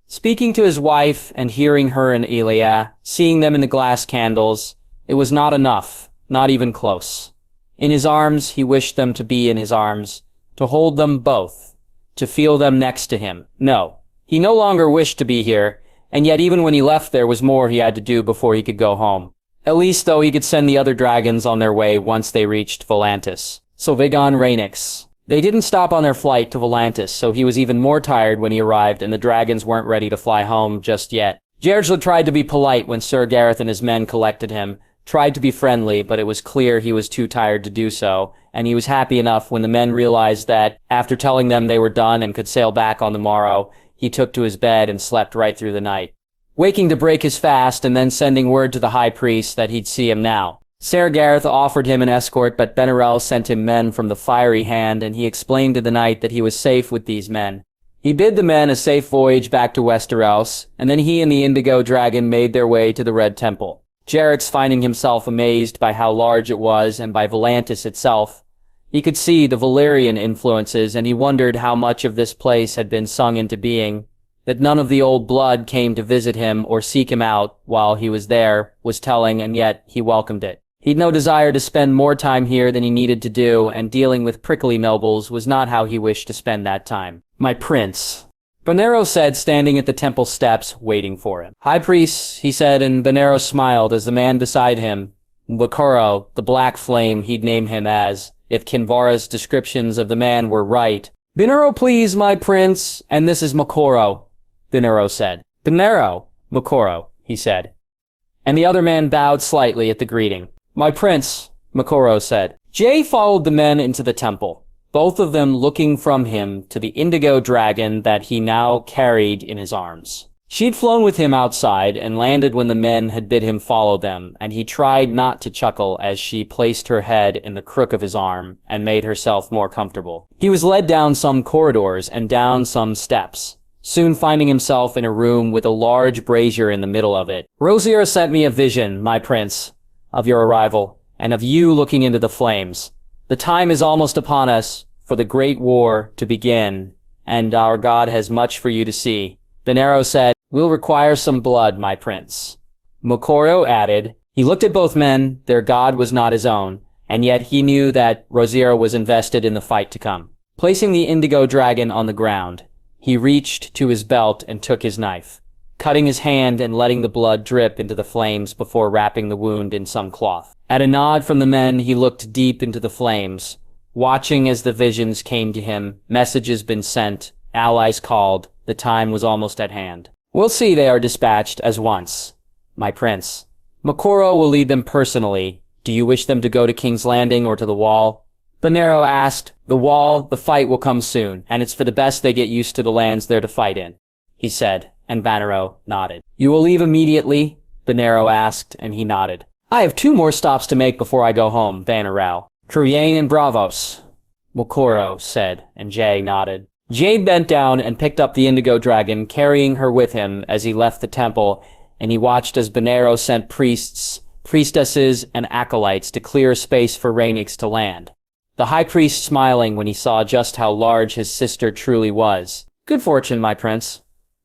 Speaking to his wife and hearing her and Elia, seeing them in the glass candles, it was not enough, not even close. In his arms, he wished them to be in his arms, to hold them both, to feel them next to him. No, he no longer wished to be here, and yet even when he left there was more he had to do before he could go home. At least, though, he could send the other dragons on their way once they reached Volantis. So Vegan Rhaenix. They didn't stop on their flight to Volantis, so he was even more tired when he arrived, and the dragons weren't ready to fly home just yet. Jairgla tried to be polite when Sir Gareth and his men collected him, tried to be friendly, but it was clear he was too tired to do so, and he was happy enough when the men realized that, after telling them they were done and could sail back on the morrow, he took to his bed and slept right through the night, waking to break his fast and then sending word to the high priest that he'd see him now. Ser Gareth offered him an escort, but Benerel sent him men from the Fiery Hand, and he explained to the knight that he was safe with these men. He bid the men a safe voyage back to Westeros, and then he and the Indigo Dragon made their way to the Red Temple. Jerax, finding himself amazed by how large it was and by Volantis itself, he could see the Valyrian influences, and he wondered how much of this place had been sung into being. That none of the old blood came to visit him or seek him out while he was there was telling, and yet he welcomed it. He'd no desire to spend more time here than he needed to do, and dealing with prickly nobles was not how he wished to spend that time. "My prince," Benerro said, standing at the temple steps, waiting for him. "High priest," he said, and Benerro smiled as the man beside him, Mokoro, the Black Flame he'd name him as, if Kinvara's descriptions of the man were right. "Benerro, please, my prince, and this is Mokoro," Benerro said. "Benerro, Mokoro," he said. And the other man bowed slightly at the greeting. "My prince," Mokoro said. Jay followed the men into the temple, both of them looking from him to the indigo dragon that he now carried in his arms. She'd flown with him outside and landed when the men had bid him follow them, and he tried not to chuckle as she placed her head in the crook of his arm and made herself more comfortable. He was led down some corridors and down some steps, soon finding himself in a room with a large brazier in the middle of it. "Rosier sent me a vision, my prince, of your arrival, and of you looking into the flames. The time is almost upon us for the great war to begin, and our god has much for you to see." Benerro said, "We'll require some blood, my prince." Mokoro added, he looked at both men, their god was not his own, and yet he knew that Rosier was invested in the fight to come. Placing the indigo dragon on the ground, he reached to his belt and took his knife, cutting his hand and letting the blood drip into the flames before wrapping the wound in some cloth. At a nod from the men, he looked deep into the flames, watching as the visions came to him, messages been sent, allies called, the time was almost at hand. "We'll see they are dispatched as once, my prince. Mokoro will lead them personally. Do you wish them to go to King's Landing or to the Wall?" Benerro asked. "The Wall, the fight will come soon, and it's for the best they get used to the lands they're to fight in," he said, and Benerro nodded. "You will leave immediately?" Benerro asked, and he nodded. "I have 2 more stops to make before I go home, Benerro. Targaryen and Bravos," Mokoro said, and Jay nodded. Jay bent down and picked up the indigo dragon, carrying her with him as he left the temple, and he watched as Benerro sent priests, priestesses, and acolytes to clear space for Rhaenix to land. The high priest smiling when he saw just how large his sister truly was. "Good fortune, my prince,"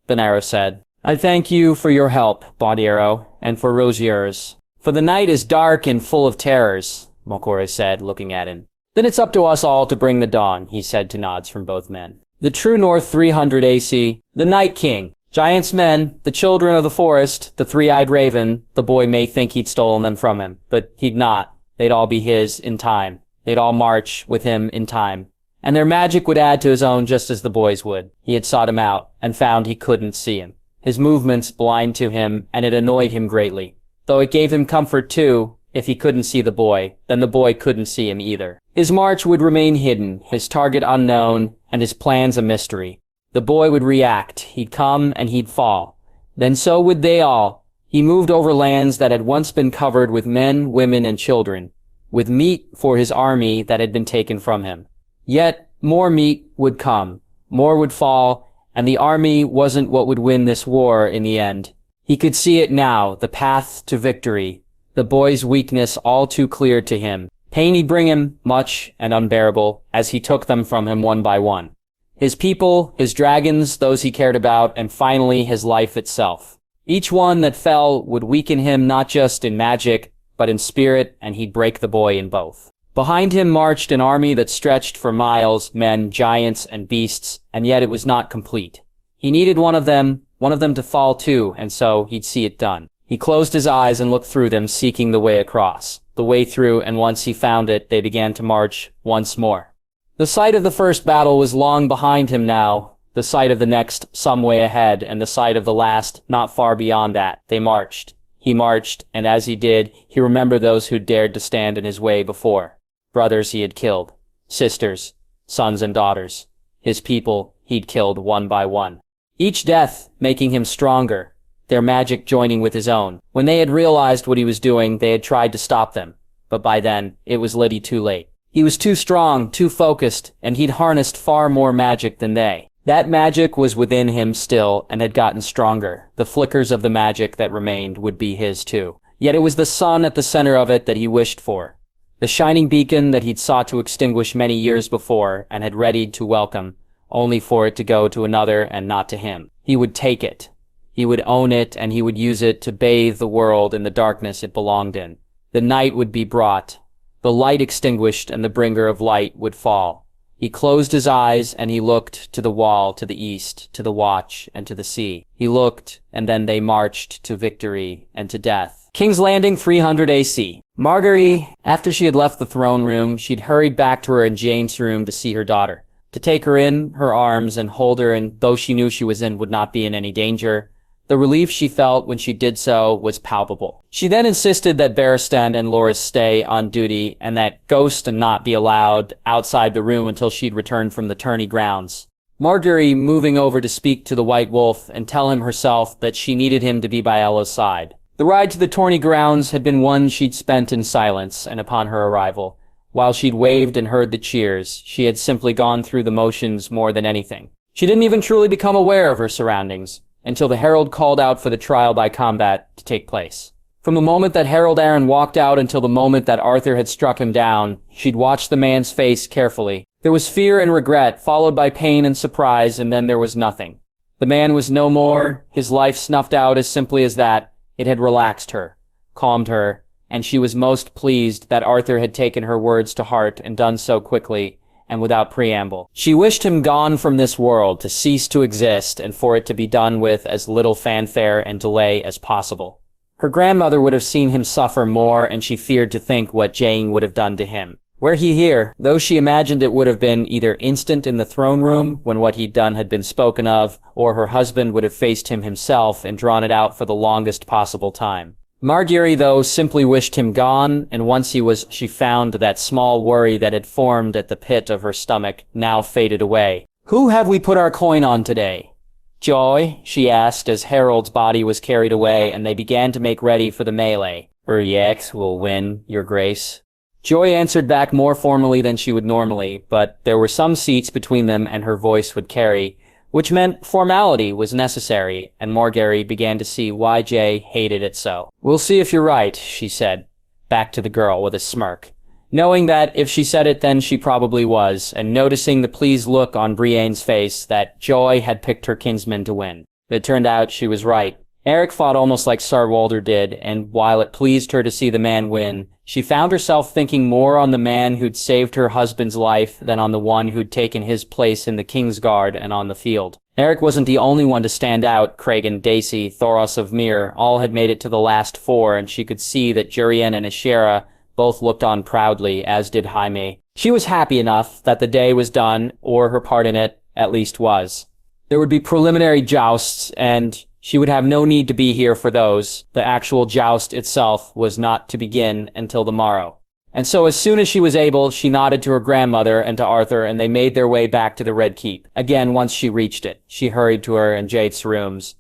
Benerro said. "I thank you for your help, Baudiero, and for Rosier's. For the night is dark and full of terrors," Mokoro said, looking at him. "Then it's up to us all to bring the dawn," he said to nods from both men. "The true North 300 AC, the Night King, Giant's men, the children of the forest, the 3-eyed raven, the boy may think he'd stolen them from him, but he'd not. They'd all be his in time. They'd all march with him in time. And their magic would add to his own just as the boy's would. He had sought him out, and found he couldn't see him. His movements blind to him, and it annoyed him greatly. Though it gave him comfort too, if he couldn't see the boy, then the boy couldn't see him either. His march would remain hidden, his target unknown, and his plans a mystery. The boy would react, he'd come and he'd fall. Then so would they all. He moved over lands that had once been covered with men, women, and children, with meat for his army that had been taken from him. Yet more meat would come, more would fall, and the army wasn't what would win this war in the end. He could see it now, the path to victory. the boy's weakness all too clear to him. Pain he'd bring him, much and unbearable, as he took them from him one by one. His people, his dragons, those he cared about, and finally his life itself. Each one that fell would weaken him not just in magic, but in spirit, and he'd break the boy in both. Behind him marched an army that stretched for miles, men, giants, and beasts, and yet it was not complete. He needed one of them to fall too, and so he'd see it done. He closed his eyes and looked through them, seeking the way across. The way through, and once he found it, they began to march once more. The site of the first battle was long behind him now, the site of the next some way ahead, and the site of the last not far beyond that. They marched. He marched, and as he did, he remembered those who dared to stand in his way before. Brothers he had killed. Sisters, sons and daughters. His people he'd killed one by one. Each death making him stronger, their magic joining with his own. When they had realized what he was doing, they had tried to stop them. But by then, it was little too late. He was too strong, too focused, and he'd harnessed far more magic than they. That magic was within him still, and had gotten stronger. The flickers of the magic that remained would be his too. Yet it was the sun at the center of it that he wished for. The shining beacon that he'd sought to extinguish many years before, and had readied to welcome, only for it to go to another and not to him. He would take it. He would own it, and he would use it to bathe the world in the darkness it belonged in. The night would be brought. The light extinguished, and the bringer of light would fall. He closed his eyes, and he looked to the wall, to the east, to the watch, and to the sea. He looked, and then they marched to victory and to death. King's Landing, 300 AC. Marguerite, after she had left the throne room, she'd hurried back to her and Jane's room to see her daughter, to take her in her arms and hold her, and though she knew she was in would not be in any danger, the relief she felt when she did so was palpable. She then insisted that Barristan and Loras stay on duty, and that Ghost not be allowed outside the room until she'd returned from the tourney grounds. Marguerite moving over to speak to the White Wolf and tell him herself that she needed him to be by Ella's side. The ride to the tourney grounds had been one she'd spent in silence, and upon her arrival, while she'd waved and heard the cheers, she had simply gone through the motions more than anything. She didn't even truly become aware of her surroundings, until the herald called out for the trial by combat to take place. From the moment that Harold Arryn walked out until the moment that Arthur had struck him down, she'd watched the man's face carefully. There was fear and regret, followed by pain and surprise, and then there was nothing. The man was no more, his life snuffed out as simply as that. It had relaxed her, calmed her, and she was most pleased that Arthur had taken her words to heart and done so quickly and without preamble. She wished him gone from this world, to cease to exist, and for it to be done with as little fanfare and delay as possible. Her grandmother would have seen him suffer more, and she feared to think what Jane would have done to him. Were he here, though she imagined it would have been either instant in the throne room, when what he'd done had been spoken of, or her husband would have faced him himself and drawn it out for the longest possible time. Marguerite, though, simply wished him gone, and once she found that small worry that had formed at the pit of her stomach now faded away. "Who have we put our coin on today?" "Joy?" she asked as Harold's body was carried away and they began to make ready for the melee. "Uriek will win, your grace." Joy answered back more formally than she would normally, but there were some seats between them and her voice would carry, which meant formality was necessary, and Marguerite began to see why Jay hated it so. "We'll see if you're right," she said, back to the girl with a smirk, knowing that if she said it then she probably was, and noticing the pleased look on Brienne's face that Joy had picked her kinsman to win. It turned out she was right. Eric fought almost like Sir Walder did, and while it pleased her to see the man win, she found herself thinking more on the man who'd saved her husband's life than on the one who'd taken his place in the Kingsguard and on the field. Eric wasn't the only one to stand out. Cragen, Dacey, Thoros of Myr all had made it to the last four, and she could see that Jurian and Ashera both looked on proudly, as did Jaime. She was happy enough that the day was done, or her part in it at least was. There would be preliminary jousts, and she would have no need to be here for those. The actual joust itself was not to begin until the morrow. And so as soon as she was able, she nodded to her grandmother and to Arthur, and they made their way back to the Red Keep. Again, once she reached it, she hurried to her and Jade's rooms.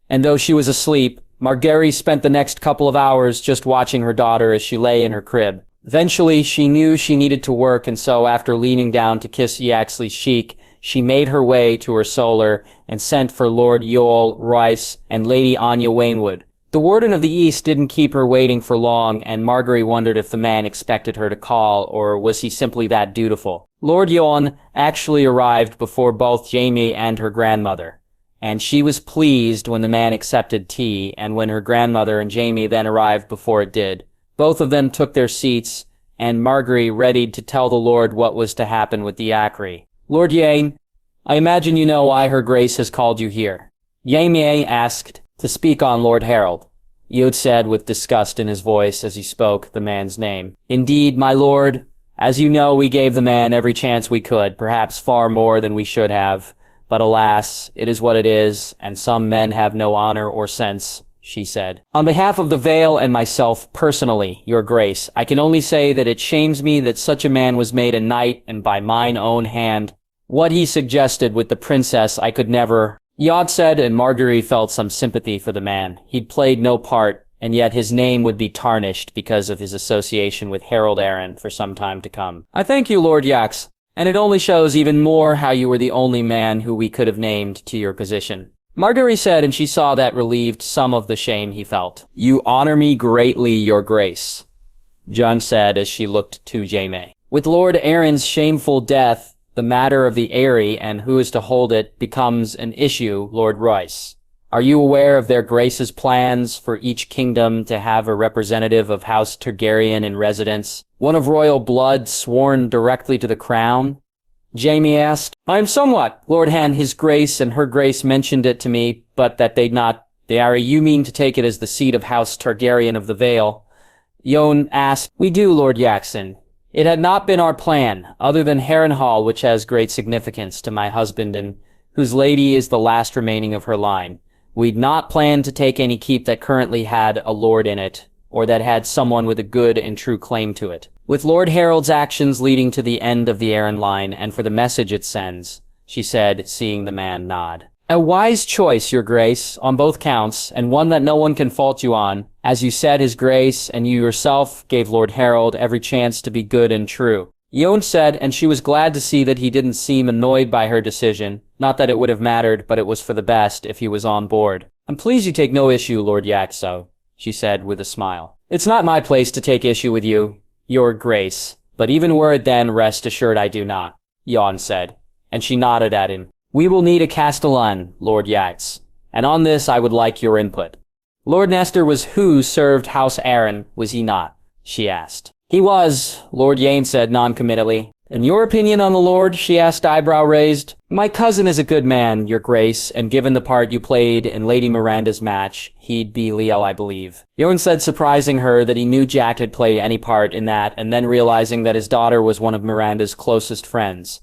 And though she was asleep, Marguerite spent the next couple of hours just watching her daughter as she lay in her crib. Eventually, she knew she needed to work, and so after leaning down to kiss Yaxley's cheek, she made her way to her solar and sent for Lord Yoel Rice and Lady Anya Wainwood. The Warden of the East didn't keep her waiting for long, and Margaery wondered if the man expected her to call, or was he simply that dutiful. Lord Jon actually arrived before both Jaime and her grandmother, and she was pleased when the man accepted tea, and when her grandmother and Jaime then arrived before it did. Both of them took their seats, and Margaery readied to tell the Lord what was to happen with the Acri. Lord Jon, I imagine you know why Her Grace has called you here. Jaime asked to speak on Lord Harold. Yod said with disgust in his voice as he spoke the man's name. Indeed, my lord, as you know, we gave the man every chance we could, perhaps far more than we should have. But alas, it is what it is, and some men have no honor or sense, she said. On behalf of the Vale and myself personally, your grace, I can only say that it shames me that such a man was made a knight, and by mine own hand. What he suggested with the princess I could never... Yod said, and Margaery felt some sympathy for the man. He'd played no part, and yet his name would be tarnished because of his association with Harold Arryn for some time to come. I thank you, Lord Yax, and it only shows even more how you were the only man who we could have named to your position. Margaery said, and she saw that relieved some of the shame he felt. You honor me greatly, your grace, Jon said as she looked to Jaime. With Lord Arryn's shameful death, the matter of the Eyrie and who is to hold it becomes an issue, Lord Royce. Are you aware of their grace's plans for each kingdom to have a representative of House Targaryen in residence, one of royal blood sworn directly to the crown? Jaime asked. I am somewhat. Lord Han, his grace and her grace mentioned it to me, but that they'd not. You mean to take it as the seat of House Targaryen of the Vale? Jon asked. We do, Lord Yaxon. It had not been our plan, other than Harrenhal, which has great significance to my husband and whose lady is the last remaining of her line. We'd not planned to take any keep that currently had a lord in it, or that had someone with a good and true claim to it. With Lord Harold's actions leading to the end of the Arryn line and for the message it sends, she said, seeing the man nod. A wise choice, your grace, on both counts, and one that no one can fault you on. As you said, his grace and you yourself gave Lord Harold every chance to be good and true. Jon said, and she was glad to see that he didn't seem annoyed by her decision. Not that it would have mattered, but it was for the best if he was on board. I'm pleased you take no issue, Lord Yaxo, she said with a smile. It's not my place to take issue with you, your grace, but even were it then, rest assured I do not, Jon said, and she nodded at him. We will need a Castellan, Lord Yax, and on this I would like your input. Lord Nestor was who served House Arryn, was he not? She asked. He was, Lord Yane said non-committally. In your opinion on the Lord? She asked, eyebrow raised. My cousin is a good man, your grace, and given the part you played in Lady Miranda's match, he'd be Leo, I believe. Jon said, surprising her that he knew Jack had played any part in that, and then realizing that his daughter was one of Miranda's closest friends.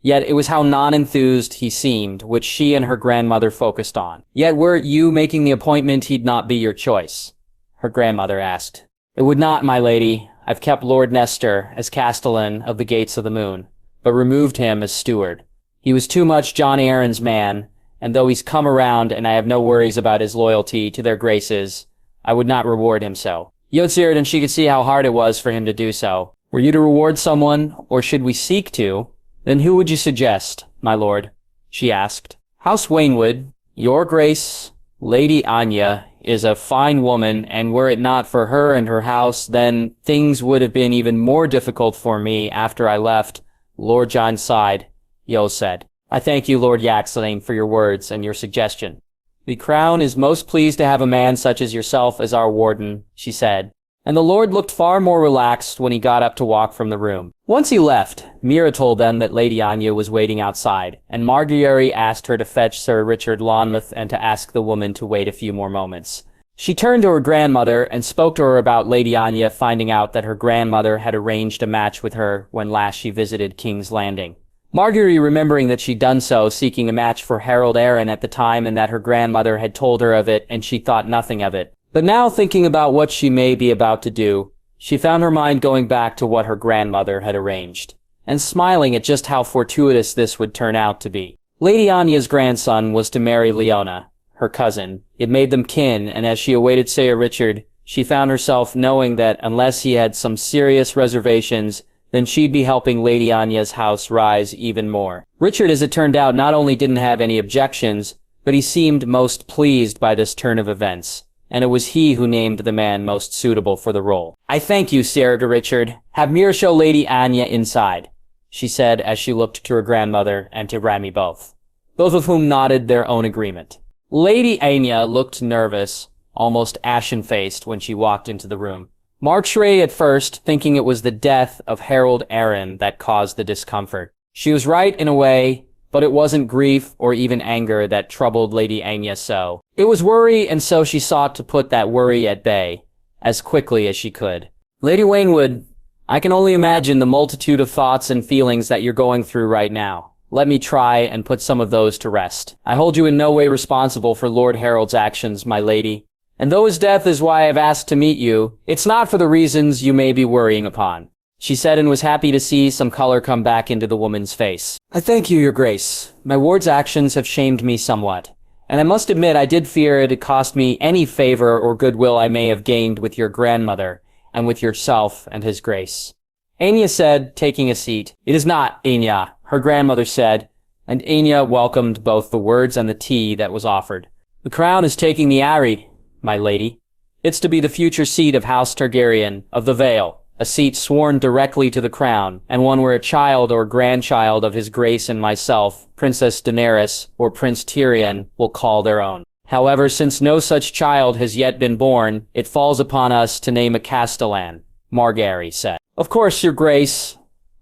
Yet it was how non-enthused he seemed, which she and her grandmother focused on. Yet were you making the appointment, he'd not be your choice, her grandmother asked. It would not, my lady. I've kept Lord Nestor as Castellan of the Gates of the Moon, but removed him as steward. He was too much Jon Arryn's man, and though he's come around and I have no worries about his loyalty to their graces, I would not reward him so. Yotsir, and she could see how hard it was for him to do so. Were you to reward someone, or should we seek to? Then who would you suggest, my lord? She asked. House Waynwood, your grace, Lady Anya, is a fine woman, and were it not for her and her house, then things would have been even more difficult for me after I left. Lord John sighed. Yo said, I thank you, Lord Yaxlane, for your words and your suggestion. The crown is most pleased to have a man such as yourself as our warden, she said. And the Lord looked far more relaxed when he got up to walk from the room. Once he left, Mira told them that Lady Anya was waiting outside, and Margaery asked her to fetch Sir Richard Lonmouth and to ask the woman to wait a few more moments. She turned to her grandmother and spoke to her about Lady Anya finding out that her grandmother had arranged a match with her when last she visited King's Landing. Margaery, remembering that she'd done so, seeking a match for Harold Arryn at the time and that her grandmother had told her of it and she thought nothing of it. But now, thinking about what she may be about to do, she found her mind going back to what her grandmother had arranged, and smiling at just how fortuitous this would turn out to be. Lady Anya's grandson was to marry Leona, her cousin. It made them kin, and as she awaited Sir Richard, she found herself knowing that unless he had some serious reservations, then she'd be helping Lady Anya's house rise even more. Richard, as it turned out, not only didn't have any objections, but he seemed most pleased by this turn of events. and it was he who named the man most suitable for the role. "I thank you, Sir Richard. Have Mir show Lady Anya inside," she said as she looked to her grandmother and to Rami both of whom nodded their own agreement. Lady Anya looked nervous, almost ashen-faced when she walked into the room. Markshrey at first thinking it was the death of Harold Arryn that caused the discomfort. She was right in a way, but it wasn't grief or even anger that troubled Lady Anya so. It was worry, and so she sought to put that worry at bay as quickly as she could. "Lady Waynwood, I can only imagine the multitude of thoughts and feelings that you're going through right now. Let me try and put some of those to rest. I hold you in no way responsible for Lord Harold's actions, my lady. And though his death is why I've asked to meet you, it's not for the reasons you may be worrying upon," she said, and was happy to see some color come back into the woman's face. "I thank you, your grace. My ward's actions have shamed me somewhat, and I must admit I did fear it had cost me any favor or goodwill I may have gained with your grandmother, and with yourself and his grace." Anya said, taking a seat. "It is not, Anya," her grandmother said, and Anya welcomed both the words and the tea that was offered. "The crown is taking the Aerie, my lady. It's to be the future seat of House Targaryen of the Vale, a seat sworn directly to the crown, and one where a child or grandchild of his grace and myself, Princess Daenerys or Prince Tyrion, will call their own. However, since no such child has yet been born, it falls upon us to name a Castellan," Margaery said. "Of course, your grace.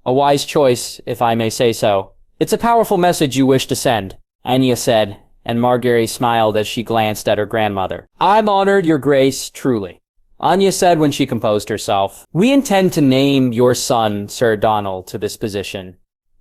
A wise choice, if I may say so. It's a powerful message you wish to send," Anya said, and Margaery smiled as she glanced at her grandmother. "I'm honored, your grace, truly," Anya said when she composed herself. "We intend to name your son, Sir Donald, to this position,"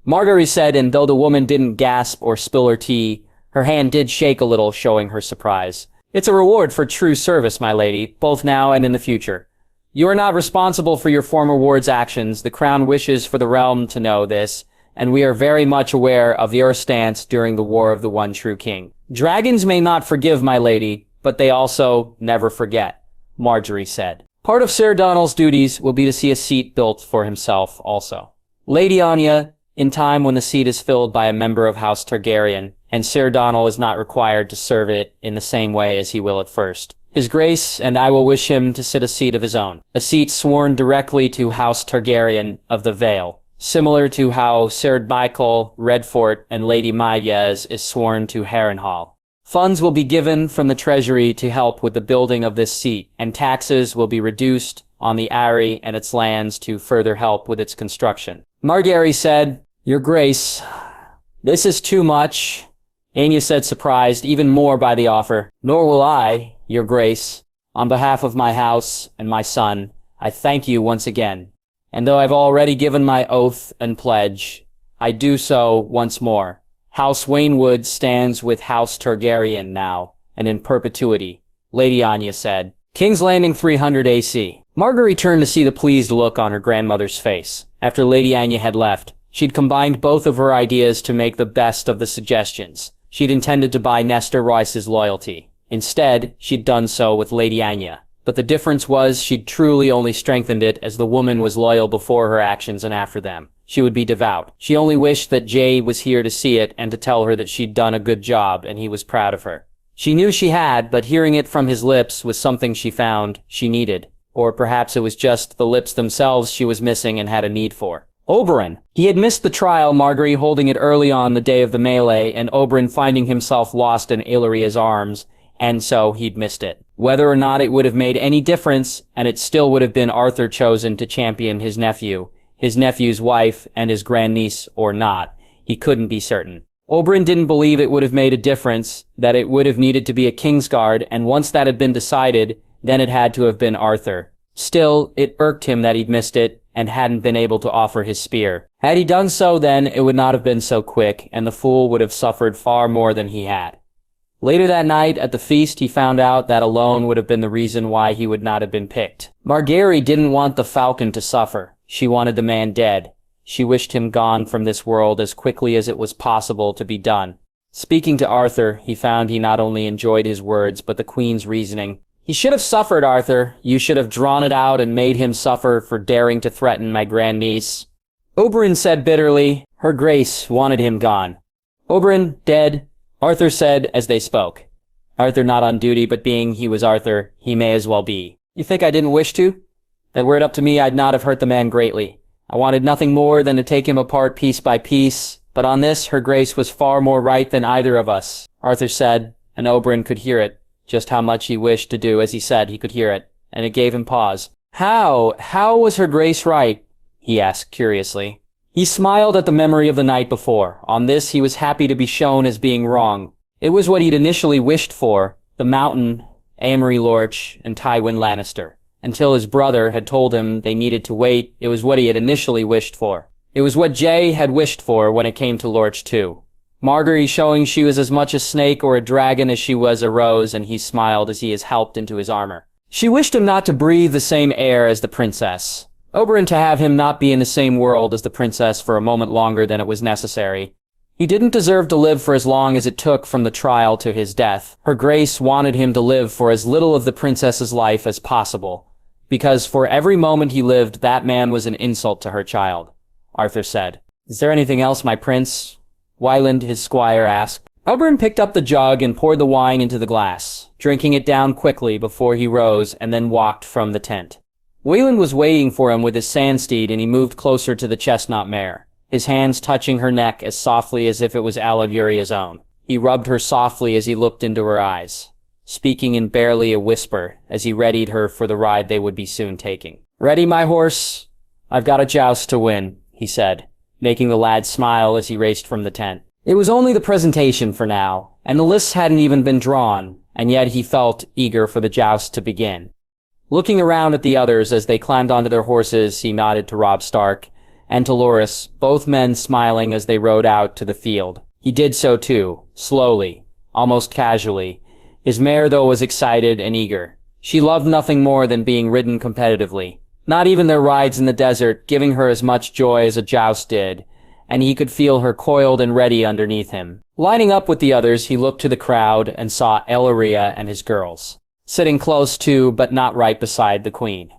Margaery said, and though the woman didn't gasp or spill her tea, her hand did shake a little, showing her surprise. "It's a reward for true service, my lady, both now and in the future. You are not responsible for your former ward's actions. The crown wishes for the realm to know this, and we are very much aware of your stance during the War of the One True King. Dragons may not forgive, my lady, but they also never forget," Margaery said. "Part of Sir Donald's duties will be to see a seat built for himself also, Lady Anya, in time when the seat is filled by a member of House Targaryen, and Sir Donald is not required to serve it in the same way as he will at first. His grace and I will wish him to sit a seat of his own, a seat sworn directly to House Targaryen of the Vale, similar to how Sir Michael Redfort and Lady Maya's is sworn to Harrenhal. Funds will be given from the treasury to help with the building of this seat, and taxes will be reduced on the Aerie and its lands to further help with its construction." Margaery said, "Your grace, this is too much," Anya said, surprised even more by the offer. "Nor will I, your grace. On behalf of my house and my son, I thank you once again. And though I've already given my oath and pledge, I do so once more. House Waynwood stands with House Targaryen now, and in perpetuity," Lady Anya said. King's Landing 300 AC. Margaery turned to see the pleased look on her grandmother's face. After Lady Anya had left, she'd combined both of her ideas to make the best of the suggestions. She'd intended to buy Nestor Royce's loyalty. Instead, she'd done so with Lady Anya. But the difference was she'd truly only strengthened it as the woman was loyal before her actions and after them. She would be devout. She only wished that Jay was here to see it and to tell her that she'd done a good job and he was proud of her. She knew she had, but hearing it from his lips was something she found she needed. Or perhaps it was just the lips themselves she was missing and had a need for. Oberyn. He had missed the trial, Margaery holding it early on the day of the melee, and Oberyn finding himself lost in Illyria's arms, and so he'd missed it. Whether or not it would have made any difference, and it still would have been Arthur chosen to champion his nephew's wife, and his grandniece, or not, he couldn't be certain. Oberyn didn't believe it would have made a difference, that it would have needed to be a Kingsguard, and once that had been decided, then it had to have been Arthur. Still, it irked him that he'd missed it, and hadn't been able to offer his spear. Had he done so then, it would not have been so quick, and the fool would have suffered far more than he had. Later that night, at the feast, he found out that alone would have been the reason why he would not have been picked. Margaery didn't want the falcon to suffer. She wanted the man dead. She wished him gone from this world as quickly as it was possible to be done. Speaking to Arthur, he found he not only enjoyed his words, but the Queen's reasoning. "He should have suffered, Arthur. You should have drawn it out and made him suffer for daring to threaten my grandniece." Oberyn said bitterly, "Her Grace wanted him gone." "Oberyn, dead," Arthur said as they spoke. Arthur not on duty, but being he was Arthur, he may as well be. You think I didn't wish to? That were it up to me, I'd not have hurt the man greatly. I wanted nothing more than to take him apart piece by piece, but on this her grace was far more right than either of us, Arthur said, and Oberyn could hear it. Just how much he wished to do as he said, he could hear it, and it gave him pause. How was her grace right? He asked curiously. He smiled at the memory of the night before. On this he was happy to be shown as being wrong. It was what he'd initially wished for, the Mountain, Amory Lorch, and Tywin Lannister. Until his brother had told him they needed to wait, it was what he had initially wished for. It was what Jay had wished for when it came to Lorch too. Margaery showing she was as much a snake or a dragon as she was a rose, and he smiled as he is helped into his armor. She wished him not to breathe the same air as the princess. Oberyn to have him not be in the same world as the princess for a moment longer than it was necessary. He didn't deserve to live for as long as it took from the trial to his death. Her grace wanted him to live for as little of the princess's life as possible, because for every moment he lived, that man was an insult to her child. Arthur said. Is there anything else, my prince? Wyland, his squire, asked. Oberyn picked up the jug and poured the wine into the glass, drinking it down quickly before he rose and then walked from the tent. Wayland was waiting for him with his sandsteed, and he moved closer to the chestnut mare, his hands touching her neck as softly as if it was Alavuria's own. He rubbed her softly as he looked into her eyes, speaking in barely a whisper as he readied her for the ride they would be soon taking. Ready, my horse? I've got a joust to win, he said, making the lad smile as he raced from the tent. It was only the presentation for now, and the lists hadn't even been drawn, and yet he felt eager for the joust to begin. Looking around at the others as they climbed onto their horses, he nodded to Robb Stark and to Loras, both men smiling as they rode out to the field. He did so too, slowly, almost casually. His mare, though, was excited and eager. She loved nothing more than being ridden competitively. Not even their rides in the desert, giving her as much joy as a joust did, and he could feel her coiled and ready underneath him. Lining up with the others, he looked to the crowd and saw Ellaria and his girls, sitting close to, but not right beside, the queen.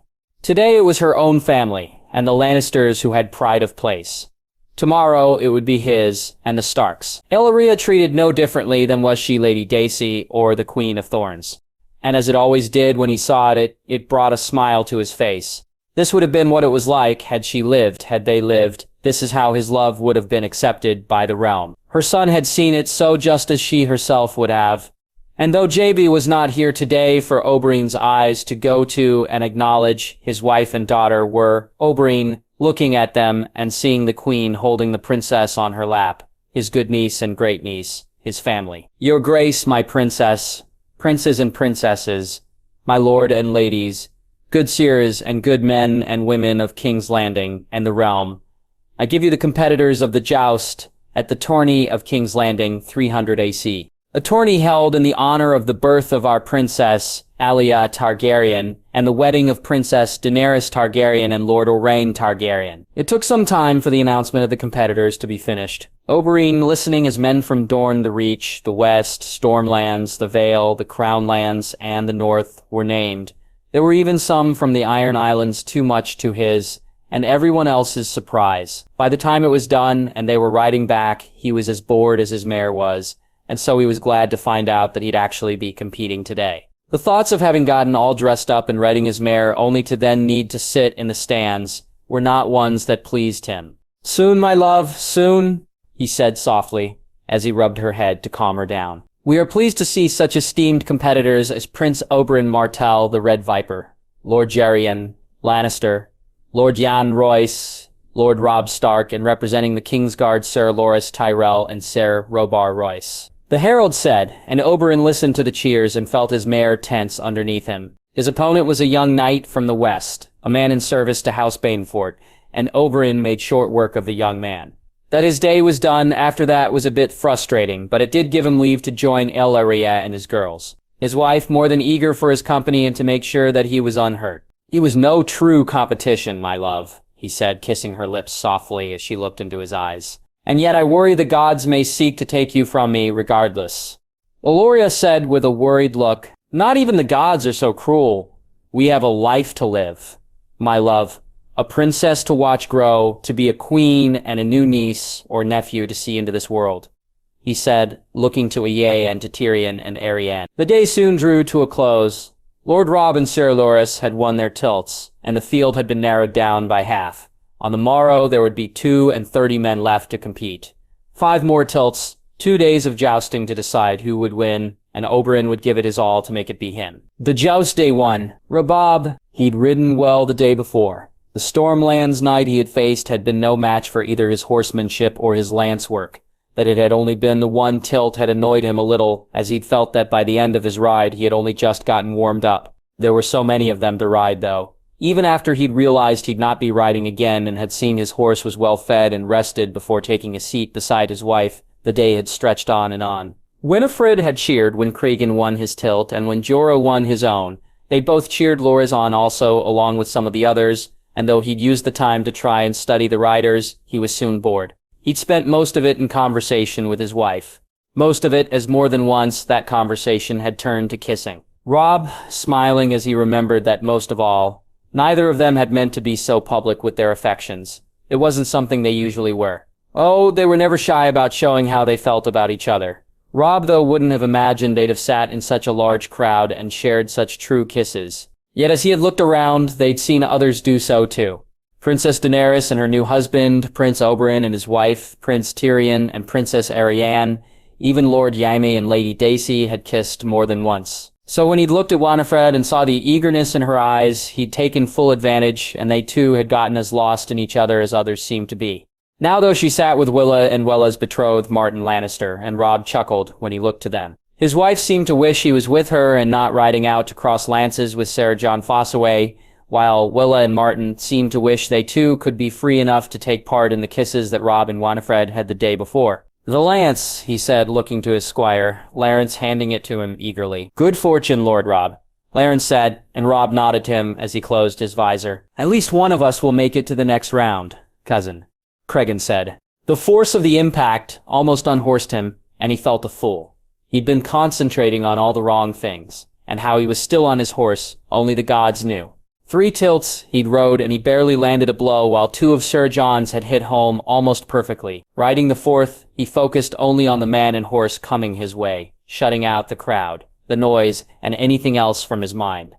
Today it was her own family, and the Lannisters who had pride of place. Tomorrow it would be his and the Starks. Ellaria treated no differently than was she Lady Dacey or the Queen of Thorns. And as it always did when he saw it, it brought a smile to his face. This would have been what it was like had she lived, had they lived. This is how his love would have been accepted by the realm. Her son had seen it so just as she herself would have. And though JB was not here today for Oberyn's eyes to go to and acknowledge, his wife and daughter were, Oberyn looking at them and seeing the queen holding the princess on her lap, his good niece and great niece, his family. Your grace, my princess, princes and princesses, my lord and ladies, good seers and good men and women of King's Landing and the realm, I give you the competitors of the joust at the tourney of King's Landing 300 AC. A tourney held in the honor of the birth of our princess, Alia Targaryen, and the wedding of Princess Daenerys Targaryen and Lord Owain Targaryen. It took some time for the announcement of the competitors to be finished. Oberyn listening as men from Dorne, the Reach, the West, Stormlands, the Vale, the Crownlands, and the North were named. There were even some from the Iron Islands, too much to his and everyone else's surprise. By the time it was done and they were riding back, he was as bored as his mare was, and so he was glad to find out that he'd actually be competing today. The thoughts of having gotten all dressed up and riding his mare only to then need to sit in the stands were not ones that pleased him. Soon, my love, soon, he said softly, as he rubbed her head to calm her down. We are pleased to see such esteemed competitors as Prince Oberyn Martell the Red Viper, Lord Geryon Lannister, Lord Jan Royce, Lord Robb Stark, and representing the Kingsguard Sir Loras Tyrell and Sir Robar Royce. The herald said, and Oberyn listened to the cheers and felt his mare tense underneath him. His opponent was a young knight from the west, a man in service to House Banefort, and Oberyn made short work of the young man. That his day was done after that was a bit frustrating, but it did give him leave to join Ellaria and his girls, his wife more than eager for his company and to make sure that he was unhurt. He was no true competition, my love, he said, kissing her lips softly as she looked into his eyes. And yet I worry the gods may seek to take you from me regardless. Ellaria said with a worried look, Not even the gods are so cruel. We have a life to live, my love, a princess to watch grow, to be a queen and a new niece or nephew to see into this world. he said, looking to Usse and to Tyrion and Arianne. The day soon drew to a close. Lord Robb and Ser Loras had won their tilts, and the field had been narrowed down by half. On the morrow, there would be 32 men left to compete. 5 more tilts, 2 days of jousting to decide who would win, and Oberyn would give it his all to make it be him. The joust day 1. Rabob, he'd ridden well the day before. The Stormlands knight he had faced had been no match for either his horsemanship or his lance work. That it had only been the one tilt had annoyed him a little, as he'd felt that by the end of his ride he had only just gotten warmed up. There were so many of them to ride, though. Even after he'd realized he'd not be riding again and had seen his horse was well fed and rested before taking a seat beside his wife, the day had stretched on and on. Winifred had cheered when Cregan won his tilt, and when Jorah won his own. They both cheered Loras on also, along with some of the others, and though he'd used the time to try and study the riders, he was soon bored. He'd spent most of it in conversation with his wife. Most of it, as more than once that conversation had turned to kissing. Robb, smiling as he remembered that most of all, neither of them had meant to be so public with their affections. It wasn't something they usually were. Oh, they were never shy about showing how they felt about each other. Robb, though, wouldn't have imagined they'd have sat in such a large crowd and shared such true kisses. Yet as he had looked around, they'd seen others do so too. Princess Daenerys and her new husband, Prince Oberyn and his wife, Prince Tyrion and Princess Arianne, even Lord Jaime and Lady Dacey had kissed more than once. So when he'd looked at Winifred and saw the eagerness in her eyes, he'd taken full advantage, and they too had gotten as lost in each other as others seemed to be. Now though she sat with Willa and Wella's betrothed Martin Lannister, and Robb chuckled when he looked to them. His wife seemed to wish he was with her and not riding out to cross lances with Ser Jon Fossaway, while Willa and Martin seemed to wish they too could be free enough to take part in the kisses that Robb and Winifred had the day before. "The lance," he said, looking to his squire, Larence handing it to him eagerly. "Good fortune, Lord Robb," Larence said, and Robb nodded to him as he closed his visor. "At least one of us will make it to the next round, cousin," Cregan said. The force of the impact almost unhorsed him, and he felt a fool. He'd been concentrating on all the wrong things, and how he was still on his horse, only the gods knew. 3 tilts he'd rode, and he barely landed a blow, while 2 of Ser Jon's had hit home almost perfectly. Riding the 4th, he focused only on the man and horse coming his way, shutting out the crowd, the noise, and anything else from his mind.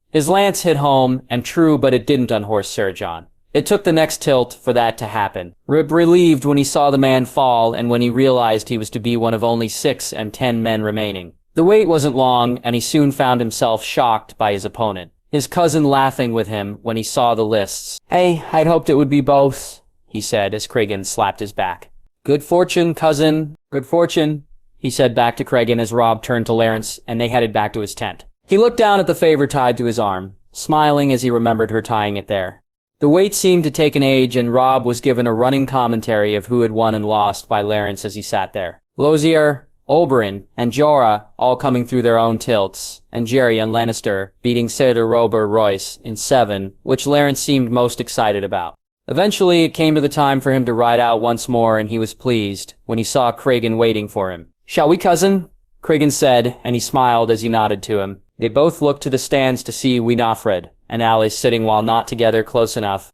His lance hit home, and true, but it didn't unhorse Ser Jon. It took the next tilt for that to happen. Relieved when he saw the man fall, and when he realized he was to be one of only 6 and 10 men remaining. The wait wasn't long, and he soon found himself shocked by his opponent. His cousin laughing with him when he saw the lists. "Hey, I'd hoped it would be both," he said as Cregan slapped his back. "Good fortune, cousin. Good fortune," he said back to Cregan as Robb turned to Larence, and they headed back to his tent. He looked down at the favor tied to his arm, smiling as he remembered her tying it there. The wait seemed to take an age, and Robb was given a running commentary of who had won and lost by Larence as he sat there. Lozier, Oberyn, and Jorah all coming through their own tilts, and Jerry and Lannister beating Seder Rober Royce in 7, which Larence seemed most excited about. Eventually, it came to the time for him to ride out once more, and he was pleased when he saw Cregan waiting for him. "Shall we, cousin?" Cregan said, and he smiled as he nodded to him. They both looked to the stands to see Winifred and Alice sitting while not together close enough.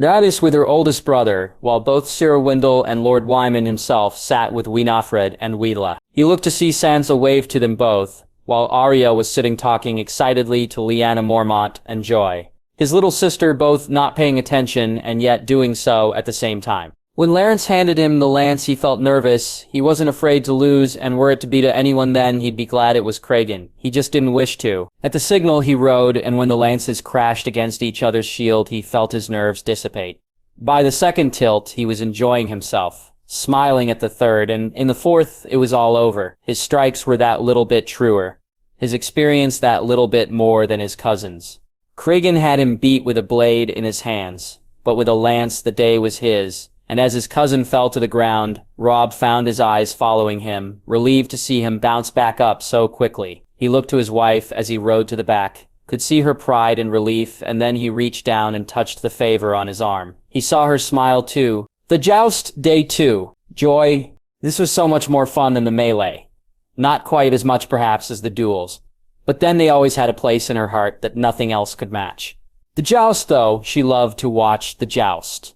Alice with her oldest brother, while both Sir Wendell and Lord Wyman himself sat with Winifred and Willa. He looked to see Sansa wave to them both, while Arya was sitting talking excitedly to Lyanna Mormont and Joy. His little sister both not paying attention and yet doing so at the same time. When Larence handed him the lance, he felt nervous. He wasn't afraid to lose, and were it to be to anyone then, he'd be glad it was Cregan. He just didn't wish to. At the signal he rode, and when the lances crashed against each other's shield, he felt his nerves dissipate. By the second tilt, he was enjoying himself, smiling at the third, and in the 4th, it was all over. His strikes were that little bit truer. His experience that little bit more than his cousin's. Cregan had him beat with a blade in his hands, but with a lance the day was his. And as his cousin fell to the ground, Robb found his eyes following him, relieved to see him bounce back up so quickly. He looked to his wife as he rode to the back, could see her pride and relief, and then he reached down and touched the favor on his arm. He saw her smile too. The joust, day 2. Joy. This was so much more fun than the melee. Not quite as much perhaps as the duels. But then they always had a place in her heart that nothing else could match. The joust, though, she loved to watch the joust.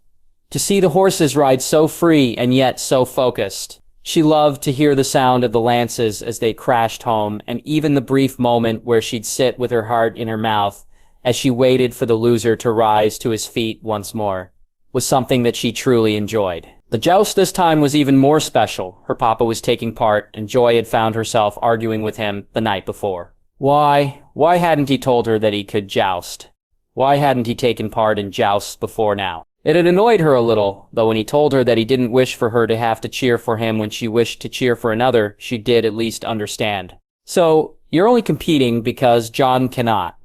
To see the horses ride so free and yet so focused. She loved to hear the sound of the lances as they crashed home, and even the brief moment where she'd sit with her heart in her mouth as she waited for the loser to rise to his feet once more was something that she truly enjoyed. The joust this time was even more special. Her papa was taking part, and Joy had found herself arguing with him the night before. Why hadn't he told her that he could joust? Why hadn't he taken part in jousts before now? It had annoyed her a little, though when he told her that he didn't wish for her to have to cheer for him when she wished to cheer for another, she did at least understand. So, you're only competing because Jon cannot?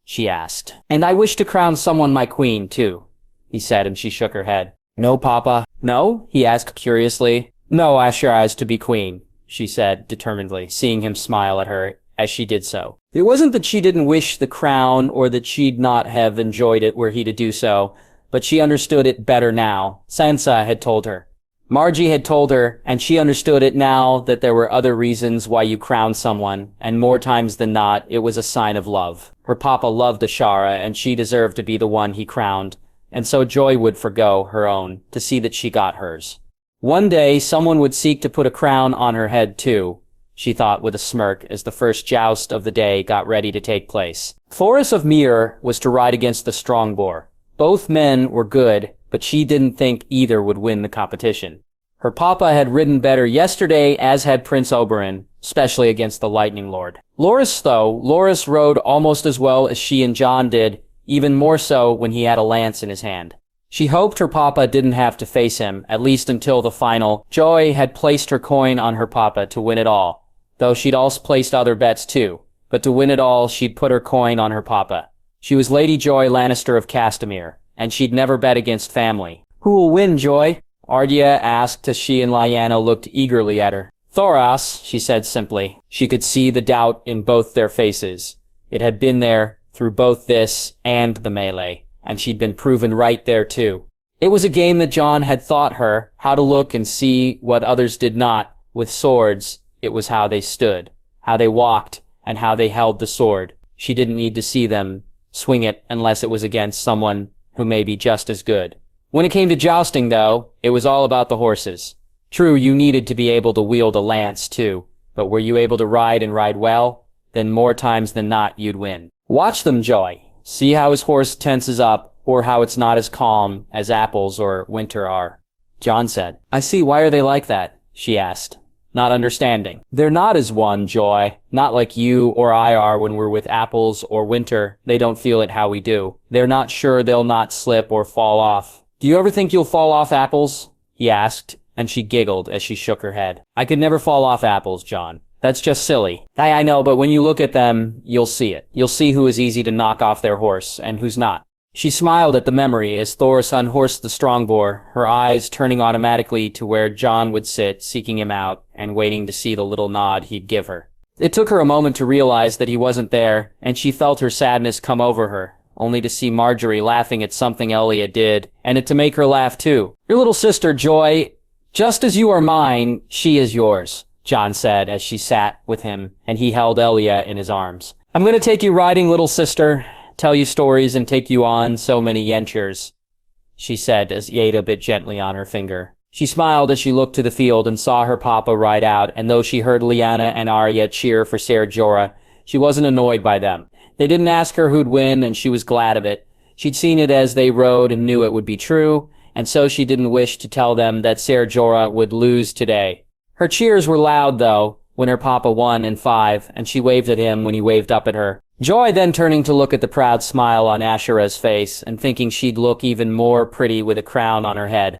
She asked. And I wish to crown someone my queen, too, he said, and she shook her head. No, Papa. No? He asked curiously. No, Asher is to be queen, she said determinedly, seeing him smile at her as she did so. It wasn't that she didn't wish the crown or that she'd not have enjoyed it were he to do so, but she understood it better now. Sansa had told her. Margie had told her, and she understood it now that there were other reasons why you crowned someone, and more times than not, it was a sign of love. Her papa loved Ashara, and she deserved to be the one he crowned, and so Joy would forgo her own to see that she got hers. One day, someone would seek to put a crown on her head too, she thought with a smirk as the first joust of the day got ready to take place. Thoros of Myr was to ride against the Strongboar. Both men were good, but she didn't think either would win the competition. Her papa had ridden better yesterday, as had Prince Oberyn, especially against the Lightning Lord. Loras rode almost as well as she and Jon did, even more so when he had a lance in his hand. She hoped her papa didn't have to face him, at least until the final. Joy had placed her coin on her papa to win it all, though she'd also placed other bets too. But to win it all, she'd put her coin on her papa. She was Lady Joy Lannister of Castamere, and she'd never bet against family. Who will win, Joy? Arya asked as she and Lyanna looked eagerly at her. Thoros, she said simply. She could see the doubt in both their faces. It had been there through both this and the melee, and she'd been proven right there too. It was a game that Jon had taught her how to look and see what others did not. With swords, it was how they stood, how they walked, and how they held the sword. She didn't need to see them swing it unless it was against someone who may be just as good. When it came to jousting, though, it was all about the horses. True, you needed to be able to wield a lance, too, but were you able to ride and ride well? Then more times than not, you'd win. Watch them, Joy. See how his horse tenses up, or how it's not as calm as Apples or Winter are. Jon said. I see, why are they like that? She asked, not understanding. They're not as one, Joy. Not like you or I are when we're with Apples or Winter. They don't feel it how we do. They're not sure they'll not slip or fall off. Do you ever think you'll fall off, Apples? He asked, and she giggled as she shook her head. I could never fall off Apples, Jon. That's just silly. I know, but when you look at them, you'll see it. You'll see who is easy to knock off their horse, and who's not. She smiled at the memory as Thoros unhorsed the Strongboar, her eyes turning automatically to where Jon would sit, seeking him out, and waiting to see the little nod he'd give her. It took her a moment to realize that he wasn't there, and she felt her sadness come over her, only to see Marjorie laughing at something Elia did, and it to make her laugh too. Your little sister, Joy, just as you are mine, she is yours, Jon said as she sat with him, and he held Elia in his arms. I'm going to take you riding, little sister, tell you stories and take you on so many ventures, she said as he ate a bit gently on her finger. She smiled as she looked to the field and saw her papa ride out, and though she heard Lyanna and Arya cheer for Ser Jorah, she wasn't annoyed by them. They didn't ask her who'd win, and she was glad of it. She'd seen it as they rode and knew it would be true, and so she didn't wish to tell them that Ser Jorah would lose today. Her cheers were loud, though, when her papa won in 5, and she waved at him when he waved up at her. Joy then turning to look at the proud smile on Ashera's face, and thinking she'd look even more pretty with a crown on her head.